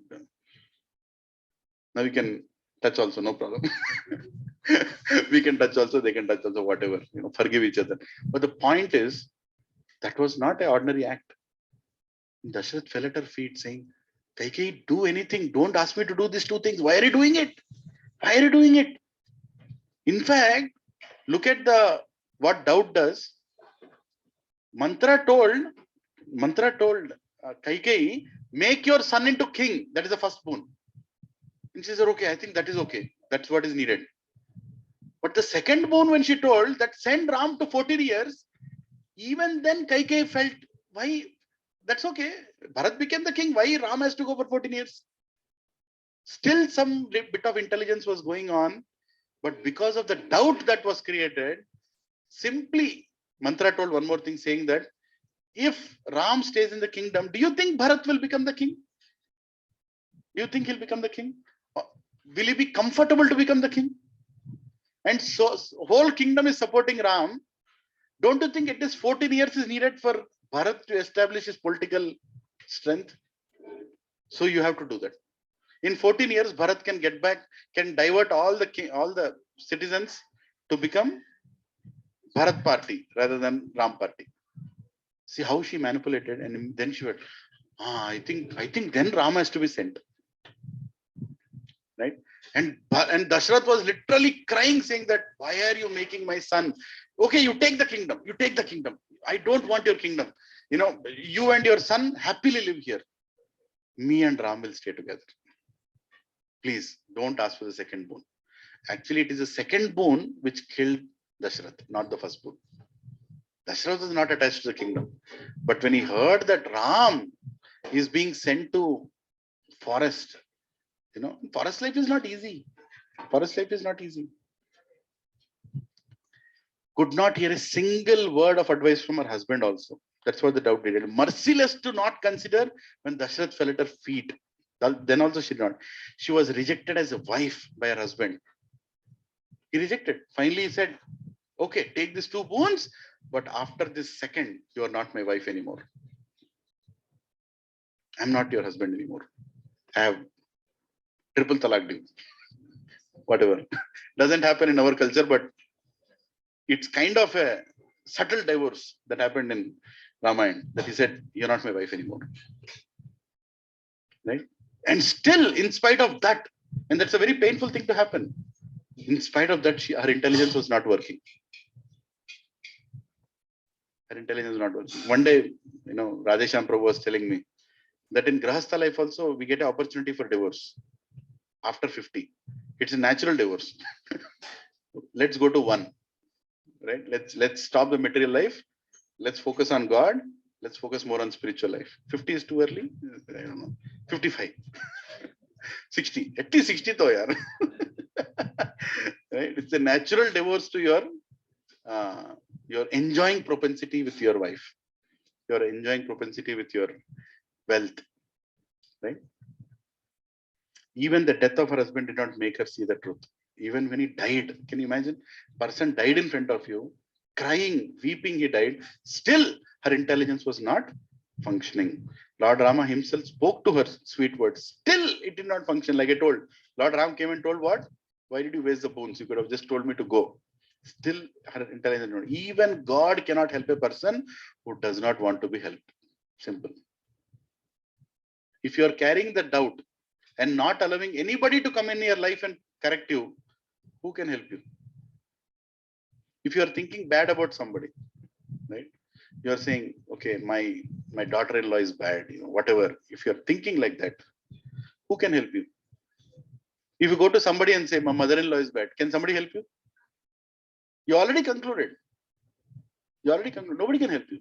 Now we can touch also, no problem. We can touch also, they can touch also, whatever, forgive each other. But the point is, that was not an ordinary act. Dasharath fell at her feet saying, Kaikeyi, do anything. Don't ask me to do these two things. Why are you doing it? Why are you doing it? In fact, look at what doubt does. Mantra told Kaikeyi, make your son into king. That is the first boon. And she said, okay, I think that is okay. That's what is needed. But the second boon, when she told that send Ram to 14 years, even then Kaikeyi felt, why? That's okay. Bharat became the king. Why Ram has to go for 14 years? Still some bit of intelligence was going on. But because of the doubt that was created, simply mantra told one more thing saying that if Ram stays in the kingdom, do you think Bharat will become the king? Do you think he'll become the king? Will he be comfortable to become the king? And so whole kingdom is supporting Ram. Don't you think at least 14 years is needed for Bharat to establish his political strength? So you have to do that. In 14 years, Bharat can get back, can divert all the citizens to become Bharat party rather than Ram party. See how she manipulated, and then she went, I think then Ram has to be sent. Right? And Dasharath was literally crying, saying that, why are you making my son? Okay, you take the kingdom. You take the kingdom. I don't want your kingdom. You and your son happily live here. Me and Ram will stay together. Please don't ask for the second boon. Actually, it is the second boon which killed Dashrath, not the first boon. Dashrath was not attached to the kingdom. But when he heard that Ram is being sent to forest, forest life is not easy. Forest life is not easy. Could not hear a single word of advice from her husband also. That's what the doubt did. Merciless to not consider when Dashrath fell at her feet. Then also she did not. She was rejected as a wife by her husband. He rejected. Finally he said, okay, take these two boons, but after this second, you are not my wife anymore. I'm not your husband anymore. I have triple talaq due. Whatever. Doesn't happen in our culture, but it's kind of a subtle divorce that happened in Ramayana, that he said, you're not my wife anymore. Right? And still, in spite of that, and that's a very painful thing to happen. In spite of that, her intelligence was not working. Her intelligence was not working. One day, Radhesham Prabhu was telling me that in Grahastha life also, we get an opportunity for divorce after 50. It's a natural divorce. Let's go to one. Right? Let's stop the material life. Let's focus on God. Let's focus more on spiritual life. 50 is too early. I don't know. 55. 60. At least 60 though, yaar. Right? It's a natural divorce to your enjoying propensity with your wife. Your enjoying propensity with your wealth. Right? Even the death of her husband did not make her see the truth. Even when he died, can you imagine? Person died in front of you, crying, weeping, he died. Still, her intelligence was not functioning. Lord Rama himself spoke to her sweet words. Still, it did not function like I told. Lord Ram came and told what? Why did you waste the boons? You could have just told me to go. Still, her intelligence not. Even God cannot help a person who does not want to be helped. Simple. If you are carrying the doubt and not allowing anybody to come in your life and correct you, who can help you? If you are thinking bad about somebody, right? You are saying, okay, my daughter-in-law is bad, whatever. If you are thinking like that, who can help you? If you go to somebody and say, my mother-in-law is bad, can somebody help you? You already concluded. Nobody can help you,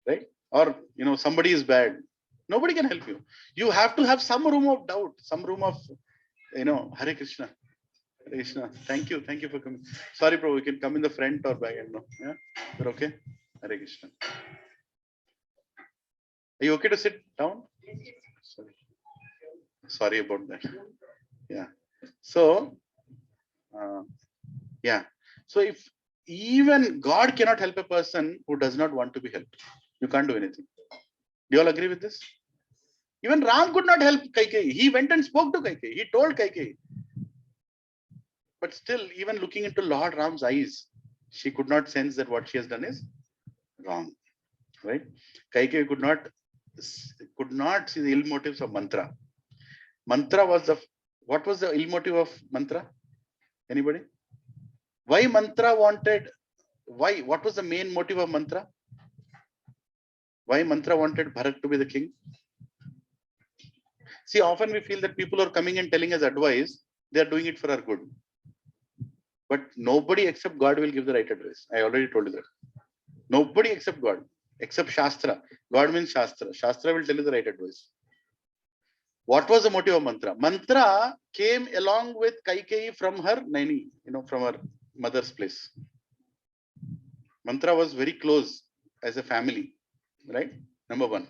right? Or somebody is bad. Nobody can help you. You have to have some room of doubt, some room of, Hare Krishna. Krishna, thank you for coming. Sorry, bro, you can come in the front or back end. No, yeah, you're okay. Hare Krishna. Are you okay to sit down? Sorry about that. Yeah. So, yeah. So if even God cannot help a person who does not want to be helped, you can't do anything. Do you all agree with this? Even Ram could not help Kaikeyi. He went and spoke to Kaikeyi. He told Kaikeyi. But still, even looking into Lord Ram's eyes, she could not sense that what she has done is wrong. Right? Kaikeyi could not see the ill motives of mantra. Mantra was what was the ill motive of mantra? Anybody? Why mantra wanted? What was the main motive of mantra? Why mantra wanted Bharat to be the king? See, often we feel that people are coming and telling us advice. They are doing it for our good. But nobody except God will give the right advice. I already told you that. Nobody except God, except Shastra. God means Shastra. Shastra will tell you the right advice. What was the motive of mantra? Mantra came along with Kaikeyi from her Naini, from her mother's place. Mantra was very close as a family, right? Number one.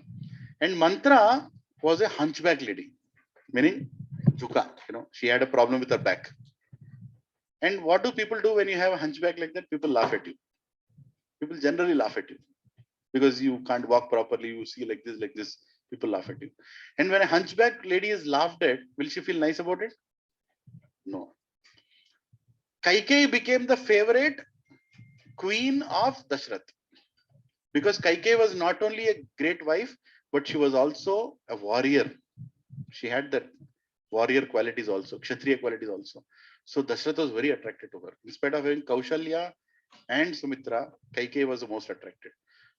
And mantra was a hunchback lady, meaning Juka, she had a problem with her back. And what do people do when you have a hunchback like that? People laugh at you. People generally laugh at you because you can't walk properly. You see like this, people laugh at you. And when a hunchback lady is laughed at, will she feel nice about it? No. Kaikeyi became the favorite queen of Dashrath because Kaikeyi was not only a great wife, but she was also a warrior. She had the warrior qualities also, Kshatriya qualities also. So Dashrath was very attracted to her. In spite of having Kaushalya and Sumitra, Kaikeyi was the most attracted.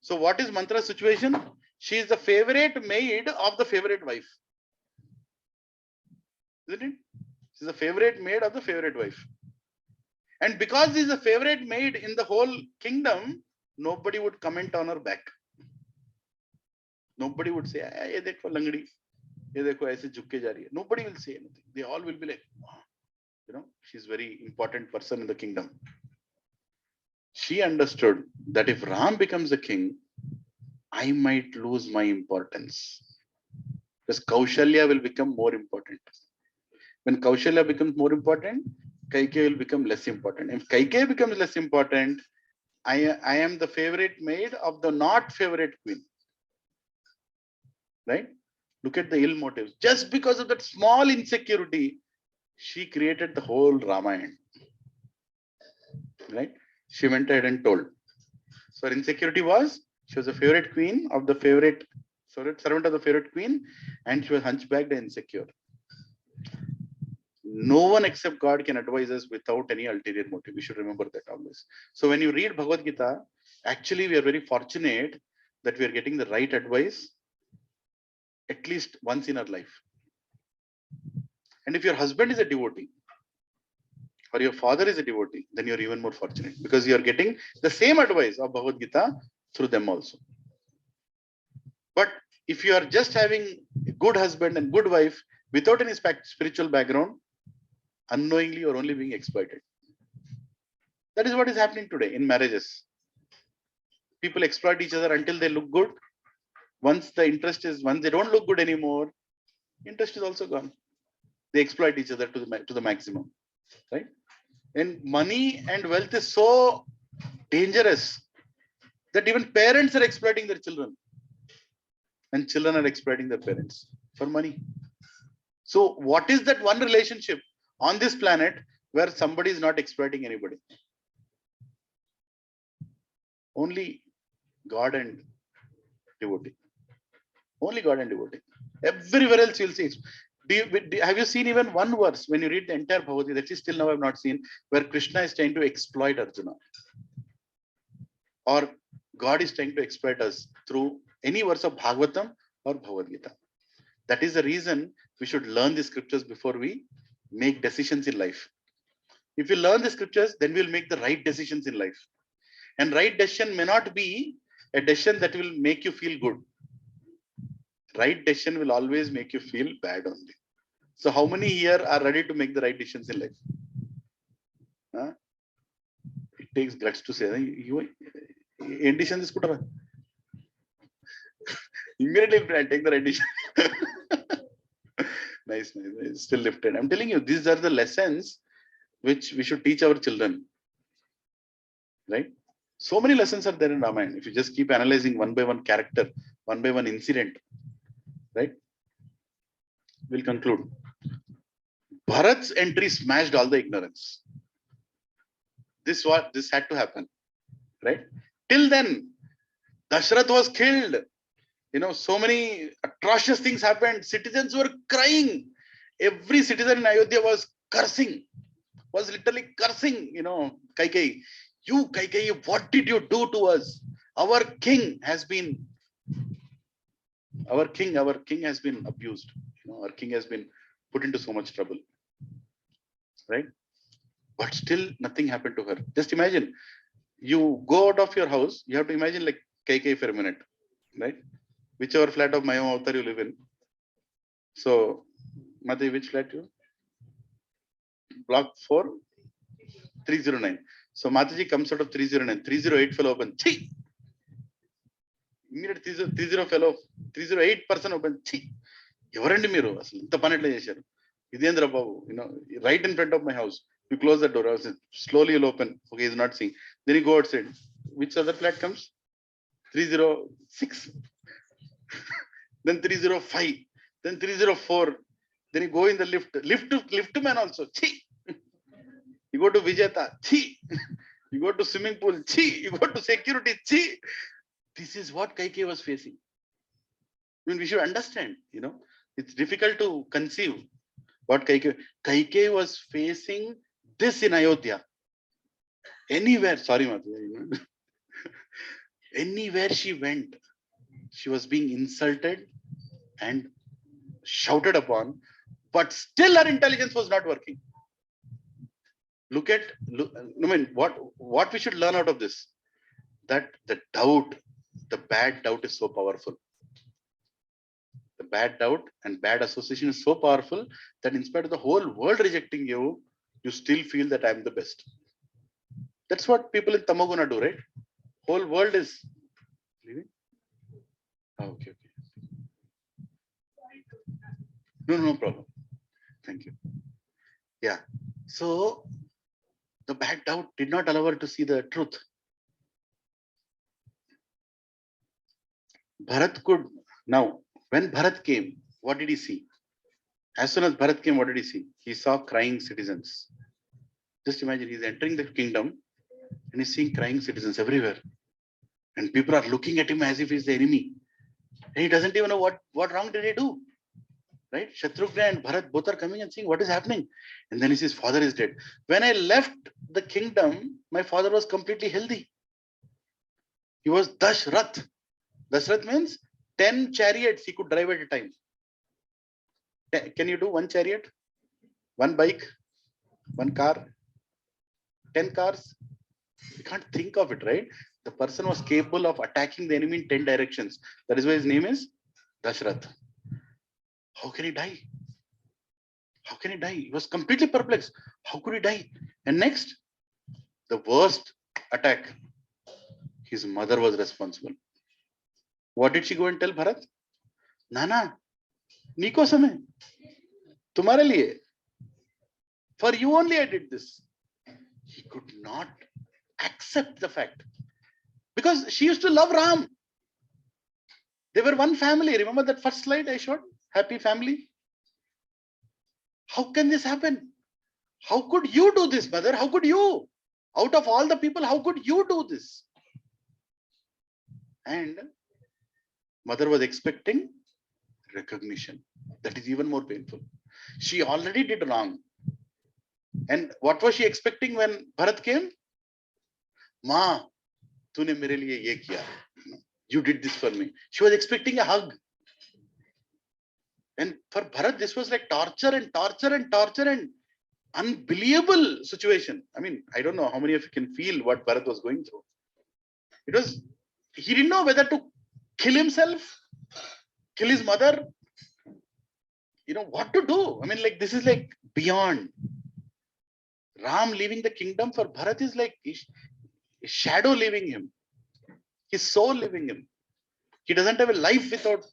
So what is Mantra's situation? She is the favorite maid of the favorite wife. isn't it? She's the favorite maid of the favorite wife. And because she's a favorite maid in the whole kingdom, nobody would comment on her back. Nobody would say, "Ye dekho langdi, ye dekho aise jhuk ke ja rahi hai." Nobody will say anything. They all will be like, "Oh, she's very important person in the kingdom." She understood that if Ram becomes a king, I might lose my importance. Because Kaushalya will become more important. When Kaushalya becomes more important, Kaikeyi will become less important. If Kaikeyi becomes less important, I am the favorite maid of the not favorite queen. Right? Look at the ill motives. Just because of that small insecurity, she created the whole Ramayana. Right? She went ahead and told. So her insecurity was, she was a favorite queen of the favorite servant of the favorite queen, and she was hunchbacked and insecure. No one except God can advise us without any ulterior motive. We should remember that always. So when you read Bhagavad Gita, actually we are very fortunate that we are getting the right advice at least once in our life. And if your husband is a devotee or your father is a devotee, then you're even more fortunate because you are getting the same advice of Bhagavad Gita through them also. But if you are just having a good husband and good wife without any spiritual background, unknowingly you're only being exploited. That is what is happening today in marriages. People exploit each other until they look good. Once they don't look good anymore, interest is also gone. They exploit each other to the maximum, right? And money and wealth is so dangerous that even parents are exploiting their children, and children are exploiting their parents for money. So what is that one relationship on this planet where somebody is not exploiting anybody? Only God and devotee. Only God and devotee. Everywhere else you'll see. Have you seen even one verse when you read the entire Bhagavad Gita? That is still now I've not seen, where Krishna is trying to exploit Arjuna, or God is trying to exploit us through any verse of Bhagavatam or Bhagavad Gita. That is the reason we should learn the scriptures before we make decisions in life. If we learn the scriptures, then we'll make the right decisions in life. And right decision may not be a decision that will make you feel good. Right decision will always make you feel bad only. So how many here are ready to make the right decisions in life? Huh? It takes guts to say, you decision is good. Immediately I take the right decision. Nice. Still lifted. I'm telling you, these are the lessons which we should teach our children. Right? So many lessons are there in Ramayana. If you just keep analyzing one by one character, one by one incident, right? We'll conclude. Bharat's entry smashed all the ignorance. This had to happen, right? Till then, Dashrath was killed. So many atrocious things happened. Citizens were crying. Every citizen in Ayodhya was cursing, was literally cursing, Kaikeyi. You, Kaikeyi, what did you do to us? Our king has been abused. Our king has been put into so much trouble, right? But still nothing happened to her. Just imagine, you go out of your house, you have to imagine like Kaikeyi for a minute, right? Whichever flat of Mayam Avatar you live in. So, Mati, which flat you? Block 4, 309. So Mataji comes out of 309. 308 fell open. Chi! Immediate 30 fell off. 308 person open. Chi! Evarandi Miru. Inta panetla chesharu. Idendra Babu, right in front of my house. You close the door. Slowly you'll open. Okay, he's not seeing. Then you go outside. Which other flat comes? 306. Then 305. Then 304. Then you go in the lift. Lift man also. Chi! You go to Vijayata. Chi! You go to swimming pool. Chi! You go to security. Chi! This is what Kaikeyi was facing. I mean, we should understand, it's difficult to conceive what Kaikeyi was facing this in Ayodhya. Anywhere, sorry, Mataji, anywhere she went, she was being insulted and shouted upon but still her intelligence was not working. I mean, what we should learn out of this? That the bad doubt is so powerful. The bad doubt and bad association is so powerful that in spite of the whole world rejecting you, you still feel that I'm the best. That's what people in Tamoguna do, right? Whole world is leaving. Oh, okay. No problem. Thank you. Yeah. So the bad doubt did not allow her to see the truth. Bharat could. Now, when Bharat came, what did he see? As soon as Bharat came, what did he see? He saw crying citizens. Just imagine, he's entering the kingdom and he's seeing crying citizens everywhere. And people are looking at him as if he's the enemy. And he doesn't even know what wrong did he do. Right? Shatrugna and Bharat both are coming and saying, what is happening? And then he says, father is dead. When I left the kingdom, my father was completely healthy. He was Dashrath. Dashrath means 10 chariots he could drive at a time. Can you do one chariot? One bike? One car? 10 cars? You can't think of it, right? The person was capable of attacking the enemy in 10 directions. That is why his name is Dashrath. How can he die? How can he die? He was completely perplexed. How could he die? And next, the worst attack. His mother was responsible. What did she go and tell Bharat? Nana, Niko samay, tumhare liye. For you only I did this. He could not accept the fact. Because she used to love Ram. They were one family. Remember that first slide I showed? Happy family. How can this happen? How could you do this, mother? How could you? Out of all the people, how could you do this? And mother was expecting recognition. That is even more painful. She already did wrong. And what was she expecting when Bharat came? Ma, tune mere liye ye kiya. You did this for me. She was expecting a hug. And for Bharat, this was like torture and unbelievable situation. I mean, I don't know how many of you can feel what Bharat was going through. It was, he didn't know whether to kill himself, kill his mother, what to do. I mean, like, this is like beyond. Ram leaving the kingdom for Bharat is like his shadow leaving him, his soul leaving him. He doesn't have a life without.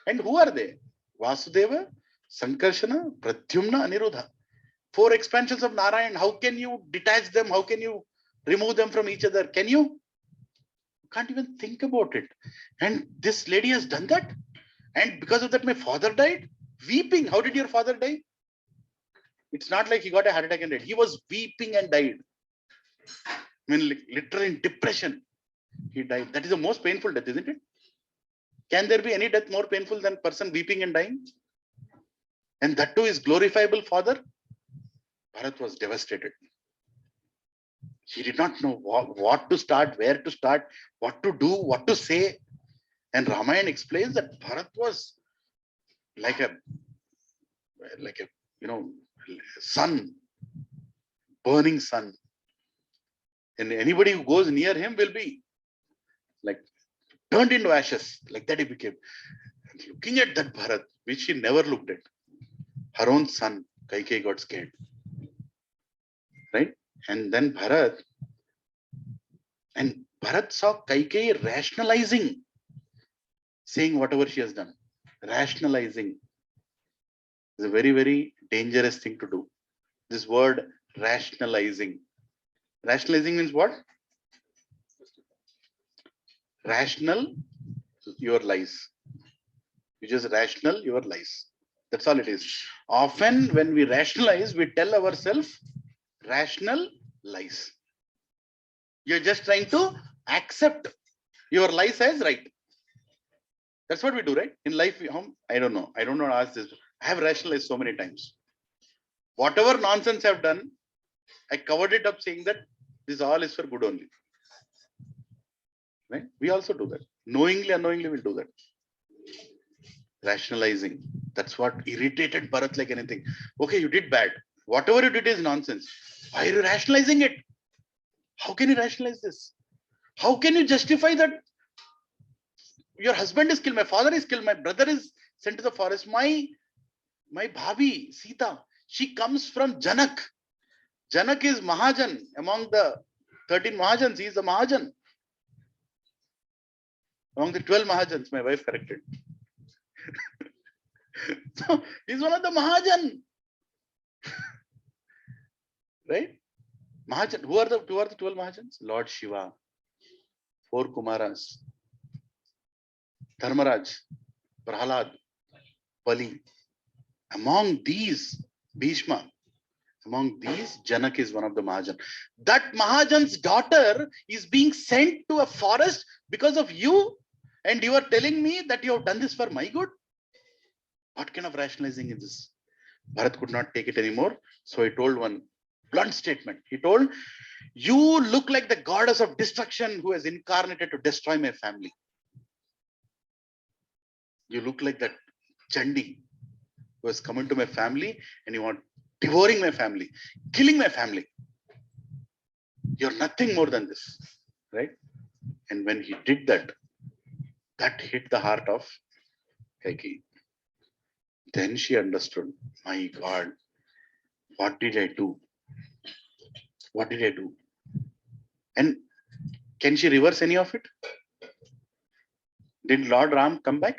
And who are they? Vasudeva, Sankarshana, Pradyumna, Aniruddha. 4 expansions of Narayan. How can you detach them? How can you remove them from each other? Can you? You can't even think about it. And this lady has done that. And because of that, my father died. Weeping. How did your father die? It's not like he got a heart attack and died. He was weeping and died. I mean, literally in depression. He died. That is the most painful death, isn't it? Can there be any death more painful than person weeping and dying? And that too is glorifiable father. Bharat was devastated. He did not know what to start, where to start, what to do, what to say. And Ramayana explains that Bharat was like a sun, burning sun. And anybody who goes near him will be like turned into ashes. Like that he became. And looking at that Bharat, which he never looked at, her own son, Kaikeyi, got scared. Right? And then Bharat saw Kaikeyi rationalizing, saying whatever she has done. Rationalizing is a very, very dangerous thing to do. This word rationalizing. Rationalizing means what? Rational your lies. You just rational your lies. That's all it is. Often when we rationalize, we tell ourselves rational lies. You're just trying to accept your lies as right. That's what we do, right? In life, I don't know. I don't know how to ask this. I have rationalized so many times. Whatever nonsense I've done, I covered it up saying that this all is for good only. Right? We also do that. Knowingly, unknowingly, we'll do that. Rationalizing. That's what irritated Bharat like anything. Okay, you did bad. Whatever you did is nonsense. Why are you rationalizing it? How can you rationalize this? How can you justify that your husband is killed, my father is killed, my brother is sent to the forest, my bhabi, Sita, she comes from Janak. Janak is Mahajan. Among the 13 Mahajans, he is a Mahajan. Among the 12 Mahajans, my wife corrected. So he's one of the Mahajan. Right? Mahajan. Who are the 12 Mahajans? Lord Shiva, 4 Kumaras, Dharmaraj, Prahalad, Bali. Among these, Bhishma, among these, Janak is one of the Mahajan. That Mahajan's daughter is being sent to a forest because of you, and you are telling me that you have done this for my good? What kind of rationalizing is this? Bharat could not take it anymore, so he told one blunt statement. He told, you look like the goddess of destruction who has incarnated to destroy my family. You look like that Chandi who has come into my family and you want devouring my family, killing my family. You're nothing more than this, right? And when he did that, that hit the heart of Kaikeyi. Then she understood, my God, what did I do? What did I do? And can she reverse any of it? Did Lord Ram come back?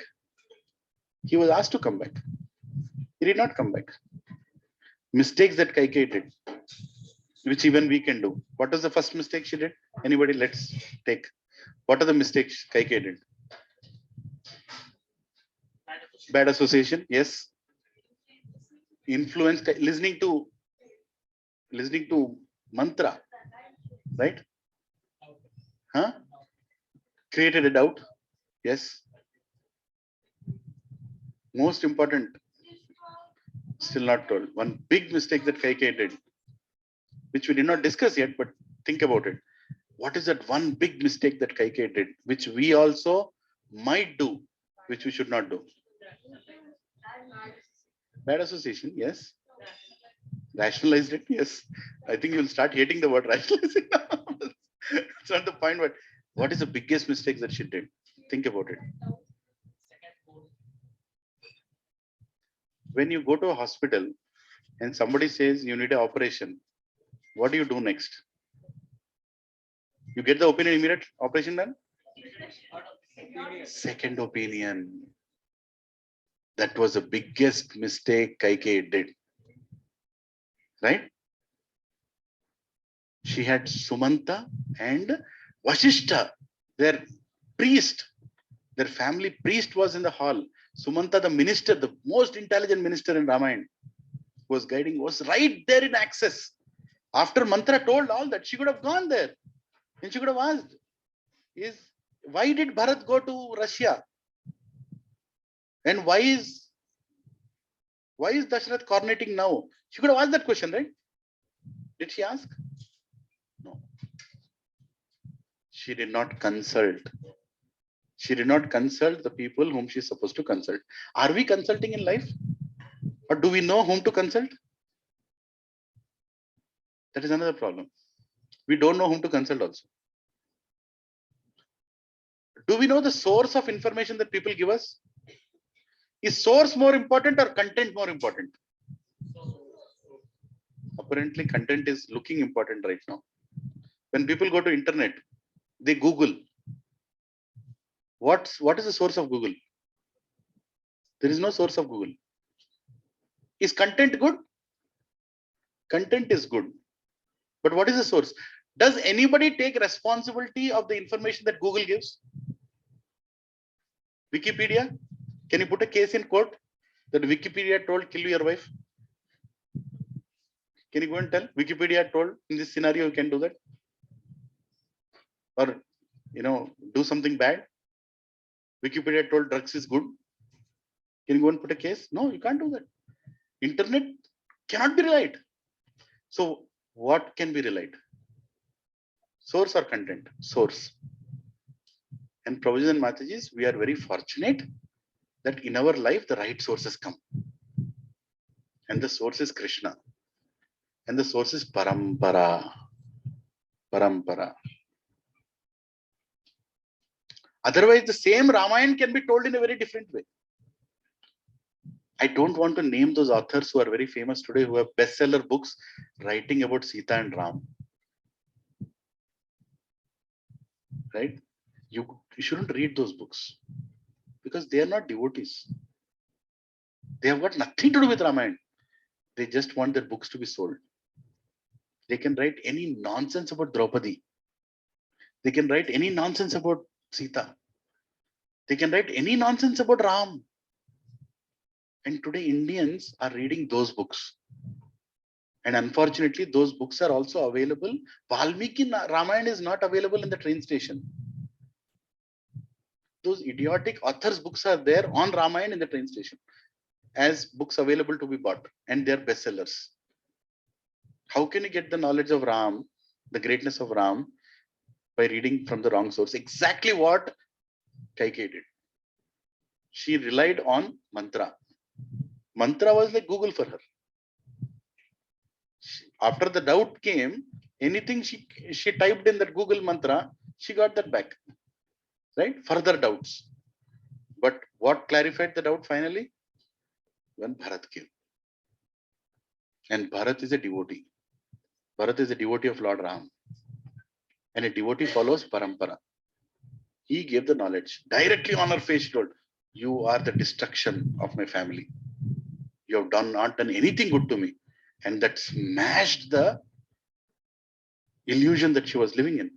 He was asked to come back. He did not come back. Mistakes that Kaikeyi did, which even we can do. What was the first mistake she did? Anybody? Let's take. What are the mistakes Kaikeyi did? Bad association, yes. Influence, listening to mantra, right? Huh? Created a doubt, yes. Most important, still not told. One big mistake that Kaikeyi did, which we did not discuss yet, but think about it. What is that one big mistake that Kaikeyi did, which we also might do, which we should not do? Bad association, yes. Rationalized it, yes. I think you'll start hating the word rationalizing now. It's not the point, but what is the biggest mistake that she did? Think about it. When you go to a hospital and somebody says you need an operation, what do you do next? You get the opinion immediate, operation done? Second opinion. That was the biggest mistake Kaikeyi did. Right? She had Sumanta and Vashishta, their priest, their family priest was in the hall. Sumanta, the minister, the most intelligent minister in Ramayana, was guiding, was right there in access. After Mantra told all that, she could have gone there and she could have asked, why did Bharat go to Russia? And why is Dashrath coronating now? She could have asked that question, right? Did she ask? No. She did not consult. She did not consult the people whom she is supposed to consult. Are we consulting in life? Or do we know whom to consult? That is another problem. We don't know whom to consult also. Do we know the source of information that people give us? Is source more important or content more important? Apparently, content is looking important right now. When people go to internet, they Google. What is the source of Google? There is no source of Google. Is content good? Content is good. But what is the source? Does anybody take responsibility of the information that Google gives? Wikipedia? Can you put a case in court that Wikipedia told kill your wife? Can you go and tell Wikipedia told in this scenario you can do that? Or do something bad? Wikipedia told drugs is good. Can you go and put a case? No, you can't do that. Internet cannot be relied. So what can be relied? Source or content? Source. And Prabhuji and Matajis, we are very fortunate that in our life, the right sources come. And the source is Krishna. And the source is Parampara. Parampara. Otherwise, the same Ramayana can be told in a very different way. I don't want to name those authors who are very famous today, who have bestseller books writing about Sita and Ram. Right? You shouldn't read those books because they are not devotees. They have got nothing to do with Ramayana. They just want their books to be sold. They can write any nonsense about Draupadi. They can write any nonsense about Sita. They can write any nonsense about Ram. And today Indians are reading those books. And unfortunately, those books are also available. Valmiki Ramayana is not available in the train station. Those idiotic authors' books are there on Ramayana in the train station as books available to be bought, and they're bestsellers. How can you get the knowledge of Ram, the greatness of Ram, by reading from the wrong source? Exactly what Kaikeyi did. She relied on mantra. Mantra was like Google for her. After the doubt came, anything she typed in that Google mantra, she got that back. Right? Further doubts. But what clarified the doubt finally? When Bharat came. And Bharat is a devotee. Bharat is a devotee of Lord Ram. And a devotee follows Parampara. He gave the knowledge. Directly on her face, she told, you are the destruction of my family. You have not done anything good to me. And that smashed the illusion that she was living in.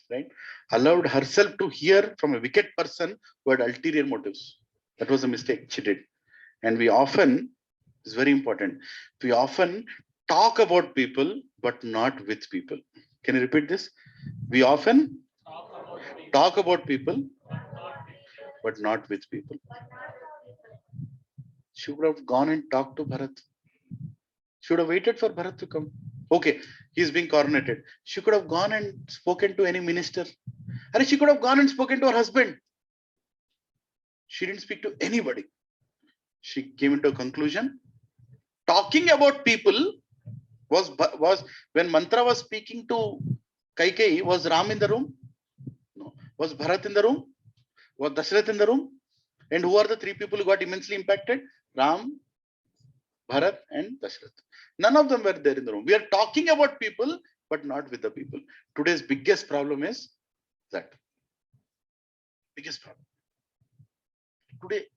Right? Allowed herself to hear from a wicked person who had ulterior motives. That was a mistake she did. And we often, it's very important, we often talk about people, but not with people. Can you repeat this? We often talk about people, but not with people. She would have gone and talked to Bharat. She would have waited for Bharat to come. Okay, he's being coronated. She could have gone and spoken to any minister. And she could have gone and spoken to her husband. She didn't speak to anybody. She came into a conclusion. Talking about people was when Mantra was speaking to Kaikeyi, was Ram in the room? No. Was Bharat in the room? Was Dashrath in the room? And who are the three people who got immensely impacted? Ram, Bharat, and Dashrath. None of them were there in the room. We are talking about people, but not with the people. Today's biggest problem is that. Biggest problem.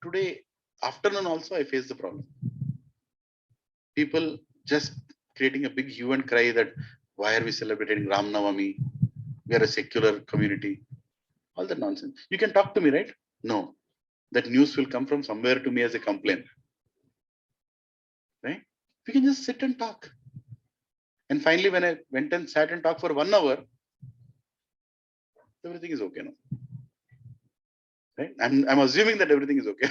Today afternoon also I face the problem. People just creating a big hue and cry that why are we celebrating Ramanavami? We are a secular community. All that nonsense. You can talk to me, right? No. That news will come from somewhere to me as a complaint. Right? We can just sit and talk. And finally, when I went and sat and talked for 1 hour, everything is okay now. Right? I'm assuming that everything is okay.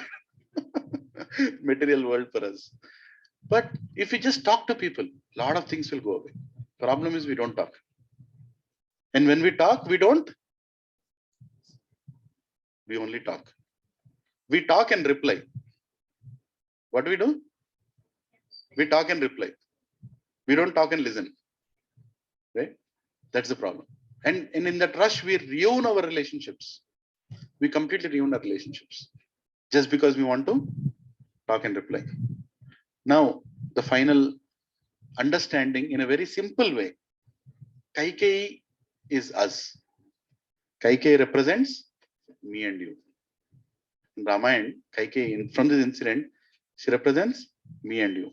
Material world for us. But if we just talk to people, a lot of things will go away. Problem is we don't talk. And when we talk, we don't. We only talk. We talk and reply. What do we do? We talk and reply. We don't talk and listen. Right? That's the problem. And in that rush, we ruin our relationships. We completely ruin our relationships. Just because we want to talk and reply. Now, the final understanding in a very simple way. Kaikeyi is us. Kaikeyi represents me and you. In Ramayana, Kaikeyi, from this incident, she represents me and you.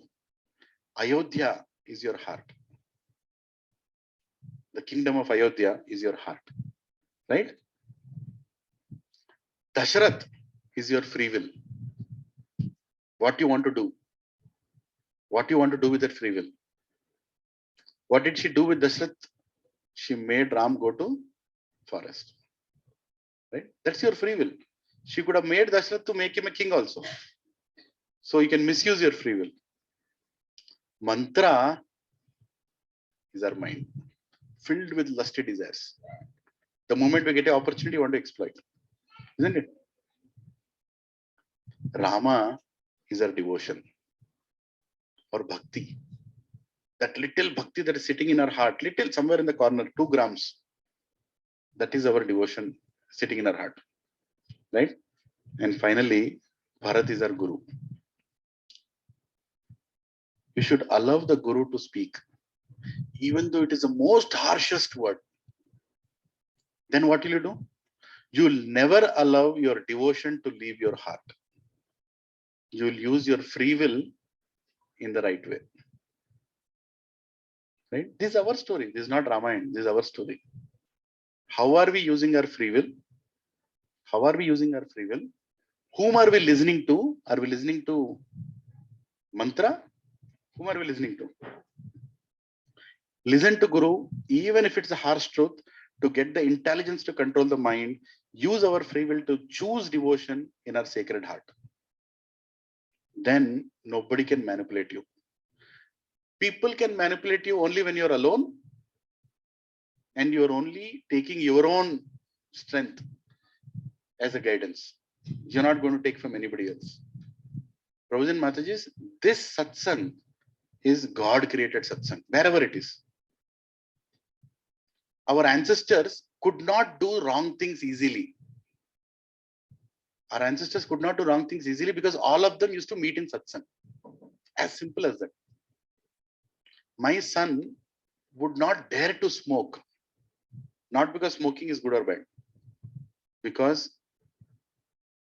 Ayodhya is your heart. The kingdom of Ayodhya is your heart. Right? Dashrath is your free will. What you want to do. What you want to do with that free will. What did she do with Dashrath? She made Ram go to forest. Right? That's your free will. She could have made Dashrath to make him a king also. So you can misuse your free will. Mantra is our mind, filled with lusty desires. The moment we get an opportunity, we want to exploit. Isn't it? Rama is our devotion or bhakti. That little bhakti that is sitting in our heart, little somewhere in the corner, 2 grams. That is our devotion sitting in our heart. Right? And finally, Bharat is our guru. You should allow the guru to speak, even though it is the most harshest word. Then what will you do? You will never allow your devotion to leave your heart. You will use your free will in the right way. Right? This is our story. This is not Ramayana. This is our story. How are we using our free will? How are we using our free will? Whom are we listening to? Are we listening to mantra? Whom are we listening to? Listen to Guru, even if it's a harsh truth, to get the intelligence to control the mind. Use our free will to choose devotion in our sacred heart. Then nobody can manipulate you. People can manipulate you only when you're alone and you're only taking your own strength as a guidance. You're not going to take from anybody else. Prabhuji and Mataji's, this satsang is God created satsang, wherever it is. Our ancestors could not do wrong things easily. Our ancestors could not do wrong things easily because all of them used to meet in satsang. As simple as that. My son would not dare to smoke. Not because smoking is good or bad. Because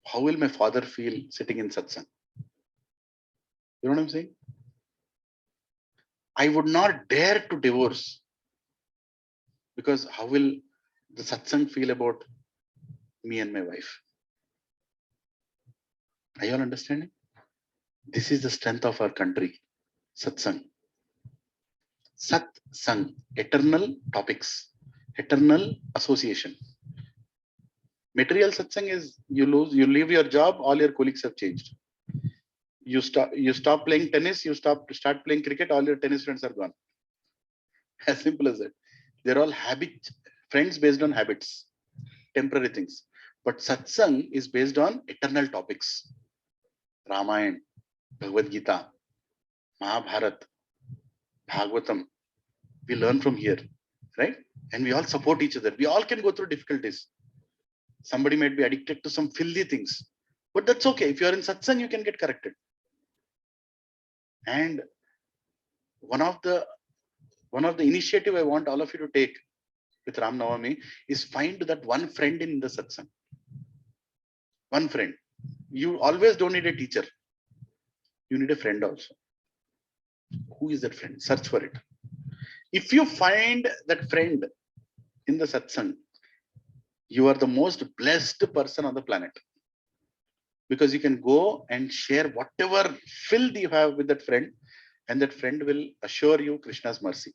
how will my father feel sitting in satsang? You know what I'm saying? I would not dare to divorce. Because how will the satsang feel about me and my wife? Are you all understanding? This is the strength of our country. Satsang. Satsang. Eternal topics. Eternal association. Material satsang is you leave your job, all your colleagues have changed. You stop playing tennis, start playing cricket, all your tennis friends are gone. As simple as that. They're all friends based on habits, temporary things. But satsang is based on eternal topics. Ramayana, Bhagavad Gita, Mahabharata, Bhagavatam. We learn from here, right? And we all support each other. We all can go through difficulties. Somebody might be addicted to some filthy things, but that's okay. If you are in satsang, you can get corrected. And one of the initiative I want all of you to take with Ramanavami is find that one friend in the satsang. One friend. You always don't need a teacher. You need a friend also. Who is that friend? Search for it. If you find that friend in the satsang, you are the most blessed person on the planet. Because you can go and share whatever filth you have with that friend, and that friend will assure you Krishna's mercy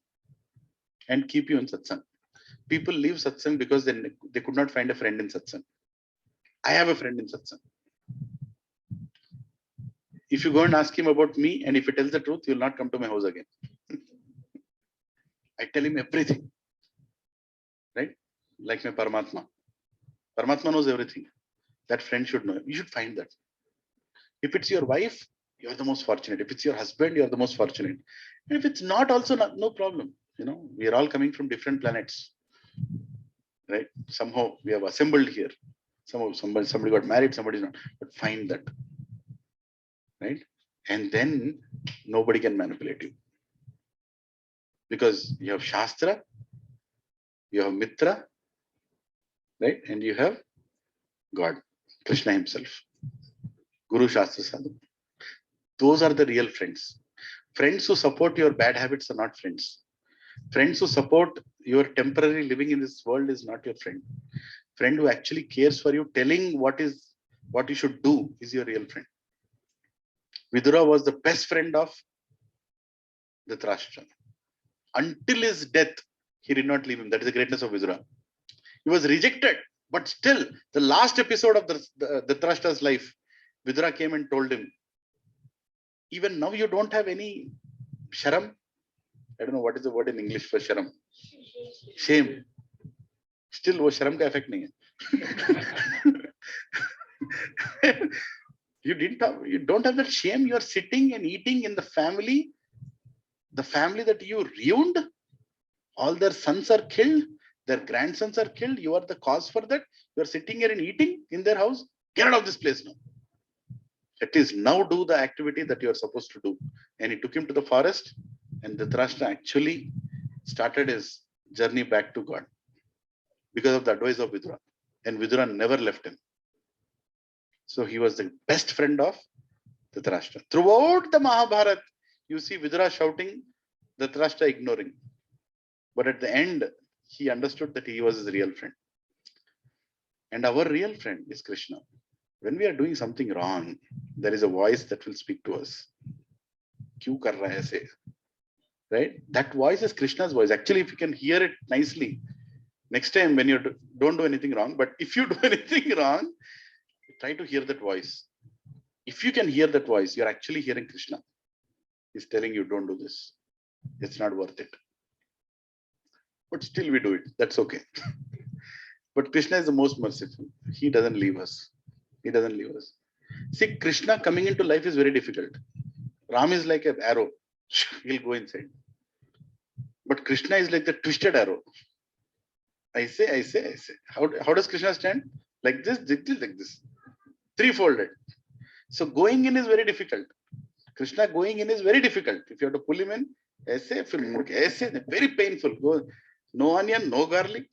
and keep you in satsang. People leave satsang because they could not find a friend in satsang. I have a friend in satsang. If you go and ask him about me, and if he tells the truth, he will not come to my house again. I tell him everything. Right? Like my Paramatma. Paramatma knows everything. That friend should know. You should find that. If it's your wife, you are the most fortunate. If it's your husband, you are the most fortunate. And if it's not, also no problem. You know, we are all coming from different planets. Right? Somehow we have assembled here. Somebody got married, somebody's not. But find that. Right? And then nobody can manipulate you. Because you have Shastra, you have Mitra, right? And you have God, Krishna himself. Guru Shastra Sadhu. Those are the real friends. Friends who support your bad habits are not friends. Friends who support your temporary living in this world is not your friend. Friend who actually cares for you, telling what you should do is your real friend. Vidura was the best friend of Dhritarashtra. Until his death, he did not leave him. That is the greatness of Vidura. He was rejected, but still, the last episode of Dhritarashtra's life, Vidura came and told him, even now you don't have any sharam. I don't know what is the word in English for sharam. Shame. Still, वो शर्म का effect नहीं है. You don't have that shame. You are sitting and eating in the family that you ruined. All their sons are killed, their grandsons are killed. You are the cause for that. You are sitting here and eating in their house. Get out of this place now. At least now do the activity that you are supposed to do. And he took him to the forest, and Dhritarashtra actually started his journey back to God because of the advice of Vidura. And Vidura never left him. So he was the best friend of Dhritarashtra. Throughout the Mahabharata, you see Vidura shouting, Dhritarashtra ignoring. But at the end, he understood that he was his real friend. And our real friend is Krishna. When we are doing something wrong, there is a voice that will speak to us. Kyun kar raha hai aise? Right? That voice is Krishna's voice. Actually, if you can hear it nicely, next time when you don't do anything wrong, but if you do anything wrong, try to hear that voice. If you can hear that voice, you're actually hearing Krishna. He's telling you, don't do this. It's not worth it. But still we do it. That's okay. But Krishna is the most merciful. He doesn't leave us. He doesn't leave us. See, Krishna coming into life is very difficult. Ram is like an arrow. He'll go inside. But Krishna is like the twisted arrow. I say. How does Krishna stand? Like this, like this. Three-folded. So going in is very difficult. Krishna going in is very difficult. If you have to pull him in, very painful. Go, no onion, no garlic.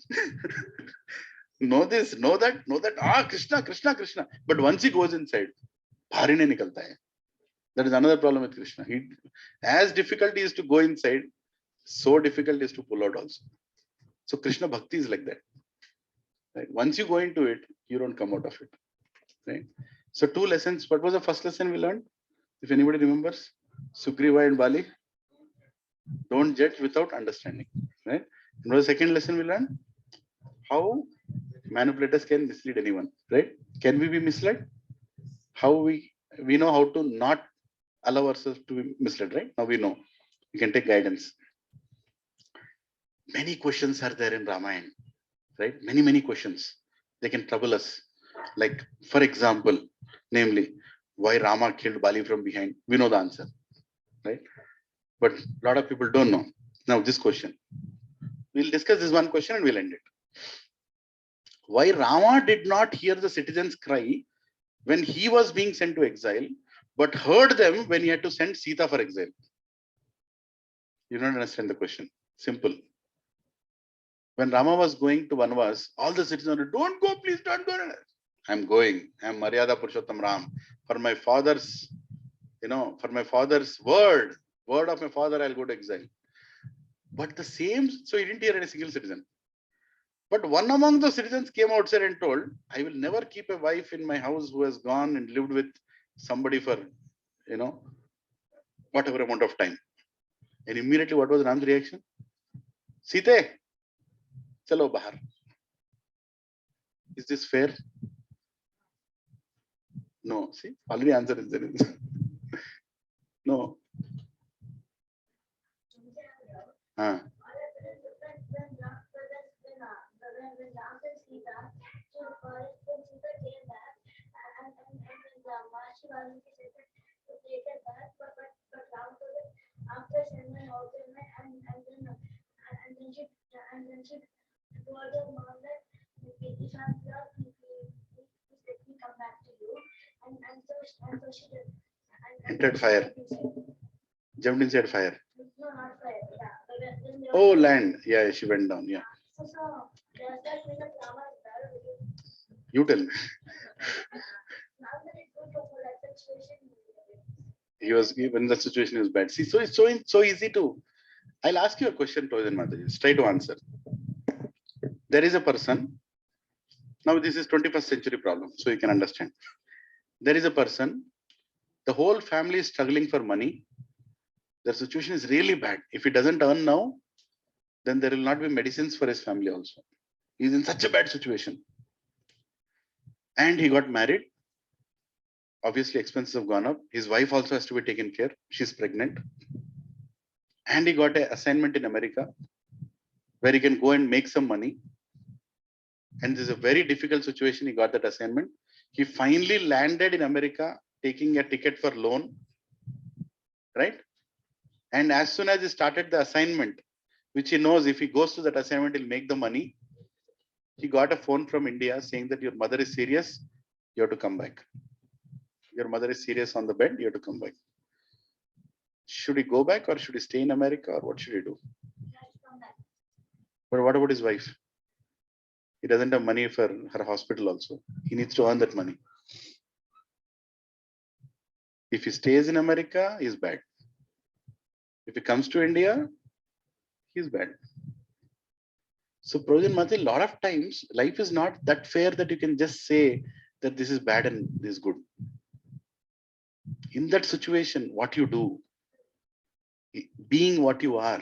Know this, know that. Krishna. But once he goes inside, bhari nahi nikalta hai. That is another problem with Krishna. As difficult is to go inside, so difficult is to pull out also. So Krishna Bhakti is like that. Right? Once you go into it, you don't come out of it. Right? So 2 lessons. What was the first lesson we learned? If anybody remembers, Sugriva and Bali. Don't judge without understanding. Right? And what was the second lesson we learned? How manipulators can mislead anyone. Right? Can we be misled? How we know how to not allow ourselves to be misled. Right? Now we know. We can take guidance. Many questions are there in Ramayana. Right? Many questions. They can trouble us. Like, for example, namely, why Rama killed Bali from behind? We know the answer. Right? But a lot of people don't know. Now, this question. We'll discuss this one question and we'll end it. Why Rama did not hear the citizens' cry when he was being sent to exile, but heard them when he had to send Sita for exile? You don't understand the question. Simple. When Rama was going to Vanvas, all the citizens were, don't go, please don't go. I'm going. I'm Maryada Purushottam Ram. For my father's, for my father's word of my father, I'll go to exile. But the same, so he didn't hear any single citizen. But one among the citizens came outside and told, I will never keep a wife in my house who has gone and lived with somebody for, whatever amount of time. And immediately what was Ram's reaction? Sita, chalo bahar. Is this fair? No. See, already answer is there. No. Entered fire. Jumped inside fire. Oh, land. Yeah, she went down. Yeah. You tell me. He was when the situation is bad. See, so it's so easy to. I'll ask you a question, Toijan Mataji. Try to answer. There is a person. Now this is 21st century problem, so you can understand. There is a person. The whole family is struggling for money. Their situation is really bad. If he doesn't earn now, then there will not be medicines for his family also. He's in such a bad situation. And he got married. Obviously, expenses have gone up. His wife also has to be taken care. She's pregnant. And he got an assignment in America where he can go and make some money. And this is a very difficult situation. He got that assignment. He finally landed in America taking a ticket for loan, right? And as soon as he started the assignment, which he knows if he goes to that assignment, he'll make the money. He got a phone from India saying that your mother is serious, you have to come back. Your mother is serious on the bed, you have to come back. Should he go back or should he stay in America or what should he do? But what about his wife? He doesn't have money for her hospital also. He needs to earn that money. If he stays in America, he's bad. If he comes to India, he's bad. So Projan Mati, a lot of times life is not that fair that you can just say that this is bad and this is good. In that situation, what you do, being what you are,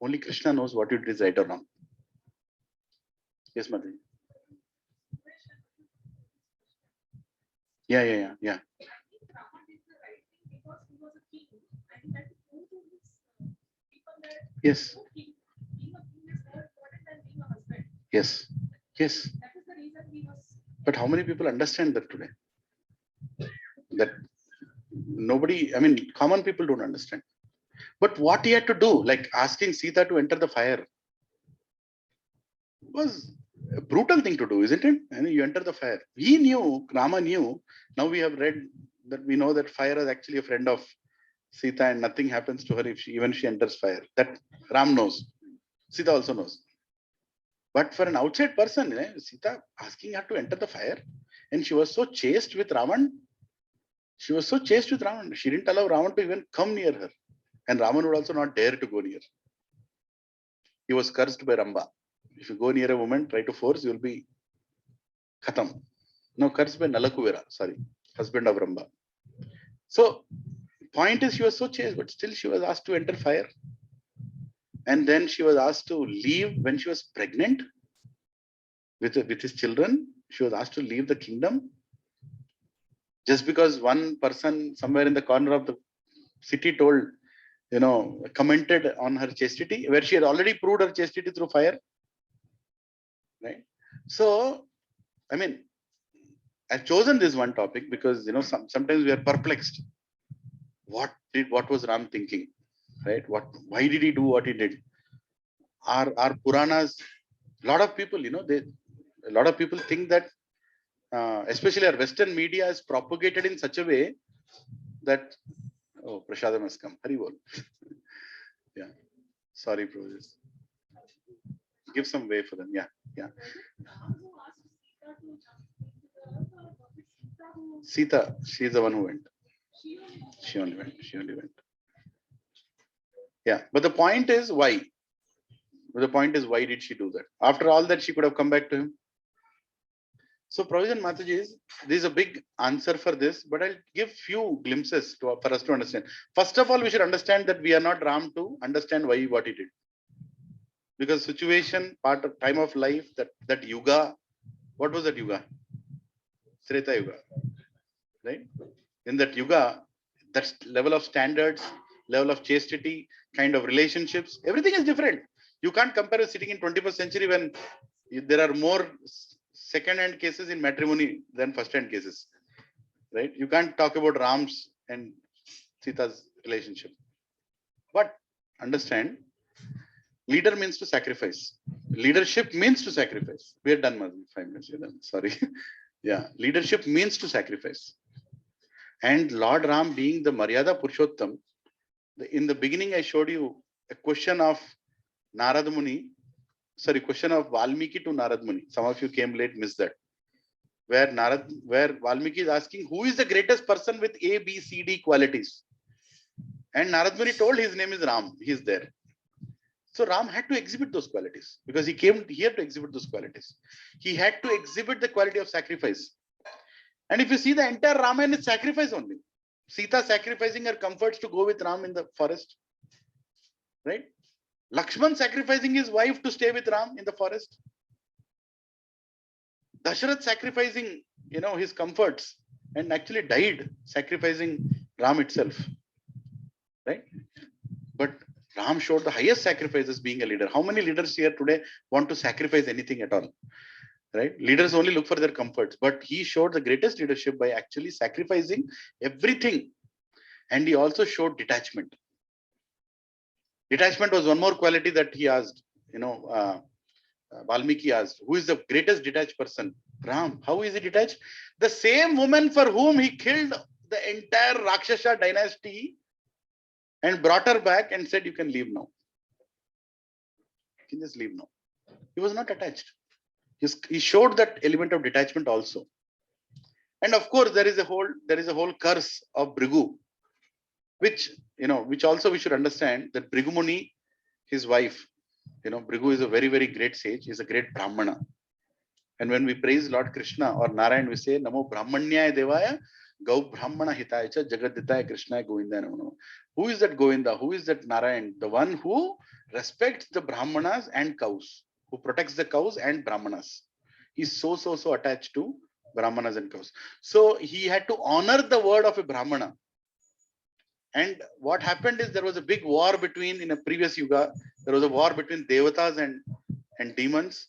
only Krishna knows what you did is right or wrong. Yes, Mati. Yeah. Yes. Yes. But how many people understand that today? That nobody, I mean, common people don't understand. But what he had to do, like asking Sita to enter the fire, was a brutal thing to do, isn't it? I mean, you enter the fire. He knew, Rama knew. Now we have read that we know that fire is actually a friend of Sita and nothing happens to her if she, even she enters fire. That Ram knows. Sita also knows. But for an outside person, Sita asking her to enter the fire, and she was so chaste with Raman. She was so chaste with Raman. She didn't allow Raman to even come near her. And Raman would also not dare to go near. He was cursed by Ramba. If you go near a woman, try to force, you will be khatam. No, cursed by Nalakuvera, sorry, husband of Ramba. So, point is, she was so chaste, but still she was asked to enter fire. And then she was asked to leave when she was pregnant with his children. She was asked to leave the kingdom just because one person somewhere in the corner of the city told, commented on her chastity, where she had already proved her chastity through fire. Right? So, I mean, I've chosen this one topic because, sometimes we are perplexed. What was Ram thinking? Right? Why did he do what he did? Our Puranas, a lot of people, a lot of people think that, especially our Western media is propagated in such a way that, oh, Prashadam has come. Hari bol. Yeah. Sorry, brothers. Give some way for them. Yeah. Sita, she's the one who went. She only went. Yeah. But the point is why? Why did she do that? After all that, she could have come back to him. So, Provision Mataji, this is a big answer for this, but I'll give few glimpses for us to understand. First of all, we should understand that we are not Ram to understand what he did. Because situation, part of time of life, that yuga, what was that yuga? Treta Yuga. Right? In that yuga, that level of standards, level of chastity, kind of relationships, everything is different. You can't compare with sitting in 21st century when there are more second-hand cases in matrimony than first-hand cases. Right? You can't talk about Ram's and Sita's relationship. But understand, leader means to sacrifice. Leadership means to sacrifice. We are done, 5 minutes. We're done. Sorry. Yeah. Leadership means to sacrifice. And Lord Ram being the Maryada Purushottam, in the beginning I showed you a question of question of Valmiki to Narad Muni. Some of you came late, missed that. Where Valmiki is asking, who is the greatest person with A, B, C, D qualities? And Narad Muni told his name is Ram. He is there. So Ram had to exhibit those qualities because he came here to exhibit those qualities. He had to exhibit the quality of sacrifice. And if you see the entire Ramayana is sacrifice only. Sita sacrificing her comforts to go with Ram in the forest. Right? Lakshman sacrificing his wife to stay with Ram in the forest. Dasharath sacrificing, his comforts and actually died sacrificing Ram itself. Right? But Ram showed the highest sacrifices being a leader. How many leaders here today want to sacrifice anything at all? right? Leaders only look for their comforts, but he showed the greatest leadership by actually sacrificing everything. And he also showed detachment. Detachment was one more quality that he asked, Valmiki asked, who is the greatest detached person? Ram. How is he detached? The same woman for whom he killed the entire Rakshasa dynasty and brought her back and said, you can leave now. You can just leave now. He was not attached. He showed that element of detachment also. And of course, there is a whole curse of Bhrigu, which also we should understand that Bhrigu Muni, his wife, Bhrigu is a very, very great sage, is a great Brahmana. And when we praise Lord Krishna or Narayan, we say, Namo Brahmanyaya Devaya, Gau Brahmana Hitaya Cha, Jagaditaya Krishna Govinda Namo. Who is that Govinda? Who is that Narayan? The one who respects the Brahmanas and cows, who protects the cows and Brahmanas. He's so attached to Brahmanas and cows. So he had to honor the word of a Brahmana. And what happened is there was a big war in a previous yuga, there was a war between Devatas and demons.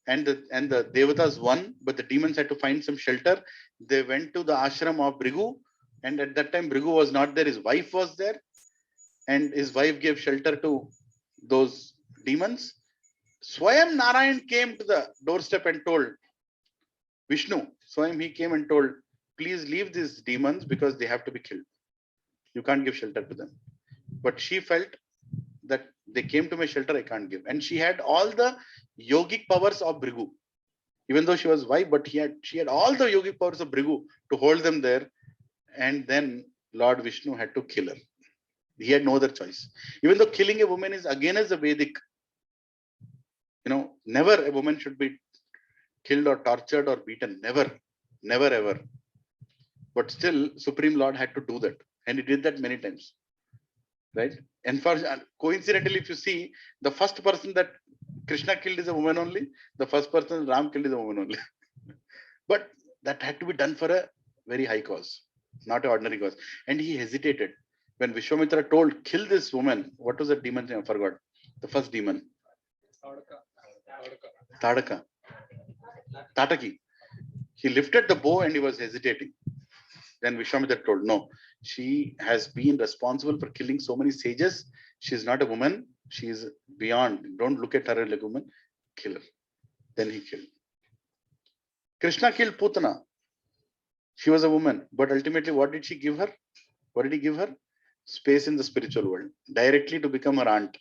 And the Devatas won, but the demons had to find some shelter. They went to the ashram of Bhrigu, and at that time Bhrigu was not there, his wife was there, and his wife gave shelter to those demons. Swayam Narayan came to the doorstep and told Vishnu, Swayam he came and told, please leave these demons because they have to be killed. You can't give shelter to them. But she felt that they came to my shelter, I can't give. And she had all the yogic powers of Bhrigu. Even though she was wife, but she had all the yogic powers of Bhrigu to hold them there. And then Lord Vishnu had to kill her. He had no other choice. Even though killing a woman is against the Vedic, never a woman should be killed or tortured or beaten. Never ever. But still, Supreme Lord had to do that. And he did that many times. Right? And coincidentally, if you see, the first person that Krishna killed is a woman only. The first person Ram killed is a woman only. But that had to be done for a very high cause, not an ordinary cause. And he hesitated. When Vishwamitra told, kill this woman, what was the demon name? I forgot. The first demon. Tataki. He lifted the bow and he was hesitating. Then Vishwamitra told, no, she has been responsible for killing so many sages. She's not a woman. She is beyond. Don't look at her like a woman. Kill her. Then he killed. Krishna killed Putana. She was a woman. But ultimately, what did she give her? What did he give her? Space in the spiritual world. Directly to become her aunt.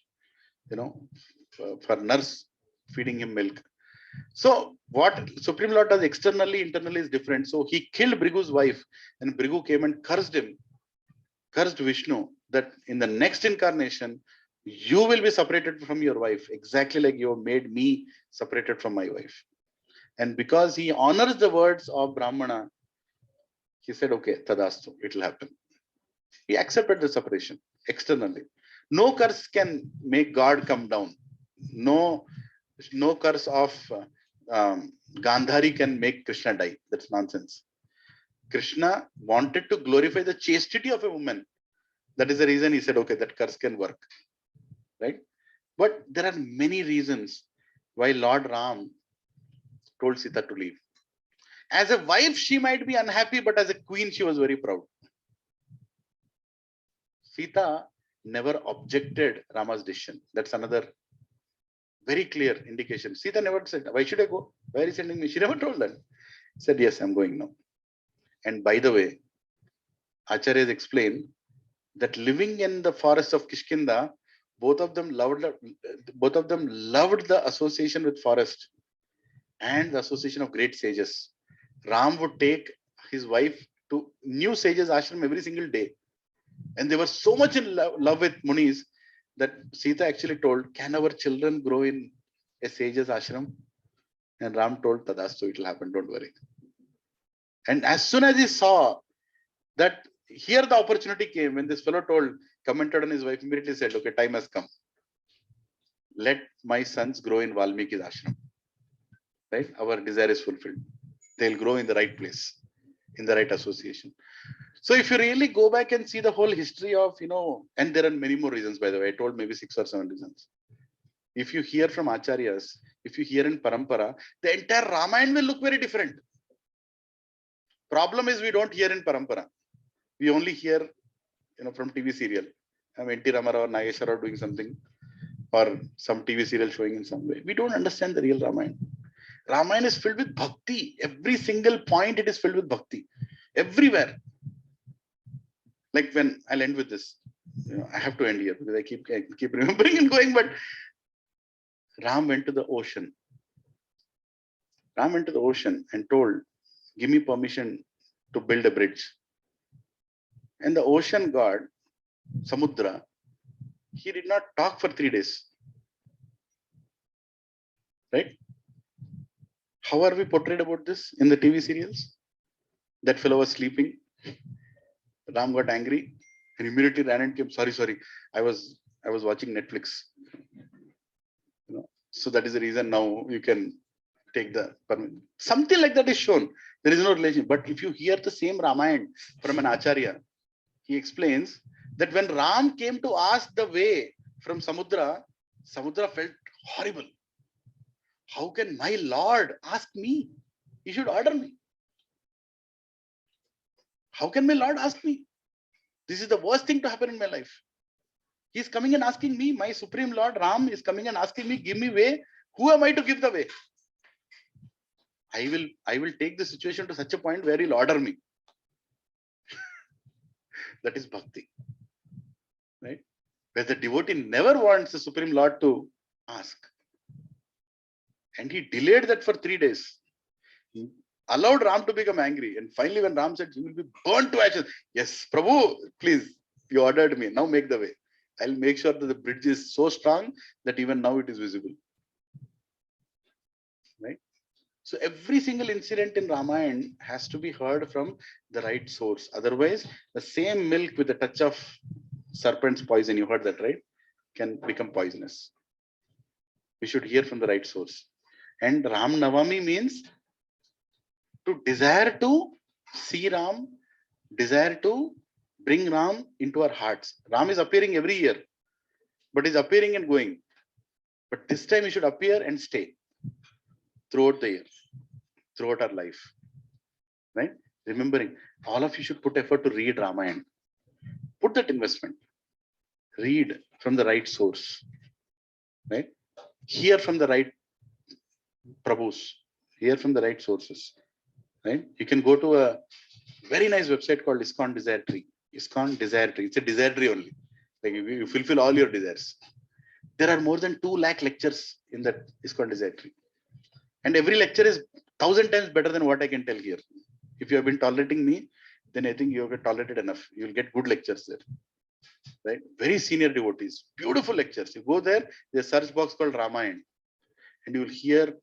For nurse feeding him milk. So what Supreme Lord does externally, internally is different. So he killed Bhrigu's wife, and Bhrigu came and cursed Vishnu, that in the next incarnation, you will be separated from your wife, exactly like you made me separated from my wife. And because he honors the words of Brahmana, he said, okay, tadastu, it will happen. He accepted the separation externally. No curse can make God come down. No curse of Gandhari can make Krishna die. That's nonsense. Krishna wanted to glorify the chastity of a woman. That is the reason he said, okay, that curse can work. Right? But there are many reasons why Lord Ram told Sita to leave. As a wife, she might be unhappy, but as a queen, she was very proud. Sita never objected Rama's decision. That's another very clear indication. Sita never said, why should I go? Why are you sending me? She never told that. Said, yes, I'm going now. And by the way, Acharyas explained that living in the forest of Kishkinda, both of them loved the association with forest and the association of great sages. Ram would take his wife to new sages ashram every single day. And they were so much in love with Munis that Sita actually told, can our children grow in a sage's ashram? And Ram told, tadastu, it will happen, don't worry. And as soon as he saw that here the opportunity came, when this fellow commented on his wife, immediately said, okay, time has come. Let my sons grow in Valmiki's ashram. Right? Our desire is fulfilled. They'll grow in the right place, in the right association. So if you really go back and see the whole history of, and there are many more reasons, by the way, I told maybe 6 or 7 reasons. if you hear from Acharyas, if you hear in Parampara, the entire Ramayana will look very different. Problem is we don't hear in Parampara. We only hear, from TV serial. N.T. Ramarao or Nageshwara doing something, or some TV serial showing in some way. We don't understand the real Ramayana. Ramayana is filled with bhakti. Every single point it is filled with bhakti. Everywhere. Like when I'll end with this. I have to end here because I keep remembering and going, but Ram went to the ocean. Ram went to the ocean and told, give me permission to build a bridge. And the ocean god, Samudra, he did not talk for 3 days. Right? How are we portrayed about this in the TV serials? That fellow was sleeping. Ram got angry and immediately ran and came. Sorry. I was watching Netflix. So that is the reason now you can take the permission. Something like that is shown. There is no relation. But if you hear the same Ramayana from an Acharya, he explains that when Ram came to ask the way from Samudra, Samudra felt horrible. How can my Lord ask me? He should order me. How can my Lord ask me? This is the worst thing to happen in my life. He is coming and asking me, my Supreme Lord Ram is coming and asking me, give me way. Who am I to give the way? I will take the situation to such a point where he'll order me. That is bhakti. Right? Where the devotee never wants the Supreme Lord to ask. And he delayed that for 3 days. He allowed Ram to become angry. And finally, when Ram said, you will be burnt to ashes. Yes, Prabhu, please, you ordered me. Now make the way. I'll make sure that the bridge is so strong that even now it is visible. Right? So every single incident in Ramayana has to be heard from the right source. Otherwise, the same milk with a touch of serpent's poison, you heard that, right? Can become poisonous. We should hear from the right source. And Ramanavami means to desire to see Ram, desire to bring Ram into our hearts. Ram is appearing every year, but is appearing and going. But this time he should appear and stay throughout the year, throughout our life. Right? Remembering, all of you should put effort to read Ramayana. Put that investment. Read from the right source. Right? Hear from the right Prabhus. Hear from the right sources. Right? You can go to a very nice website called ISKCON Desire Tree. ISKCON Desire Tree. It's a desire tree only. Like you fulfill all your desires. There are more than 2 lakh lectures in that ISKCON Desire Tree. And every lecture is 1,000 times better than what I can tell here. If you have been tolerating me, then I think you have tolerated enough. You'll get good lectures there. Right? Very senior devotees. Beautiful lectures. You go there, there's a search box called Ramayana. And you will hear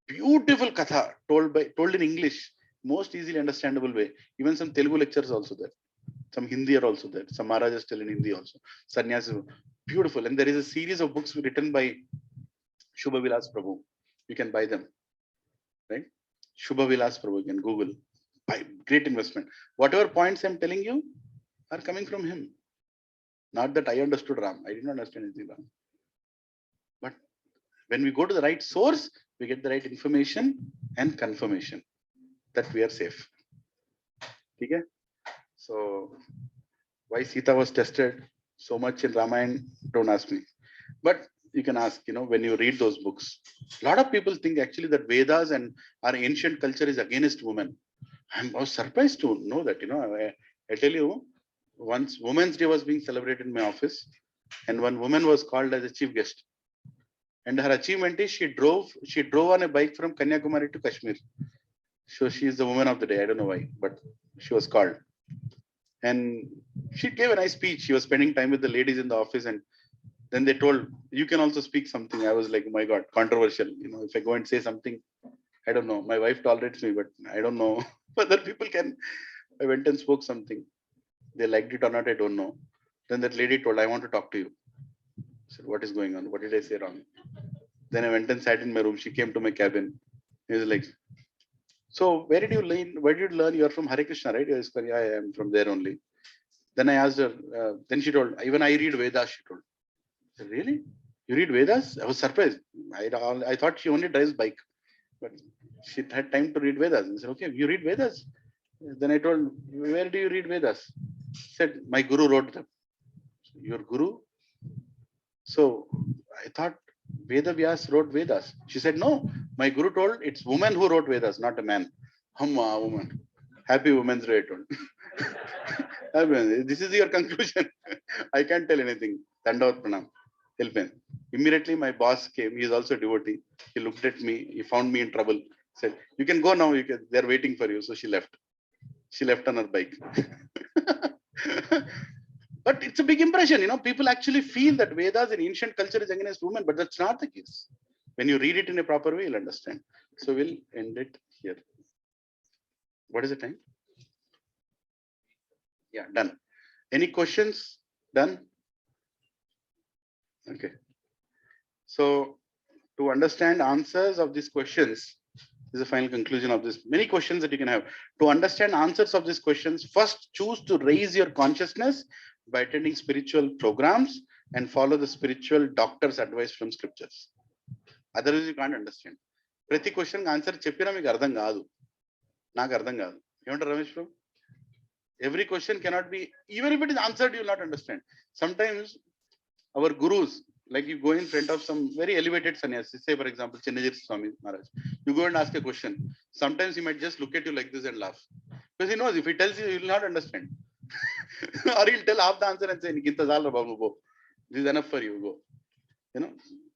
beautiful katha told in English, most easily understandable way. Even some Telugu lectures also there. Some Hindi are also there. Some Maharajas tell in Hindi also. Sannyasi, beautiful. And there is a series of books written by Shubha Vilas Prabhu. You can buy them. Right? Shubha Vilas Prabhu, you can Google. Buy, great investment. Whatever points I'm telling you are coming from him. Not that I understood Ram. I did not understand anything Ram. But when we go to the right source, we get the right information and confirmation that we are safe. Okay? So, why Sita was tested so much in Ramayana, don't ask me. But you can ask, when you read those books, a lot of people think actually that Vedas and our ancient culture is against women. I was surprised to know that, I tell you, once Women's Day was being celebrated in my office, and one woman was called as a chief guest. And her achievement is she drove on a bike from Kanyakumari to Kashmir. So she is the woman of the day. I don't know why, but she was called. And she gave a nice speech. She was spending time with the ladies in the office, and then they told, you can also speak something. I was like, oh my God, controversial. If I go and say something, I don't know. My wife tolerates me, but I don't know whether people can. I went and spoke something. They liked it or not, I don't know. Then that lady told, I want to talk to you. I said, what is going on? What did I say wrong? Then I went and sat in my room. She came to my cabin. He was like, so where did you learn? Where did you learn? You're from Hare Krishna, right? Yeah, I am from there only. Then I asked her, then she told, even I read Vedas, she told. I said, really? You read Vedas? I was surprised. I thought she only drives bike, but she had time to read Vedas. I said, okay, you read Vedas? Then I told, where do you read Vedas? She said, my guru wrote them. Your guru? So I thought Veda Vyas wrote Vedas. She said, no, my guru told it's woman who wrote Vedas, not a man. Hamma, woman. Happy Women's Day. I told. This is your conclusion. I can't tell anything. Dandavat Pranam. Help him. Immediately my boss came. He is also a devotee. He looked at me. He found me in trouble. Said, you can go now. They're waiting for you. So she left. She left on her bike. But it's a big impression. People actually feel that Vedas in ancient culture is against women, but that's not the case. When you read it in a proper way, you'll understand. So we'll end it here. What is the time? Yeah, done. Any questions? Done? Okay. So to understand answers of these questions, this is the final conclusion of this. Many questions that you can have. To understand answers of these questions, first choose to raise your consciousness by attending spiritual programs and follow the spiritual doctor's advice from scriptures. Otherwise, you can't understand. Prati question answer cheppina meeku ardham kaadu. Naaku ardham kaadu. Emantaru Ramesh bro? Every question cannot be, even if it is answered, you will not understand. Sometimes our gurus, like you go in front of some very elevated sannyasi, say for example, Chinnajit Swami Maharaj, you go and ask a question. Sometimes he might just look at you like this and laugh. Because he knows if he tells you, you will not understand. Or he'll tell half the answer and say, this is enough for you, go.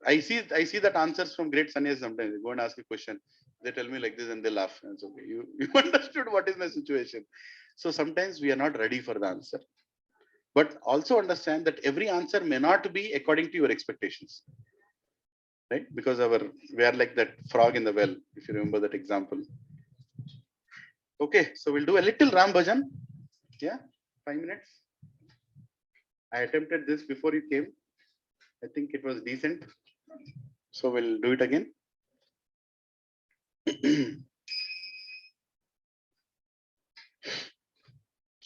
I see that answers from great sannyas sometimes. They go and ask a question. They tell me like this and they laugh. And it's okay. You understood what is my situation. So sometimes we are not ready for the answer. But also understand that every answer may not be according to your expectations. Right? Because we are like that frog in the well, if you remember that example. Okay, so we'll do a little Ram Bhajan. Yeah, 5 minutes. I attempted this before you came. I think it was decent. So we'll do it again.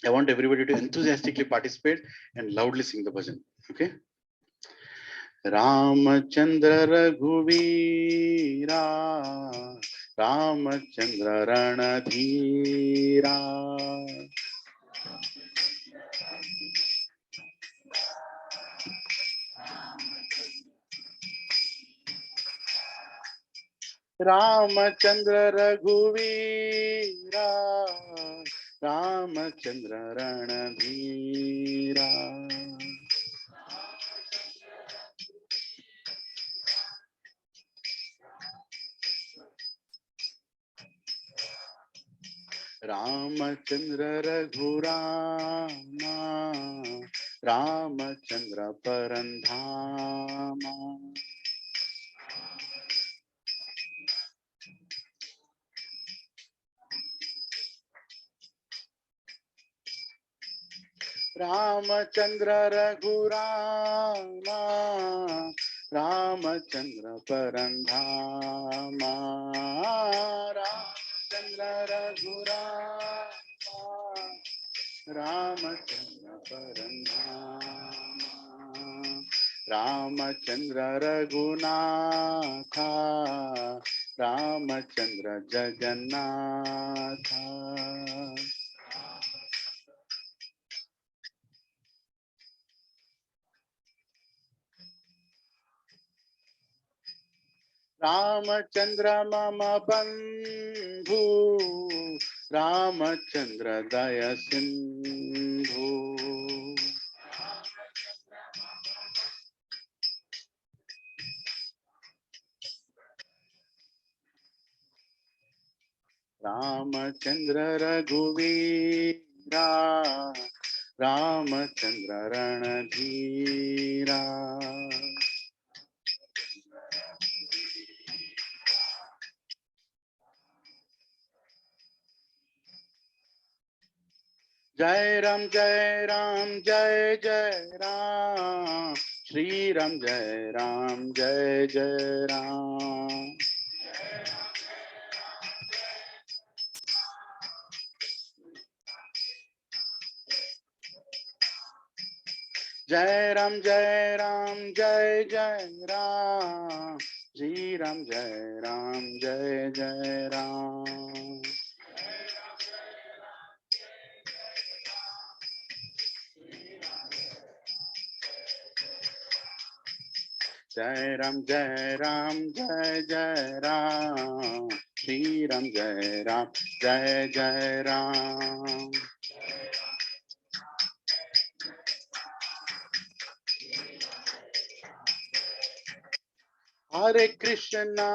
I want everybody to enthusiastically participate and loudly sing the bhajan. Okay? Ramachandra Raghuveera, Ramachandra Ranadhira. Ramachandra Raghuveera, Ramachandra Ranadhira. Ramachandra Raghurama, Ramachandra Parandhama. Ramachandra Raghurama, Ramachandra Parandhama. Ramachandra Raghurama, Ramachandra Parandhama. Ramachandra Raghunatha, Ramachandra Jagannatha. Ramachandra Mama Bandhu, Ramachandra Daya Sindhu. Ramachandra Raghuveera, Ramachandra Ranadhira. Jai Ram, Jai Ram, Jai Jai Ram, Shri Ram, Jai Ram, Jai Jai Ram. Jai Ram, Jai Ram, Jai Jai Ram. Ji Ram, Jai Ram, Jai Jai Ram. Jai Ram, Jai Ram, Jai Jai Ram. Shri Ram, Jai Ram, Jai Jai Ram. Hare Krishna,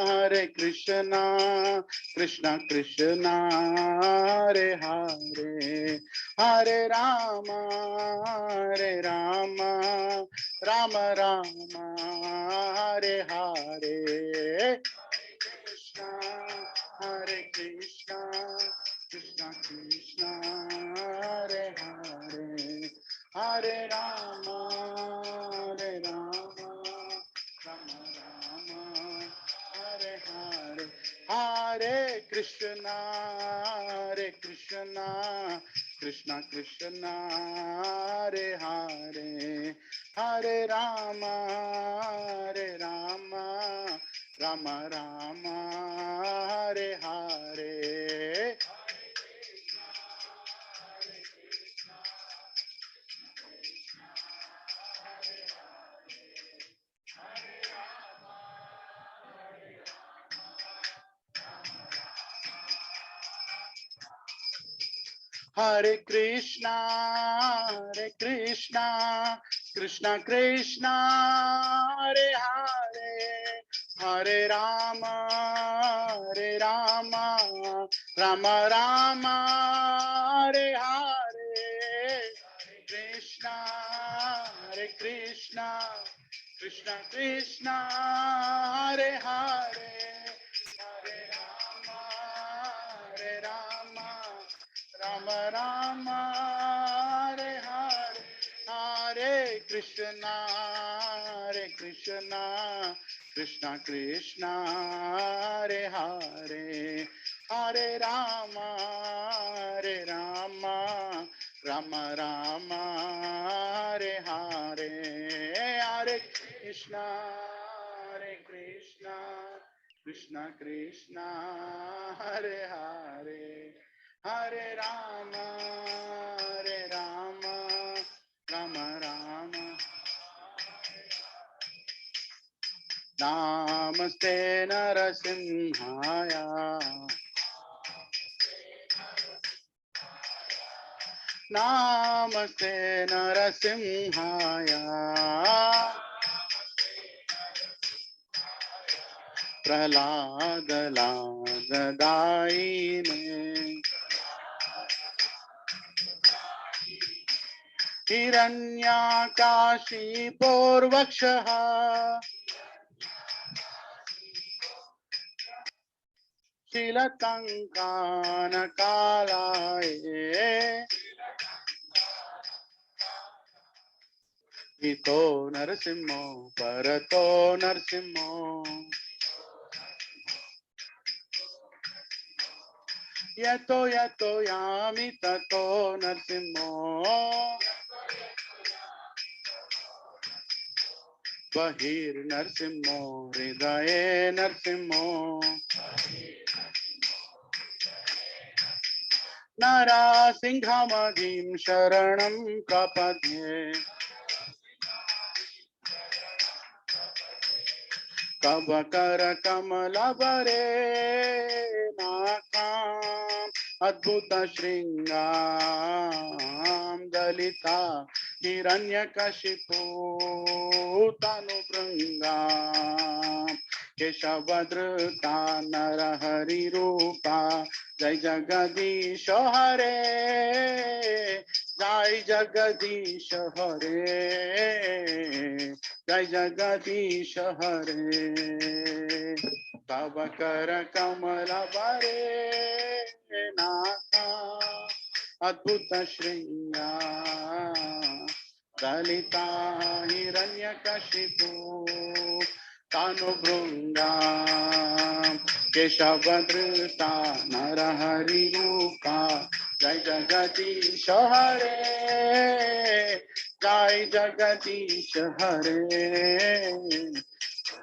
Hare Krishna, Krishna Krishna, Hare Hare, Hare Rama, Hare Rama, Rama Rama, Hare Hare. Krishna, Hare Krishna, Krishna Krishna, Hare Hare, Hare Rama, Hare Rama, Rama Rama, Hare Hare, Hare Krishna, Hare Krishna, Krishna Krishna, Hare Hare, Hare Rama, Hare Rama, Rama Rama, Hare Hare. Hare Krishna, Hare Krishna, Krishna Krishna, Hare Hare, Hare Rama, Hare Rama, Rama Rama, Hare Hare. Krishna, Hare Krishna, Krishna Krishna, Hare Hare, Hare Rama, Hare Rama, Rama Rama, Hare Hare, Hare Krishna, Hare Krishna, Krishna Krishna, Hare Hare, Hare Rama, Hare Rama, Rama Rama, Hare Hare, Hare Krishna, Hare Krishna, Krishna Krishna, Hare Hare, Hare Rama, Hare Rama, Rama Rama. Namaste Narasimhaya, Namaste Narasimhaya, Prahlad Ladadaine, Hiranyakashi Purvakshaha, Shilatankana Kalaye, Ito Narasimho, Parato Narasimho, Yato Yato Yami Tato Narasimho, Bahir Narasimho, Hridaye Narasimho, Narasinghamadhim Sharanam Prapadye, Kavakara Kamalabare Nakam Adbhuta Shringam Dalita Hiranyakashipu Tanubhrangam Keshavadruta Narahari Rupa Jai Jagadish Hare Jai Jagadish Hare Jai Jagadish Hare, Kavakara Kamala Bare Naka, Adbhuta Shringa, Dalita Hiranyakashipu, Tanubhranga, Keshavadruta Narahari Rupa, Jai Jagadish Hare, Jai Jagadish Hare,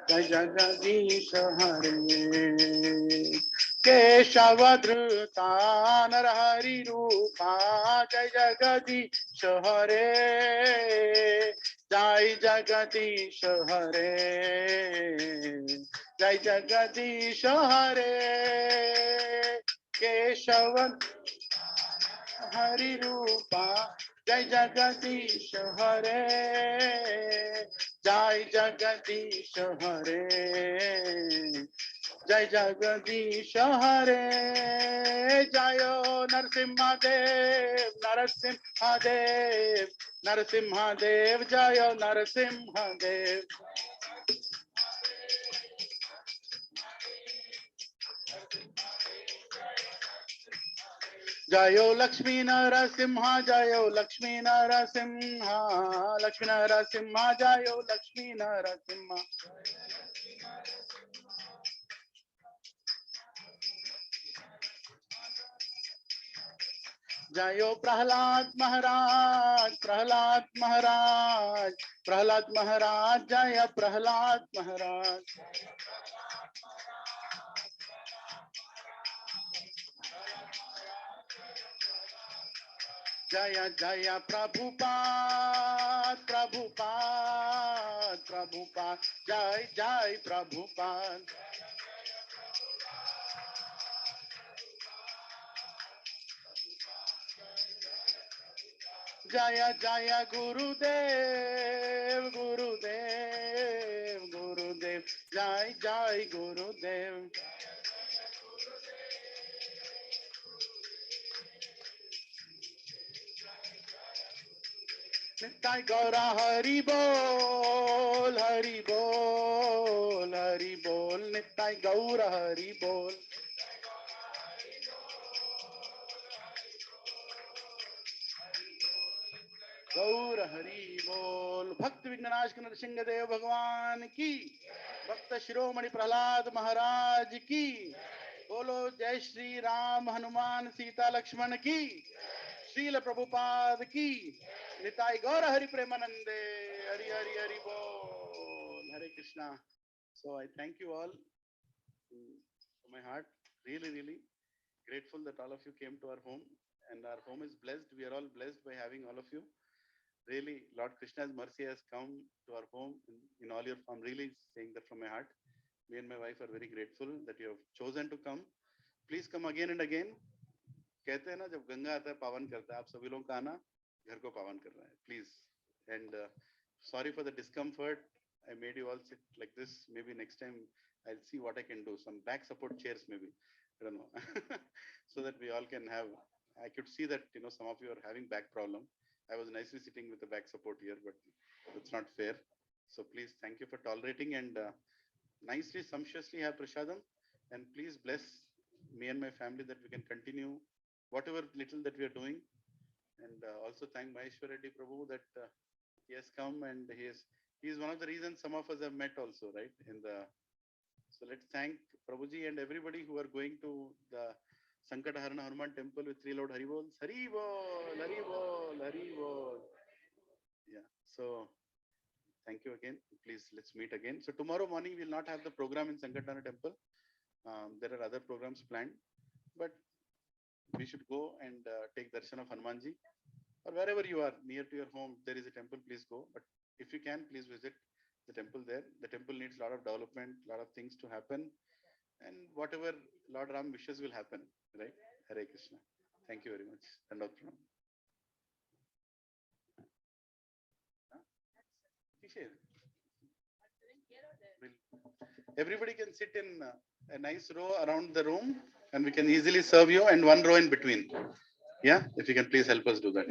Jai Jagadish Hare. Keshavadruta Narahari Rupa, Jai Jagadish Hare, Jai Jagadish Hare, Jai Jagadish Hare. Keshavan Hari Rupa, Jai Jagadish Hare, Jai Jagadish Hare, Jai Jagadish Hare. Jayo Narasimha Dev, Narasimha Dev, Narasimha Dev, Jayo Narasimha Dev. Jayo Lakshmi Narasimha, Jayo Lakshmi Narasimha, Lakshmi Narasimha, Jayo Lakshmi Narasimha. Jayo Prahlad Maharaj, Prahlad Maharaj, Prahlad Maharaj, Jaya Prahlad Maharaj. Jaya Jaya Prabhupada, Prabhupada, Prabhupada, Jai Jai Prabhupada. Jaya Jaya Gurudev, Gurudev, Gurudev, Jai Jai Gurudev. Nittai Gaura Hari Bol, Hari Bol, Hari Bol, Nittai Gaura Hari Bol. गौर हरि बोल. भक्त विघ्ननाश नरसिंह देव भगवान की, भक्त शिरोमणि प्रहलाद महाराज की. बोलो जय श्री राम हनुमान सीता लक्ष्मण की. श्रील प्रभुपाद की. निताई गौर हरि प्रेमानंदे. हरि हरि हरि बोल. Hare Krishna. So I thank you all from my heart. Really, really grateful that all of you came to our home, and our home is blessed. We are all blessed by having all of you. Really, Lord Krishna's mercy has come to our home in all your. I'm really saying that from my heart. Me and my wife are very grateful that you have chosen to come. Please come again and again. कहते हैं ना जब गंगा आता है पावन करता है, आप सभी लोगों का आना घर को पावन कर रहा है. Please. And sorry for the discomfort. I made you all sit like this. Maybe next time I'll see what I can do. Some back support chairs maybe. I don't know. So that we all can have. I could see that some of you are having back problem. I was nicely sitting with the back support here, but it's not fair. So please, thank you for tolerating, and nicely, sumptuously have prasadam, and please bless me and my family that we can continue whatever little that we are doing. And also thank Maheshwar Reddy Prabhu that he has come, and he is one of the reasons some of us have met also, right? So let's thank Prabhuji and everybody who are going to the Sankataharana Hanuman temple with 3 Lord Haribols. Haribol, Haribol, Haribol. Yeah. So thank you again. Please, let's meet again. So tomorrow morning we'll not have the program in Sankataharana temple. There are other programs planned, but we should go and take darshan of Hanumanji, or wherever you are near to your home. There is a temple. Please go. But if you can, please visit the temple there. The temple needs a lot of development, a lot of things to happen, and whatever Lord Ram wishes will happen. Right? Hare Krishna. Thank you very much. Dandavat pranam. Krishe. Everybody can sit in a nice row around the room, and we can easily serve you, and one row in between. Yeah, if you can please help us do that.